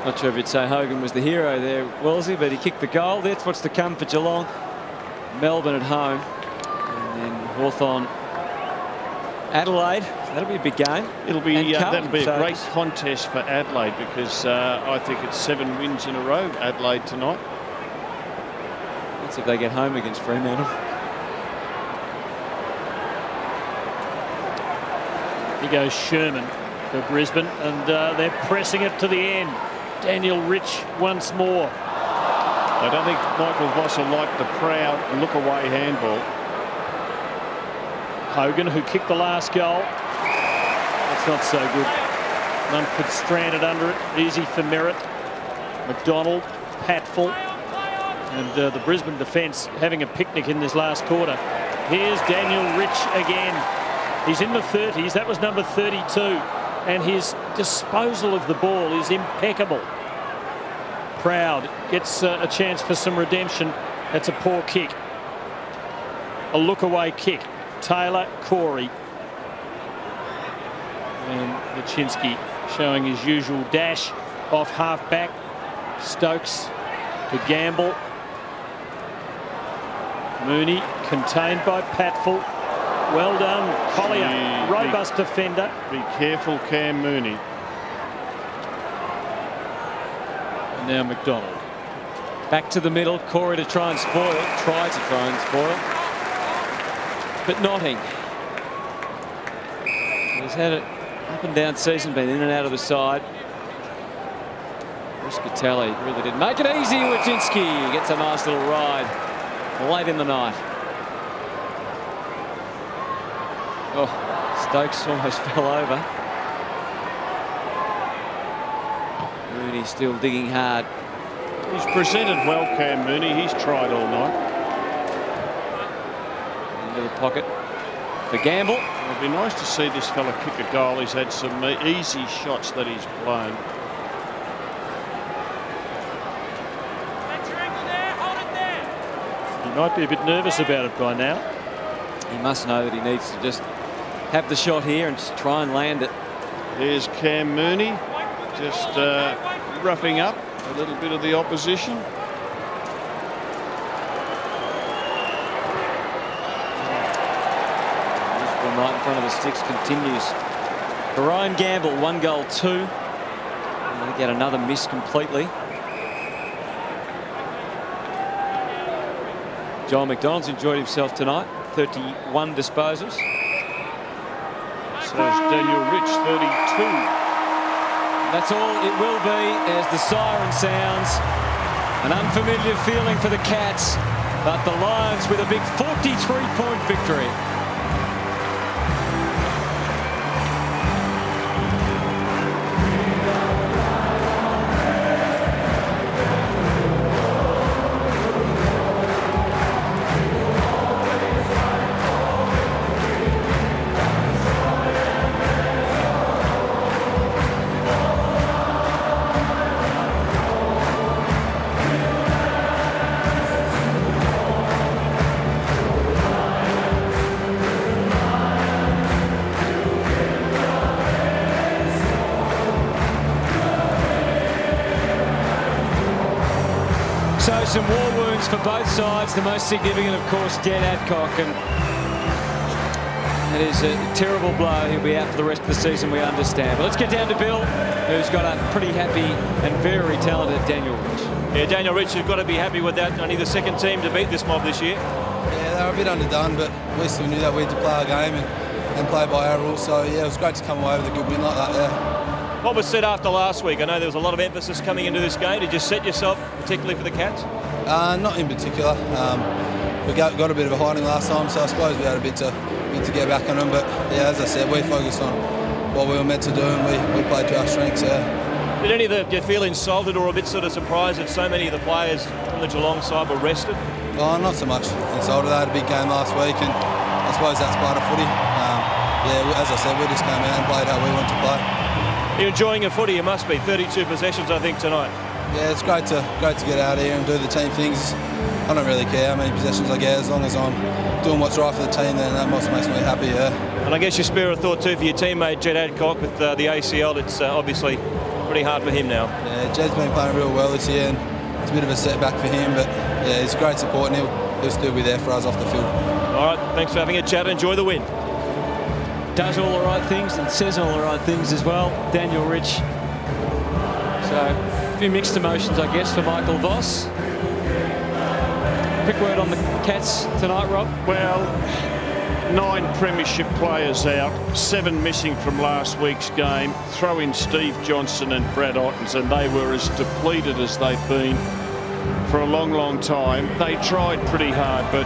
S5: Not sure if you'd say Hogan was the hero there, Wellesley, but he kicked the goal. That's what's to come for Geelong. Melbourne at home. And then Hawthorn, Adelaide. That'll be a big game.
S6: It'll be that'll be a great contest for Adelaide, because I think it's 7 wins in a row, Adelaide tonight.
S5: That's if they get home against Fremantle.
S7: Here goes Sherman for Brisbane, and they're pressing it to the end. Daniel Rich once more.
S6: I don't think Michael Voss will like the proud look-away handball.
S7: Hogan, who kicked the last goal. That's not so good. Munford stranded under it. Easy for Merritt. McDonald, Patfull. And the Brisbane defence having a picnic in this last quarter. Here's Daniel Rich again. He's in the 30s. That was number 32. And his disposal of the ball is impeccable. Proud gets a chance for some redemption. That's a poor kick. A look-away kick. Taylor, Corey. And Lachinsky showing his usual dash off half-back. Stokes to Gamble. Mooney contained by Patfull. Well done, Collier. Robust defender.
S6: Be careful, Cam Mooney.
S7: And now McDonald.
S5: Back to the middle. Corey to try and spoil. Tried to try and spoil. But Notting. He's had it up and down season, been in and out of the side. Riscatelli really didn't make it easy. Wojcinski gets a nice little ride late in the night. Oh, Stokes almost fell over. Mooney still digging hard.
S6: He's presented well, Cam Mooney. He's tried all night.
S5: Into the pocket for Gamble.
S6: It'd be nice to see this fella kick a goal. He's had some easy shots that he's blown.
S7: He might be a bit nervous about it by now.
S5: He must know that he needs to just have the shot here and just try and land it.
S6: There's Cam Mooney just roughing up a little bit of the opposition.
S5: Right in front of the sticks continues. For Ryan Gamble, 1 goal, 2. And they get another miss completely. Joel McDonald's enjoyed himself tonight. 31 disposals.
S6: So is Daniel Rich, 32.
S5: That's all it will be as the siren sounds. An unfamiliar feeling for the Cats, but the Lions with a big 43-point victory. So some war wounds for both sides. The most significant, of course, Dad Adcock, and it is a terrible blow. He'll be out for the rest of the season, we understand. But let's get down to Bill, who's got a pretty happy and very talented Daniel Rich.
S8: Yeah, Daniel Rich has got to be happy with that. Only the second team to beat this mob this year.
S15: Yeah, they were a bit underdone, but at least we knew that we had to play our game and play by our rules. So yeah, it was great to come away with a good win like that. Yeah.
S8: What was said after last week? I know there was a lot of emphasis coming into this game. Did you set yourself particularly for the Cats?
S15: Not in particular. We got a bit of a hiding last time, so I suppose we had a bit to get back on them. But yeah, as I said, we focused on what we were meant to do, and we played to our strengths. Yeah.
S8: Did any of you feel insulted or a bit sort of surprised that so many of the players from the Geelong side were rested?
S15: Oh, not so much insulted. They had a big game last week, and I suppose that's part of footy. Yeah, as I said, we just came out and played how we want to play.
S8: You're enjoying your footy, you must be. 32 possessions, I think, tonight.
S15: Yeah, it's great to get out here and do the team things. I don't really care how many possessions I get, as long as I'm doing what's right for the team, then that makes me happy, yeah.
S8: And I guess you spare a thought too for your teammate Jed Adcock with the ACL. It's obviously pretty hard for him now.
S15: Yeah, Jed's been playing real well this year, and it's a bit of a setback for him, but yeah, he's a great support, and he'll still be there for us off the field.
S8: All right, thanks for having a chat. Enjoy the win.
S5: Does all the right things and says all the right things as well, Daniel Rich. So a few mixed emotions, I guess, for Michael Voss. quick word on the Cats tonight, Rob?
S6: Well, 9 premiership players out, 7 missing from last week's game. Throw in Steve Johnson and Brad Ottens, and they were as depleted as they've been for a long, long time. They tried pretty hard, but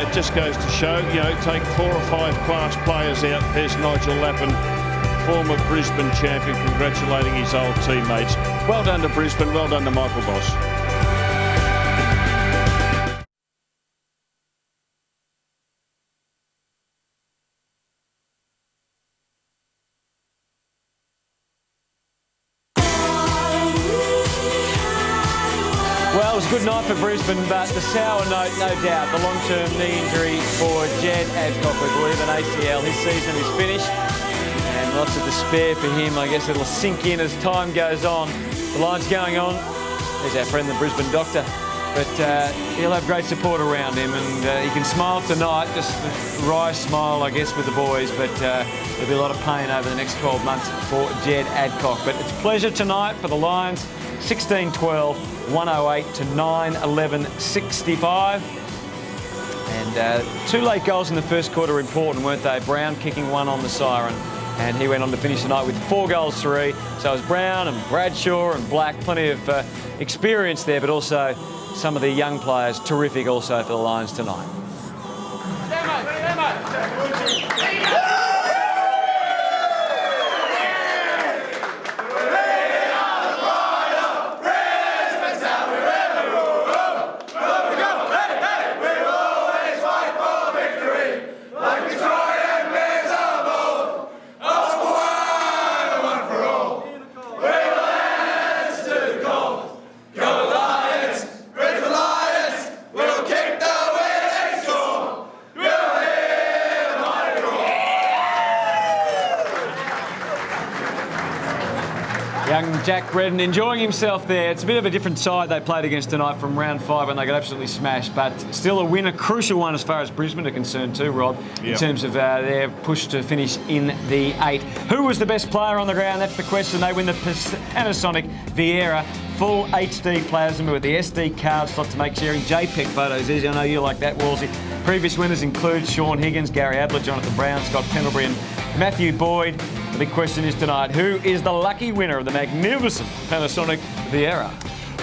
S6: it just goes to show, you know, take 4 or 5 class players out. There's Nigel Lappin, former Brisbane champion, congratulating his old teammates. Well done to Brisbane, well done to Michael Voss.
S5: Well, it was a good night for Brisbane, but the sour note, no doubt, the long-term knee injury for Jed Adcock, we believe, an ACL. His season is finished, and lots of despair for him. I guess it'll sink in as time goes on. The line's going on. There's our friend, the Brisbane doctor. But he'll have great support around him, and he can smile tonight, just a wry smile, I guess, with the boys. But there'll be a lot of pain over the next 12 months for Jed Adcock. But it's a pleasure tonight for the Lions. 16-12, 108 to 9-11-65. And 2 late goals in the first quarter are important, weren't they? Brown kicking 1 on the siren, and he went on to finish the night with 4 goals, 3. So it was Brown and Bradshaw and Black, plenty of experience there, but also some of the young players, terrific also for the Lions tonight. Young Jack Redden enjoying himself there. It's a bit of a different side they played against tonight from round 5 when they got absolutely smashed, but still a win, a crucial one as far as Brisbane are concerned too, Rob, in terms of their push to finish in the 8. Who was the best player on the ground? That's the question. They win the Panasonic Viera full HD plasma with the SD card slot to make sharing JPEG photos easy. I know you like that, Wolsey. Previous winners include Sean Higgins, Gary Ablett, Jonathan Brown, Scott Pendlebury and Matthew Boyd. The big question is tonight, who is the lucky winner of the magnificent Panasonic Viera?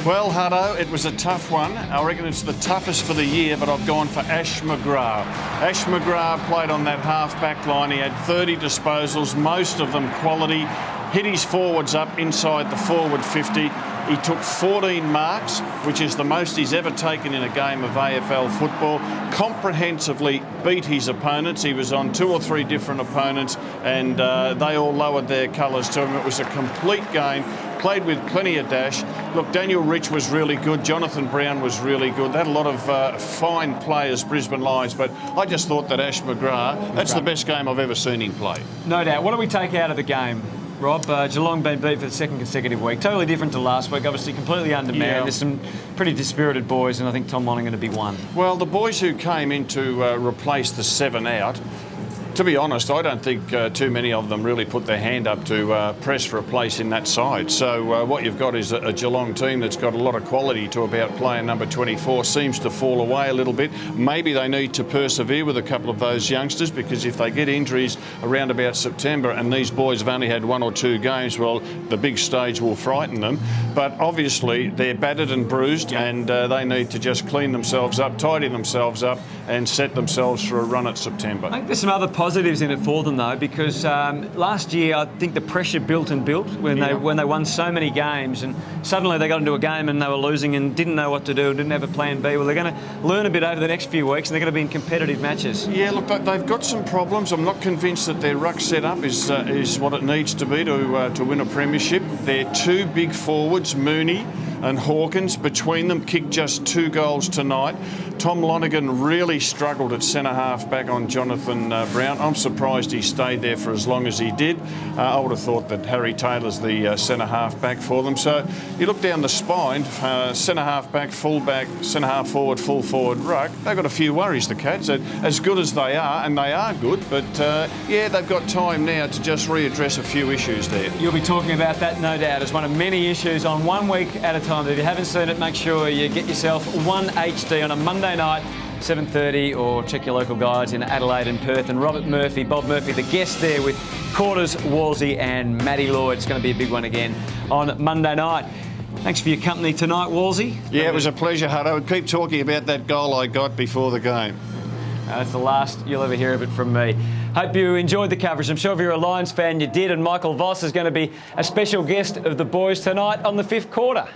S6: Well, Hutto, it was a tough one. I reckon it's the toughest for the year, but I've gone for Ash McGrath. Ash McGrath played on that half-back line. He had 30 disposals, most of them quality. Hit his forwards up inside the forward 50. He took 14 marks, which is the most he's ever taken in a game of AFL football. Comprehensively beat his opponents. He was on 2 or 3 different opponents, and they all lowered their colours to him. It was a complete game. Played with plenty of dash. Look, Daniel Rich was really good. Jonathan Brown was really good. They had a lot of fine players, Brisbane Lions, but I just thought that Ash McGrath, that's the best game I've ever seen him play.
S5: No doubt. What do we take out of the game, Rob? Geelong been beat for the 2nd consecutive week. Totally different to last week. Obviously completely undermanned.
S6: Yeah.
S5: There's some pretty dispirited boys, and I think Tom Lonergan to be one.
S6: Well, the boys who came in to replace the 7 out, to be honest, I don't think too many of them really put their hand up to press for a place in that side. So what you've got is a Geelong team that's got a lot of quality to about player number 24. Seems to fall away a little bit. Maybe they need to persevere with a couple of those youngsters, because if they get injuries around about September and these boys have only had 1 or 2 games, well, the big stage will frighten them. But obviously they're battered and bruised, and they need to just clean themselves up, tidy themselves up and set themselves for a run at September.
S5: I think there's some other positives in it for them though, because last year I think the pressure built when they won so many games, and suddenly they got into a game and they were losing and didn't know what to do, didn't have a plan B. Well, they're going to learn a bit over the next few weeks, and they're going to be in competitive matches.
S6: Yeah, look, they've got some problems. I'm not convinced that their ruck setup is what it needs to be to win a premiership. Their 2 big forwards, Mooney and Hawkins, between them kicked just 2 goals tonight. Tom Lonergan really struggled at centre-half back on Jonathan Brown. I'm surprised he stayed there for as long as he did. I would have thought that Harry Taylor's the centre-half back for them. So you look down the spine, centre-half back, full-back, centre-half forward, full forward ruck. They've got a few worries, the Cats, as good as they are, and they are good, but yeah, they've got time now to just readdress a few issues there.
S5: You'll be talking about that, no doubt, as one of many issues on 1 week at a time. If you haven't seen it, make sure you get yourself 1 HD on a Monday Monday night, 7:30, or check your local guides in Adelaide and Perth. And Bob Murphy, the guest there with Quarters, Wolsey and Matty Lloyd. It's going to be a big one again on Monday night. Thanks for your company tonight, Wolsey.
S6: Yeah, it was a pleasure, Hutto. Keep talking about that goal I got before the game.
S5: That's the last you'll ever hear of it from me. Hope you enjoyed the coverage. I'm sure if you're a Lions fan, you did. And Michael Voss is going to be a special guest of the boys tonight on the 5th quarter.